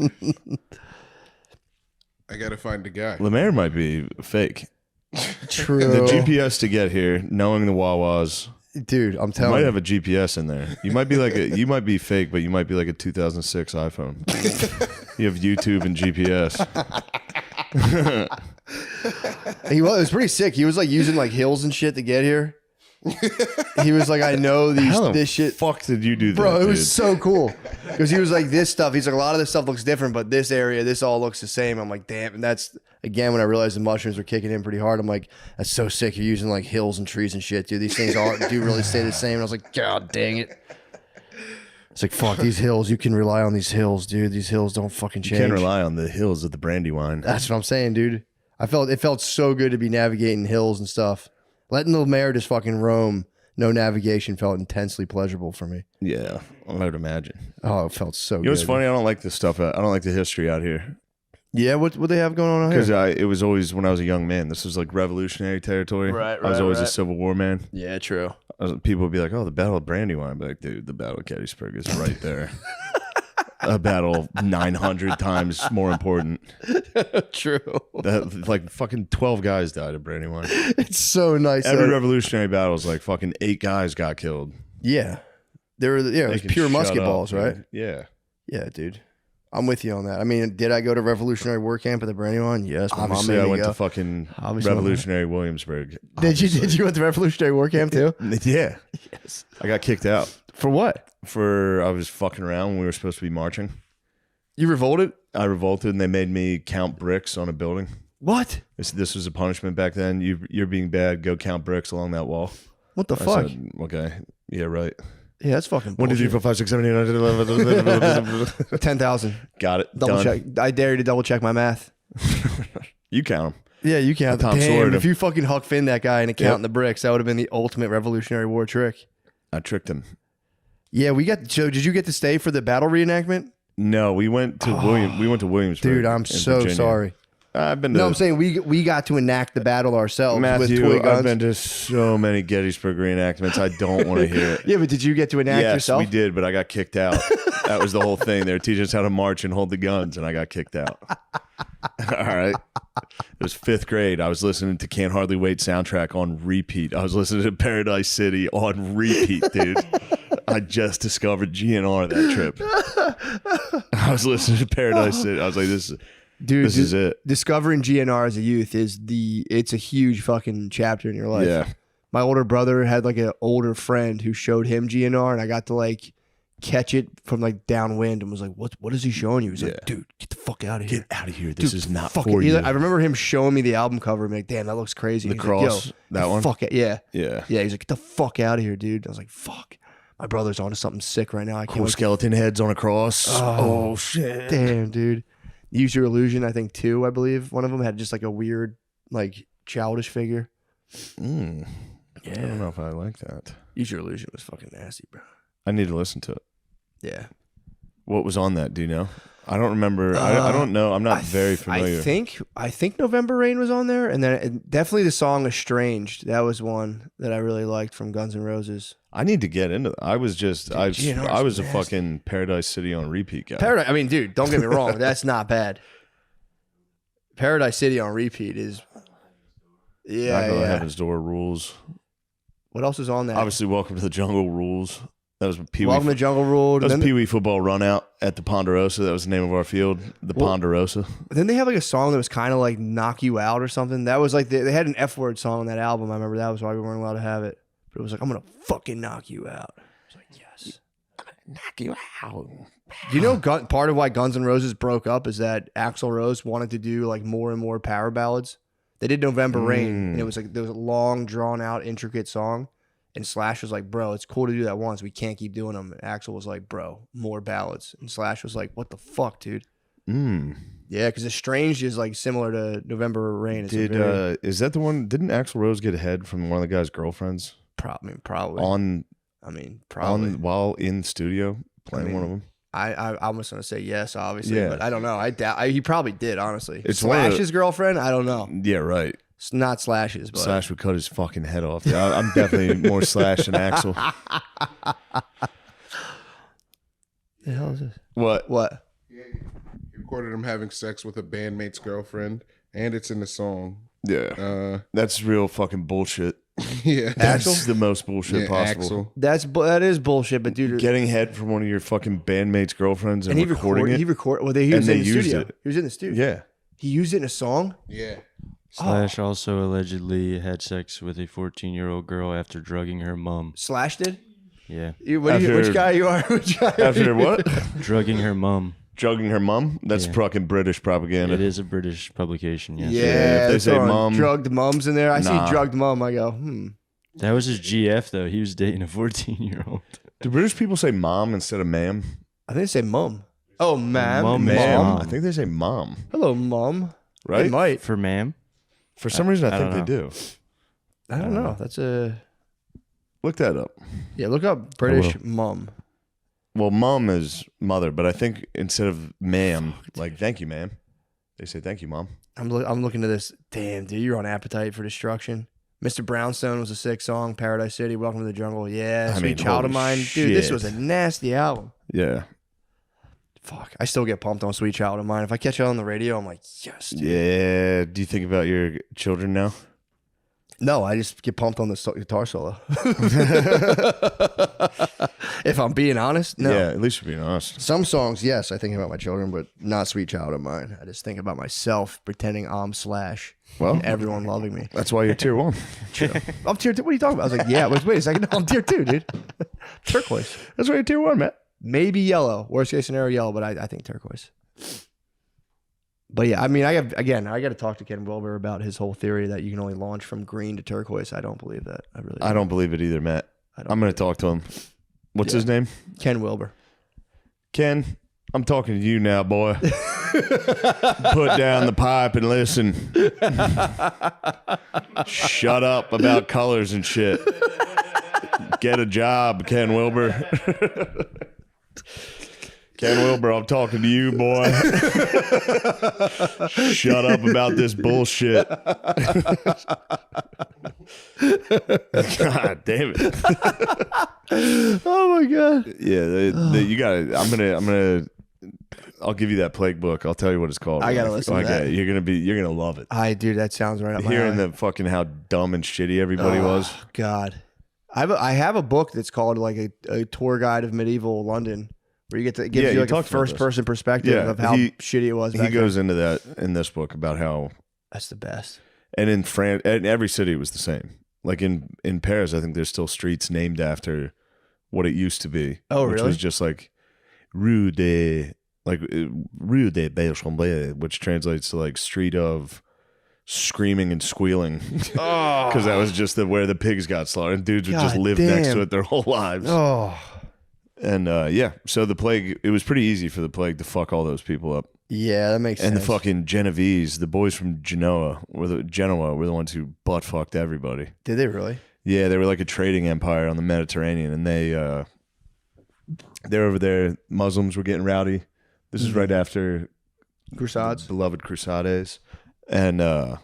I gotta find the guy. Lemaire might be fake. True. The GPS to get here, knowing the Wawas, Dude, I'm you telling might you. have a GPS in there. You might be like you might be fake, but you might be like a 2006 iPhone. You have YouTube and GPS. It was pretty sick. He was like using like hills and shit to get here. He was like, I know How this the shit. fuck did you do that, Bro, it dude? was so cool. Because he was like, this stuff, he's like, a lot of this stuff looks different, but this area, this all looks the same. I'm like, damn. And that's, again, when I realized the mushrooms were kicking in pretty hard, I'm like, that's so sick. You're using like hills and trees and shit, dude. These things do really stay the same. And I was like, God dang it. It's like, fuck these hills. You can rely on these hills, dude. These hills don't fucking You change. can't rely on the hills of the Brandywine. That's what I'm saying, dude. It felt so good to be navigating hills and stuff. Letting the mayor just fucking roam, no navigation, felt intensely pleasurable for me. Yeah, I would imagine. Oh, it felt so You good. know what's funny? I don't like this stuff. I don't like the history out here Yeah, what they have going on out because here? it was always when I was a young man. This was like revolutionary territory. Right, I was right, always a right. Civil War man. Yeah, true. People would be like, "Oh, the Battle of Brandywine." I'd be like, dude, the Battle of Gettysburg is right there. A battle 900 times more important. True. Like fucking 12 guys died at Brandywine. It's so nice. Every though. revolutionary battle is like fucking 8 guys got killed. Yeah. It was They can pure shut musket up, balls, dude. right? Yeah. Yeah, dude. I'm with you on that. I mean, did I go to Revolutionary War Camp at the Brandywine? Yes. My mom Obviously, made I me went go. to fucking Obviously, Revolutionary Williamsburg. Did you went to Revolutionary War Camp too? Yeah. Yes. I got kicked out For what? I was fucking around when we were supposed to be marching. You revolted? I revolted and they made me count bricks on a building. What? This was a punishment back then. You're being bad. Go count bricks along that wall. What the I fuck? said, okay. Yeah, right. Yeah, that's fucking 1, 2, 3, bullshit. 4, 5, 6, 7, 8, 9, 10, 11. 10,000. Got it. Double Done. check. I dare you to double check my math. You count them. Yeah, you can't. Tom Damn, Sawyer if you fucking Huck Finn that guy and counting Yep. the bricks, that would have been the ultimate Revolutionary War trick. I tricked him. Yeah, so did you get to stay for the battle reenactment? No, we went to Williamsburg. Dude, I'm in so Virginia. sorry. I've been to No, I'm saying we got to enact the battle ourselves with Matthew. toy I've guns. been to so many Gettysburg reenactments. I don't want to hear it. Yeah, but did you get to enact Yes, yourself? we did, but I got kicked out. That was the whole thing. They were teaching us how to march and hold the guns, and I got kicked out. All right. It was 5th grade. I was listening to Can't Hardly Wait soundtrack on repeat. I was listening to Paradise City on repeat, dude. I just discovered GNR that trip. I was listening to Paradise City. I was like, this is it. Discovering GNR as a youth it's a huge fucking chapter in your life. Yeah. My older brother had like an older friend who showed him GNR, and I got to like catch it from like downwind and was like, what is he showing you? He's like, dude, get the fuck out of here. Get out of here. This Dude, is not fuck for it. you. I remember him showing me the album cover and being like, damn, that looks crazy. The He's cross, like, that get the one? Fuck it. Yeah. Yeah. Yeah. He's like, get the fuck out of here, dude. I was like, fuck. My brother's onto something sick right now. I can't Cool wait. skeleton heads on a cross. Oh, shit. Damn, dude. Use Your Illusion, I think, 2, I believe. One of them had just like a weird, like, childish figure. I don't know if I like that. Use Your Illusion was fucking nasty, bro. I need to listen to it. Yeah. What was on that? Do you know? I don't remember. I don't know. I'm not very familiar. I think November Rain was on there, and then definitely the song Estranged. That was one that I really liked from Guns N' Roses. I need to get into that. I was just, GNR's I was a nasty. fucking Paradise City on repeat guy. Paradise. I mean, dude, don't get me wrong. That's not bad. Paradise City on repeat is. Yeah. Knocking on Yeah. Heaven's Door rules. What else is on that? Obviously, Welcome to the Jungle rules. That was Pee Wee. Welcome to Jungle Rule. That was Then, Pee Wee football run out at the Ponderosa. That was the name of our field, the Ponderosa. then they have like a song that was kind of like Knock You Out or something. That was like they had an F word song on that album. I remember that was why we weren't allowed to have it. But it was like, I'm gonna fucking knock you out. I was like, yes. Knock you out. You know, part of why Guns N' Roses broke up is that Axl Rose wanted to do like more and more power ballads. They did November Rain, and it was like there was a long, drawn out, intricate song. And Slash was like, bro, it's cool to do that once. We can't keep doing them. And Axl was like, bro, more ballads. And Slash was like, what the fuck, dude? Yeah, because Estranged is like similar to November Rain. It's a very, Is that the one? Didn't Axl Rose get head from one of the guy's girlfriends probably. Probably. while in studio playing one of them? I was gonna say yes, obviously, Yeah. but I don't know. I doubt he probably did. Honestly, It's one of the- Slash's girlfriend. I don't know. Yeah, right. It's not Slash's, but Slash would cut his fucking head off. Yeah, I'm definitely more Slash than Axl. the hell is this? What? What? He recorded him having sex with a bandmate's girlfriend, and it's in the song. Yeah. That's real fucking bullshit. Yeah. That's the most bullshit Yeah, possible. Axl. That is bullshit. But dude, Getting head from one of your fucking bandmates' girlfriends and, he recording it. He recorded. Well, he And was they in the used studio. it. He was in the studio. Yeah. He used it in a song. Yeah. Slash also allegedly had sex with a 14-year-old girl after drugging her mom. Slash did. Yeah, Which guy you are? Which guy After what? drugging her mom. Drugging her mom? That's Yeah. fucking British propaganda. It is a British publication. Yes. Yeah, if they say throwing mom- drugged mums in there. I Nah. see drugged mum. I go, That was his GF though. He was dating a 14-year-old. Do British people say mom instead of ma'am? I think they say mum. Oh, ma'am. Mum is Ma'am. mom. I think they say mom. Hello, mum. They Right? might. For ma'am. For some reason, I I think they don't do. I don't know. That's a Look that up. yeah. Look up British mum. Well, mom is mother, but I think instead of ma'am, like thank you, ma'am, they say thank you, mom. I'm looking at this. Damn, dude, you're on Appetite for Destruction. Mr. Brownstone was a sick song. Paradise City, Welcome to the Jungle. Yeah, I Sweet mean, Child of holy Mine. Dude, this shit. was a nasty album. Yeah. Fuck, I still get pumped on Sweet Child of Mine. If I catch it on the radio, I'm like, yes, dude. Yeah. Do you think about your children now? No, I just get pumped on the guitar solo. If I'm being honest, no. Yeah, at least you're being honest. Some songs, yes, I think about my children, but not Sweet Child of Mine. I just think about myself pretending I'm Slash. Well, And everyone loving me. that's why you're tier 1. I'm tier 2. What are you talking about? I was like, yeah, wait a second. No, I'm tier 2, dude. Turquoise. That's why you're tier 1, Matt. Maybe yellow. Worst case scenario, yellow, but I think turquoise. But yeah, I mean, I got to talk to Ken Wilber about his whole theory that you can only launch from green to turquoise. I don't believe that. I don't believe it either, Matt. I'm going to talk to him. What's his name? Ken Wilber. Ken, I'm talking to you now, boy. Put down the pipe and listen. Shut up about colors and shit. Get a job, Ken Wilber. Ken Wilber, I'm talking to you, boy. Shut up about this bullshit. God damn it. Oh my god. Yeah, you got it. I'll give you that plague book. I'll tell you what it's called. I gotta listen to that. You're gonna love it. Dude, that sounds right up my Hearing alley. the fucking how dumb and shitty everybody was. God. I have a book that's called like a tour guide of medieval London, where you get to Yeah, give you you like a talked about first this. person perspective Yeah, of how he- shitty it was. He Back goes into that in this book about how, That's the best. and in France, and every city was the same. Like in Paris, I think there's still streets named after what it used to be. Oh, which really? was just like Rue de Belchambray, which translates to like street of screaming and squealing, because that was just where the pigs got slaughtered. And dudes would just God live next to damn. it their whole lives. Oh. And yeah, so the plague, it was pretty easy for the plague to fuck all those people up. Yeah, that makes And sense. the fucking Genovese, the boys from Genoa were the ones who butt fucked everybody. Did they really? Yeah, they were like a trading empire on the Mediterranean, and they're over there. Muslims were getting rowdy. This is right after Crusades. beloved Crusades, and yeah,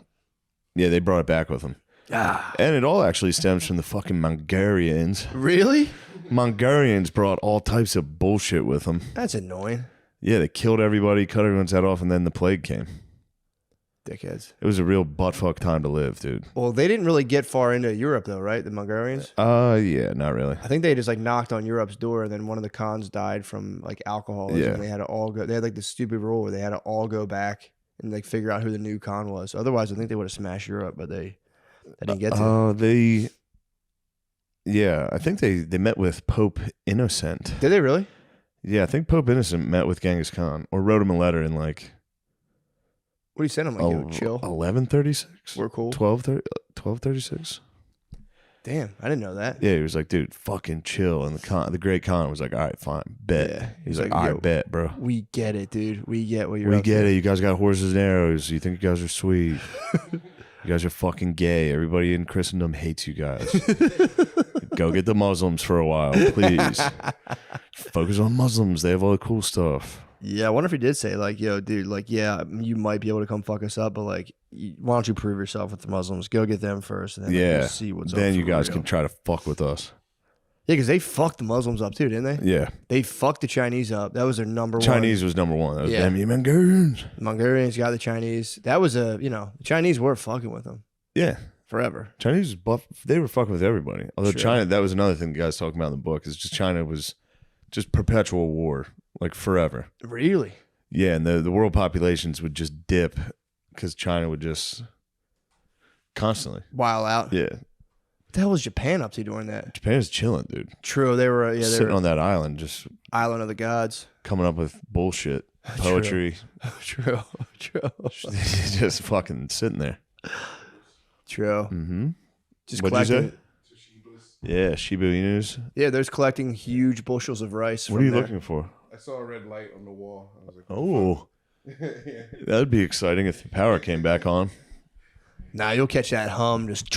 they brought it back with them. Ah. And it all actually stems from the fucking Mongolians. Really? Mongolians brought all types of bullshit with them. That's annoying. Yeah, they killed everybody, cut everyone's head off, and then the plague came. Dickheads. It was a real buttfuck time to live, dude. Well, they didn't really get far into Europe though, right? The Mongolians. Yeah, not really. I think they just like knocked on Europe's door, and then one of the Khans died from like alcoholism. Yeah. They had to all go. They had like this stupid rule where they had to all go back and like figure out who the new Khan was. Otherwise, I think they would have smashed Europe, but they didn't get to. Yeah, I think they met with Pope Innocent. Did they really? Yeah, I think Pope Innocent met with Genghis Khan or wrote him a letter in like What do you send them? Like, yo, chill. 1136? We're cool. 1236? Damn, I didn't know that. Yeah, he was like, dude, fucking chill. And the great Khan was like, all right, fine, bet. Yeah, He's he's like, like, all yo, right, bet, bro. We get it, dude. We get what you're. We up get to. it. You guys got horses and arrows. You think you guys are sweet. You guys are fucking gay. Everybody in Christendom hates you guys. Go get the Muslims for a while, please. Focus on Muslims. They have all the cool stuff. Yeah, I wonder if he did say like, yo, dude, like, yeah, you might be able to come fuck us up, but like, why don't you prove yourself with the Muslims? Go get them first, and then like, Yeah. we'll see what's up. Then you for guys real. can try to fuck with us. Yeah, because they fucked the Muslims up too, didn't they? Yeah. They fucked the Chinese up. That was their number one. Chinese was number one. That was Yeah. damn you Mongolians. Mongolians got the Chinese. That was the Chinese were fucking with them Yeah. forever. Chinese was buff. They were fucking with everybody. Although Sure. China, that was another thing the guys talking about in the book, is just China was just perpetual war, like forever. Really? Yeah, and the world populations would just dip because China would just constantly. While out. Yeah. What the hell was Japan up to during that? Japan's chilling, dude. True, they were. Yeah, they Sitting were on that island, just island of the gods. coming up with bullshit, poetry, True. just fucking sitting there. True. Mm-hmm. Just What'd you collecting. say? Yeah, Shiba Inus. Yeah, there's collecting huge bushels of rice. What from are you there. looking for? I saw a red light on the wall. I was like, Oh, that'd be exciting if the power came back on. Nah, you'll catch that hum. Just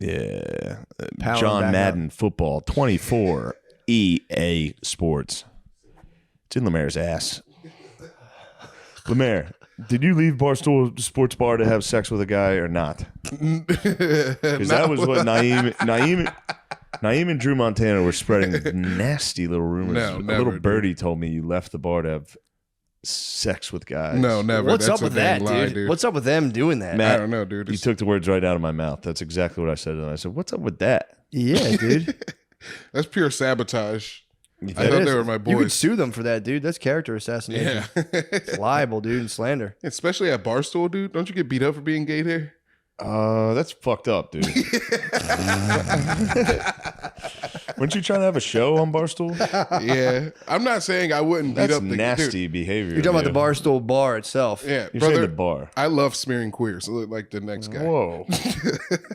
Yeah. Power John back Madden Football 24 EA Sports. It's in Lemaire's ass. Lemaire, did you leave Barstool Sports Bar to have sex with a guy or not? Because that was what Naeem and Drew Montana were spreading nasty little rumors. No, a never, little dude. birdie told me you left the bar to have sex with guys. no, never. What's That's up with a dang that, lie, dude? What's up with them doing that? Matt, I don't know, dude. You It's- took the words right out of my mouth. That's exactly what I said. And I said, what's up with that? Yeah, dude. That's pure sabotage. I That thought is. they were my You could boys. sue them for that, dude. That's character assassination. Yeah. It's libel, dude, and slander. Especially at Barstool, dude. Don't you get beat up for being gay there? That's fucked up, dude. Weren't you trying to have a show on Barstool? Yeah. I'm not saying I wouldn't beat That's up the nasty dude. behavior. You're talking about man. the Barstool bar itself. Yeah, You're saying brother. the bar. I love smearing queers. I look like the next guy. Whoa.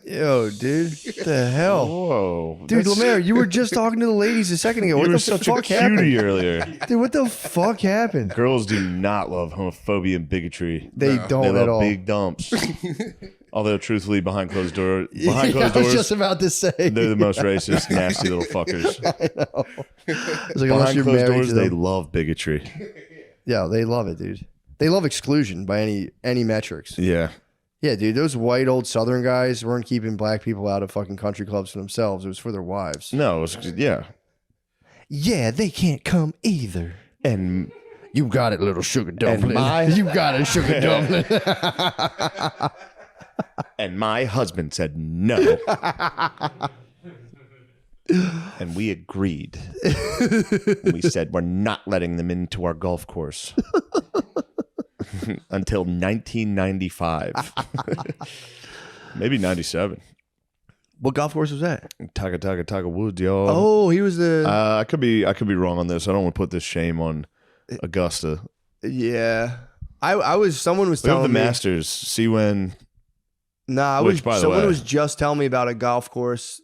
Yo, dude. What the hell? Whoa. Dude, That's- Lemaire, you were just talking to the ladies a second ago. You What were the such a fuck happened? cutie earlier. Dude, what the fuck happened? Girls do not love homophobia and bigotry. They No. don't They at love all. big dumps. Although, truthfully, behind closed doors, I was just about to say. they're the most racist, nasty little fuckers. I know. It's like, unless Behind you're closed married doors, to they them. love bigotry. Yeah, they love it, dude. They love exclusion by any metrics. Yeah. Yeah, dude, those white old Southern guys weren't keeping black people out of fucking country clubs for themselves. It was for their wives. No, it was, yeah. Yeah, they can't come either. And You got it, little sugar dumpling. my- You got it, sugar dumpling. And my husband said no. And we agreed. We said we're not letting them into our golf course until 1995. Maybe 97. What golf course was that? Tiger Woods, y'all. Oh, he was the. I could be wrong on this. I don't want to put this shame on Augusta. Yeah. I was. Someone was We have the telling me. Masters. See when Nah, I Which, was. by the Someone way- was just telling me about a golf course,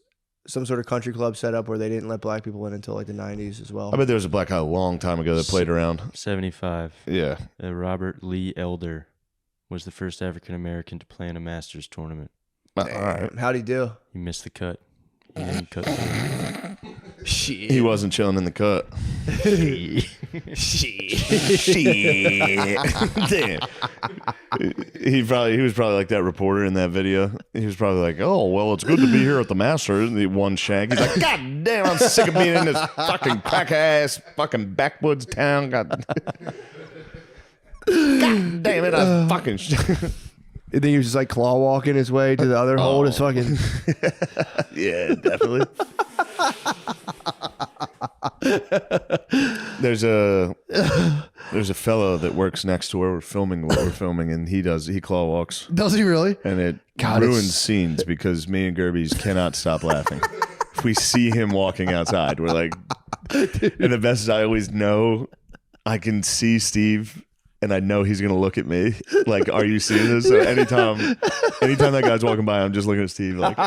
some sort of country club setup where they didn't let black people in until like the 90s as well. I bet there was a black guy a long time ago that played around. 75. Yeah. Robert Lee Elder was the first African American to play in a Masters tournament. All right. How'd he do? He missed the cut. He didn't cut through. Shit. He wasn't chilling in the cut. Shit. Damn. He was probably like that reporter in that video. He was probably like, "Oh, well, it's good to be here at the Masters." And he one shank. He's like, "God damn, I'm sick of being in this fucking crack ass fucking backwoods town." God damn it, I fucking. You think he was just like claw walking his way to the other hole? Just fucking. Yeah, definitely. There's a fellow that works next to where we're filming what we're filming, and he claw walks, Does he really? and it God, ruins it's- scenes because me and Gerbies cannot stop laughing. If we see him walking outside, we're like, and the best is I always know I can see Steve. And I know he's gonna look at me like, "Are you seeing this?" So anytime that guy's walking by, I'm just looking at Steve like,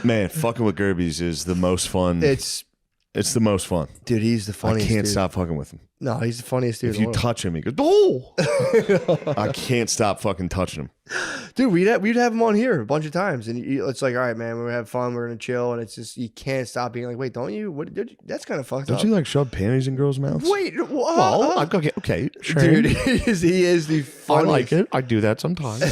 "Man, fucking with Gerbies is the most fun. It's It's the most fun. dude. He's the I funniest. can't dude. stop fucking with him. No, he's the funniest dude. If in the you world. touch him, he goes, "Oh!" I can't stop fucking touching him. Dude, we'd have him on here a bunch of times, and it's like, all right, man, we're gonna have fun, we're gonna chill, and it's just you can't stop being like, wait, don't you? What? That's kind of fucked Don't up. you like shove panties in girls' mouths? Wait, Well, okay, sure. dude, he is the I funniest. like it. I do that sometimes.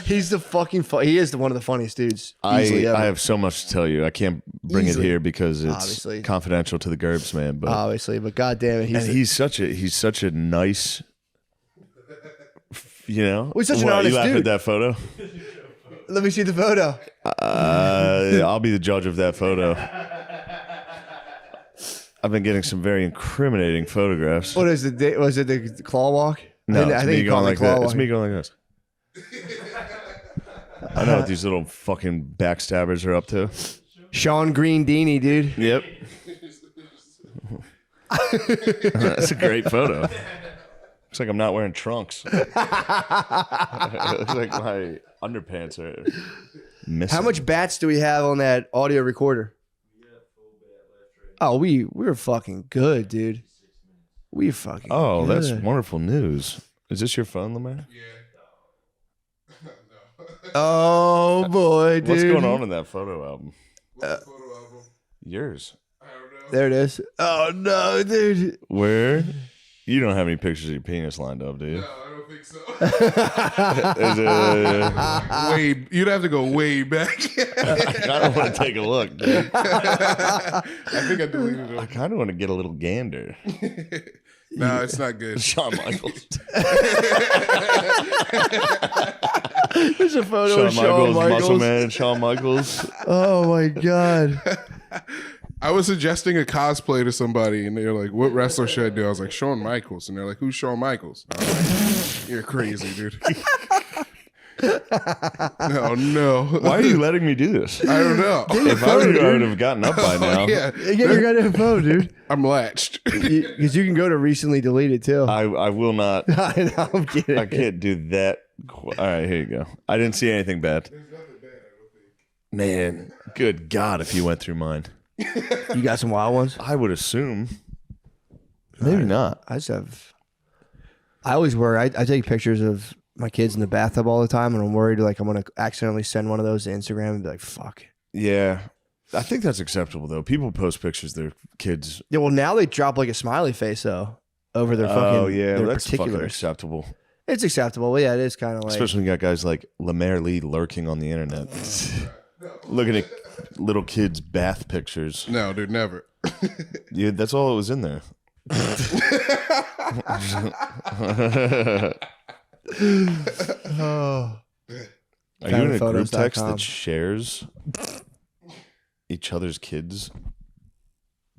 He's the fucking he is one of the funniest dudes. Easily I ever. have so much to tell you. I can't bring Easily. it here because it's Obviously. confidential to the Gerbs, man. But Obviously, but goddamn it, and he's such a nice, you know. Well, he's such an What, honest you laugh dude. at that photo? Let me see the photo. I'll be the judge of that photo. I've been getting some very incriminating photographs. What is it? Was it the claw walk? No, I it's think me you call going it like claw that. It's walk. me going like this. I know what these little fucking backstabbers are up to. Sean Green Dini, dude. Yep. That's a great photo. Looks like I'm not wearing trunks. It looks like my underpants are missing. How much bats do we have on that audio recorder? Oh, we were fucking good, dude. We fucking Oh, good. that's wonderful news. Is this your phone, Lemaire? Oh boy, dude. What's going on in that photo album? What's the photo album? Yours. I don't know. There it is. Oh no, dude. Where? You don't have any pictures of your penis lined up, do you? No, I don't think so. Is it, Way, you'd have to go way back. I don't want to take a look, dude. I think I deleted I it. kind of want to get a little gander. No, it's not good. Shawn Michaels. There's a photo Shawn of Michaels, Shawn Muscle Michaels. Man, Shawn Michaels. Oh my god. I was suggesting a cosplay to somebody, and they're like, "What wrestler should I do?" I was like, "Shawn Michaels," and they're like, "Who's Shawn Michaels?" I was like, "You're crazy, dude." Oh no! Why are you letting me do this? I don't know. If I were you, I would have gotten up by now. Yeah, Get your goddamn phone, dude. I'm latched. Because you can go to recently deleted too. I will not. I know, I'm kidding. I can't do that. All right, here you go. I didn't see anything bad. Man, good God, if you went through mine. You got some wild ones? I would assume. Maybe not. I just have. I always worry. I take pictures of my kids in the bathtub all the time, and I'm worried like I'm gonna accidentally send one of those to Instagram and be like, "Fuck." Yeah. I think that's acceptable, though. People post pictures of their kids. Yeah. Well, now they drop like a smiley face though over their fucking. Oh, yeah. their That's fucking particulars. acceptable. It's acceptable. Well, yeah, it is kind of like. Especially when you got guys like Lemaire Lee lurking on the internet. Looking at little kids' bath pictures. No, dude, never. Yeah, that's all it was in there. Oh. Are you in a group Foundphotos.com. text that shares each other's kids?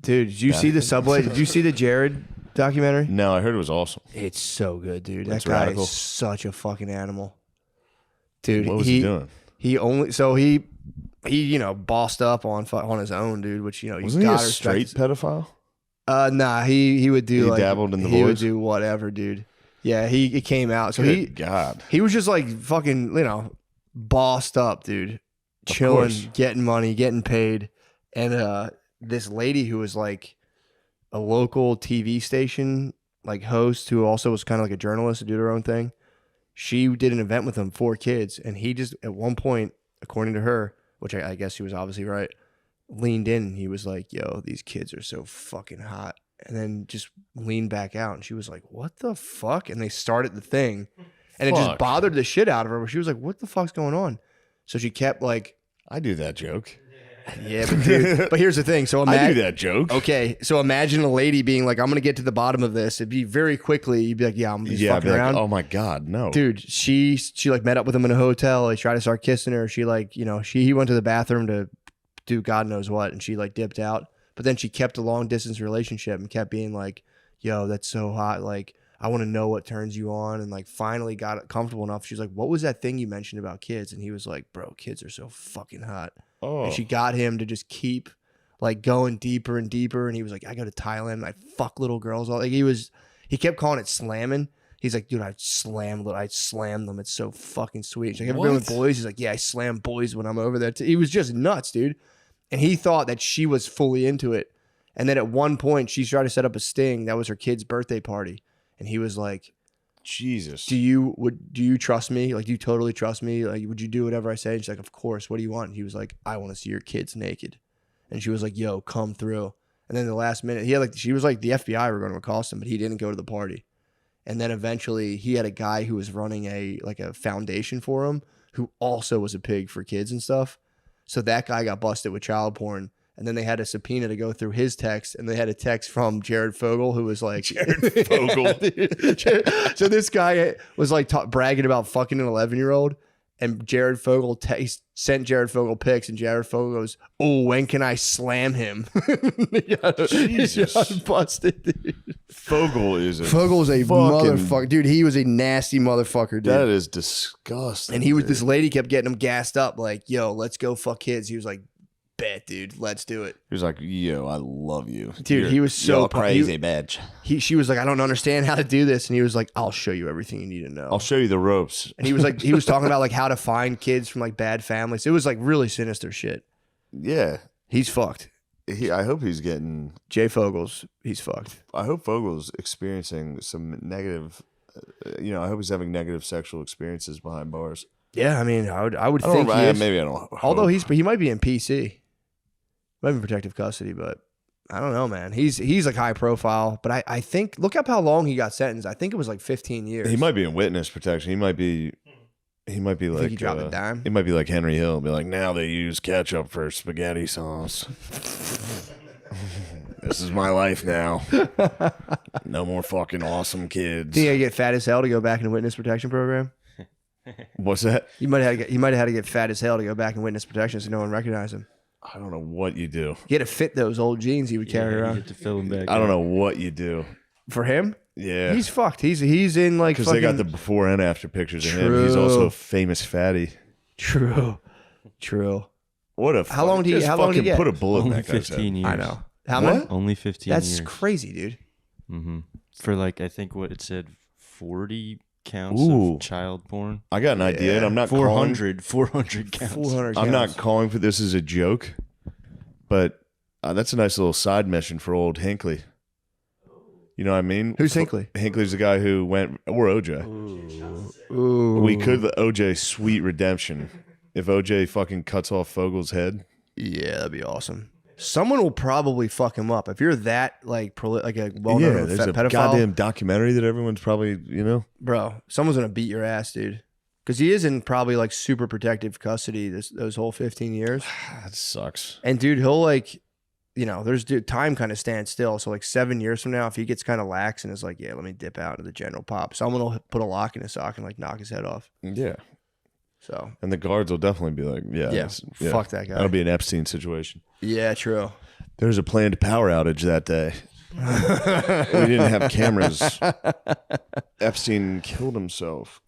Dude, did you see the subway? Did you see the Jared documentary? No, I heard it was awesome. It's so good, dude. That's That guy radical. is such a fucking animal. Dude, What was he doing? He bossed up on his own, dude. Which you Wasn't he a gotta respect. straight pedophile? Nah, he would do. He like, dabbled in the He would boys? do whatever, dude. Yeah, he came out. So Good God. he was just like fucking, bossed up, dude. Chilling, course. getting money, getting paid. And this lady who was like a local TV station like host who also was kind of like a journalist to do her own thing. She did an event with him, 4 kids, and he just at one point, according to her, which I guess she was obviously right, leaned in and he was like, "Yo, these kids are so fucking hot." And then just leaned back out and she was like, "What the fuck?" And they started the thing. And it just Fuck. bothered the shit out of her. But she was like, "What the fuck's going on?" So she kept like, I do that joke. "Yeah, but dude." But here's the thing. So I imagine do that joke. Okay, so imagine a lady being like, "I'm gonna get to the bottom of this." It'd be very quickly. You'd be like, "Yeah, I'm just Yeah, I'd fucking be around." like, oh my God, no. Dude, she like met up with him in a hotel. He tried to start kissing her. She like, he went to the bathroom to do God knows what, and she like dipped out. But then she kept a long distance relationship and kept being like, "Yo, that's so hot. Like, I want to know what turns you on." And like finally got comfortable enough. She's like, "What was that thing you mentioned about kids?" And he was like, "Bro, kids are so fucking hot." Oh. And she got him to just keep like going deeper and deeper. And he was like, "I go to Thailand and I fuck little girls." All like he kept calling it slamming. He's like, "Dude, I slam them. It's so fucking sweet." She's like, "Ever been with What? boys?" He's like, "Yeah, I slam boys when I'm over there." He was just nuts, dude. And he thought that she was fully into it. And then at one point, she tried to set up a sting. That was her kid's birthday party. And he was like, Jesus. do you trust me? Like, do you totally trust me? Like, would you do whatever I say? And she's like, of course. What do you want? And he was like, I want to see your kids naked. And she was like, yo, come through. And then the last minute, she was like, the FBI were going to accost him, but he didn't go to the party. And then eventually he had a guy who was running a foundation for him who also was a pig for kids and stuff. So that guy got busted with child porn. And then they had a subpoena to go through his text. And they had a text from Jared Fogle, who was like... Jared Fogle. So this guy was like bragging about fucking an 11-year-old. And Jared Fogle sent Jared Fogle pics, and Jared Fogle goes, "Oh, when can I slam him?" Jesus. He got busted, dude. Fogle is a Fogle's a motherfucker, dude. He was a nasty motherfucker, dude. That is disgusting. And he was this lady kept getting him gassed up, like, "Yo, let's go fuck kids." He was like, "Bet, dude, let's do it." He was like, "Yo, I love you, Dude, he was so crazy, bitch." She was like, "I don't understand how to do this," and he was like, "I'll show you everything you need to know." I'll show you the ropes. And he was like, he was talking about like how to find kids from like bad families. It was like really sinister shit. Yeah, He's fucked. I hope he's getting. Jay Fogles, he's fucked. I hope Fogle's experiencing some negative. I hope he's having negative sexual experiences behind bars. Yeah, I mean, I would I don't think know, he is. maybe I don't. Although hope. he might be in PC, might be in protective custody, but I don't know, man. He's like high profile, but I think look up how long he got sentenced. I think it was like 15 years. He might be in witness protection. He might be like he dropped a dime? He might be like Henry Hill. Be like, now they use ketchup for spaghetti sauce. This is my life now. No more fucking awesome kids. Think I get fat as hell to go back in the witness protection program? What's that? He might have had to get fat as hell to go back in witness protection so no one recognized him. I don't know what you do. He had to fit those old jeans he would carry You around. get to fill him back. I don't know what you do. For him, Yeah. he's fucked. He's in like Because they got fucking- the before and after pictures of him. He's True. also a famous fatty. True. What a How long do you- just how long do you fucking get? put a bullet in Only that guy's 15 head. years. I know. How What? many? Only 15 That's years. crazy, dude. For like, I think what it said, 40 counts Ooh. of child porn. I got an idea, and I'm not 400 counts. 400 I'm not counts. calling for this as a joke, but that's a nice little side mission for old Hinckley. You know what I mean? Who's Hinckley? Hinckley's the guy who went, or OJ. Ooh. We could the OJ sweet redemption. If OJ fucking cuts off Fogle's head, Yeah, that'd be awesome. Someone will probably fuck him up if you're that like a well-known there's a pedophile. goddamn documentary that everyone's probably Bro, someone's gonna beat your ass, dude. Because he is in probably like super protective custody those whole 15 years. That sucks. And dude, he'll like, there's time kind of stands still. So like 7 years from now, if he gets kind of lax and is like, yeah, let me dip out into the general pop, someone will put a lock in his sock and like knock his head off. Yeah, So and the guards will definitely be like, fuck that guy. That'll be an Epstein situation. Yeah, true. There's a planned power outage that day. We didn't have cameras. Epstein killed himself.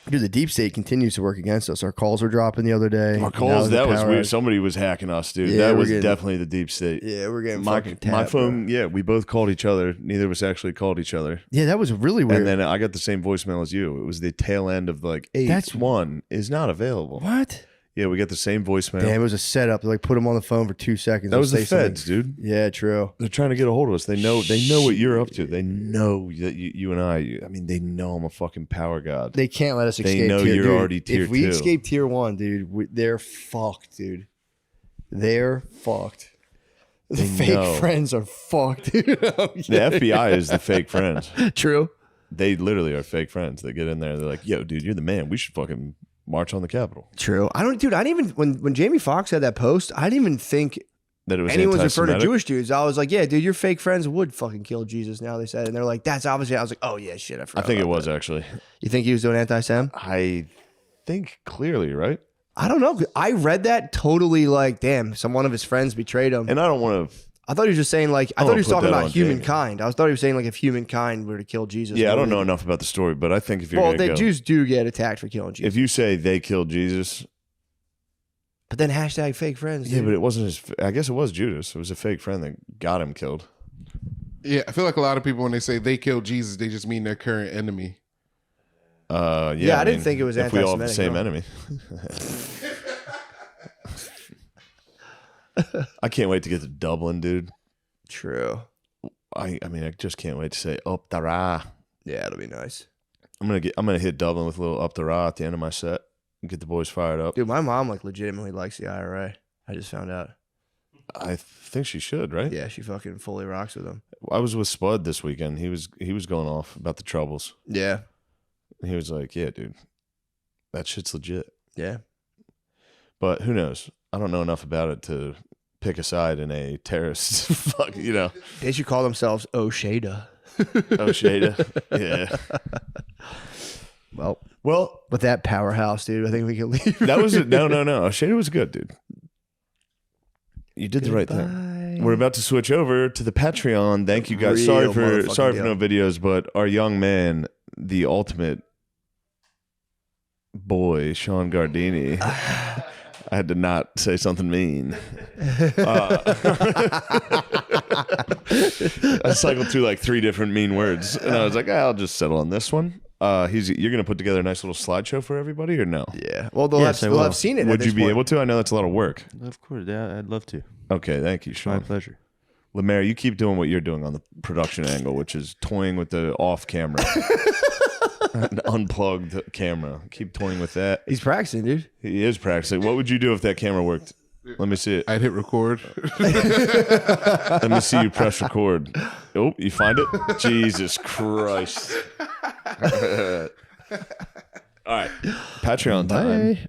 Dude, the deep state continues to work against us. Our calls were dropping the other day. Our Now calls, the that was power weird. outage. Somebody was hacking us, dude. Yeah, that we're was getting- definitely the deep state. Yeah, we're getting My fucking my tapped, phone, bro. yeah, we both called each other. Neither of us actually called each other. Yeah, that was really weird. And then I got the same voicemail as you. It was the tail end of like, That's- one is not available. what? Yeah, we got the same voicemail. Damn, it was a setup. They like put him on the phone for 2 seconds. That was They'll the say something. feds, dude. Yeah, true. They're trying to get a hold of us. They know what you're up to. They know that you and I mean, they know I'm a fucking power god. They can't let us They escape. know tier, you're dude. already tier If we 2. escape tier 1, dude, they're fucked, dude. They're fucked. The They fake know. friends are fucked, dude. The FBI is the fake friends. True. They literally are fake friends. They get in there. They're like, yo, dude, you're the man. We should fucking march on the Capitol. True. I didn't even when Jamie Foxx had that post, I didn't even think That it was anyone's referring to anti-Semitic. Jewish dudes. I was like, yeah, dude, your fake friends would fucking kill Jesus now, they said. And they're like, that's obviously, I was like, oh yeah, shit, I I forgot. think it about was that. actually. You think he was doing anti-Sem? I think clearly, right? I don't know. I read that totally like, damn, one of his friends betrayed him. And I don't want to. I thought he was just saying like, I I thought he don't was put talking that about on Jamie. humankind. I thought he was saying like if humankind were to kill Jesus. Yeah, I what don't would know it- enough about the story, but I think if you're Well, gonna the go, Jews do get attacked for killing Jesus. if you say they killed Jesus, But then hashtag fake friends. yeah, dude. but it wasn't his. I guess it was Judas. It was a fake friend that got him killed. Yeah, I feel like a lot of people when they say they killed Jesus, they just mean their current enemy. Yeah, I didn't think it was if we all have the anti-Semitic, same no. enemy. I can't wait to get to Dublin, dude. True. I mean, I just can't wait to say up the ra. Yeah, it'll be nice. I'm gonna hit Dublin with a little up the ra at the end of my set and get the boys fired up. Dude, my mom like legitimately likes the IRA. I just found out. I think she should, right? Yeah, she fucking fully rocks with them. I was with Spud this weekend. He was going off about the troubles. Yeah. He was like, "Yeah, dude, that shit's legit." Yeah. But who knows? I don't know enough about it to pick a side in a terrorist fuck, you know. They should call themselves O'Shada. Oh, Shada. Yeah. Well, with that powerhouse, dude, I think we can leave. That was no. Shada was good, dude. You did the right thing. Goodbye. We're about to switch over to the Patreon. Thank you guys. Real Sorry motherfucking for deal. no videos, but our young man, the ultimate boy, Sean Gardini. I had to not say something mean. I cycled through like 3 different mean words, and I was like, I'll just settle on this one. You're gonna put together a nice little slideshow for everybody, or no? Yeah. Well, they'll, Yes, I have, they'll will. have seen it. at Would this you be point. able to? I know that's a lot of work. Of course, yeah, I'd love to. Okay, thank you, My Sean. pleasure. Lemaire, you keep doing what you're doing on the production angle, which is toying with the off camera, an unplugged camera. Keep toying with that. He's practicing, dude. He is practicing. What would you do if that camera worked? Let me see it. I'd hit record. Let me see you press record. Oh, you find it? Jesus Christ. All right. Patreon time. Bye.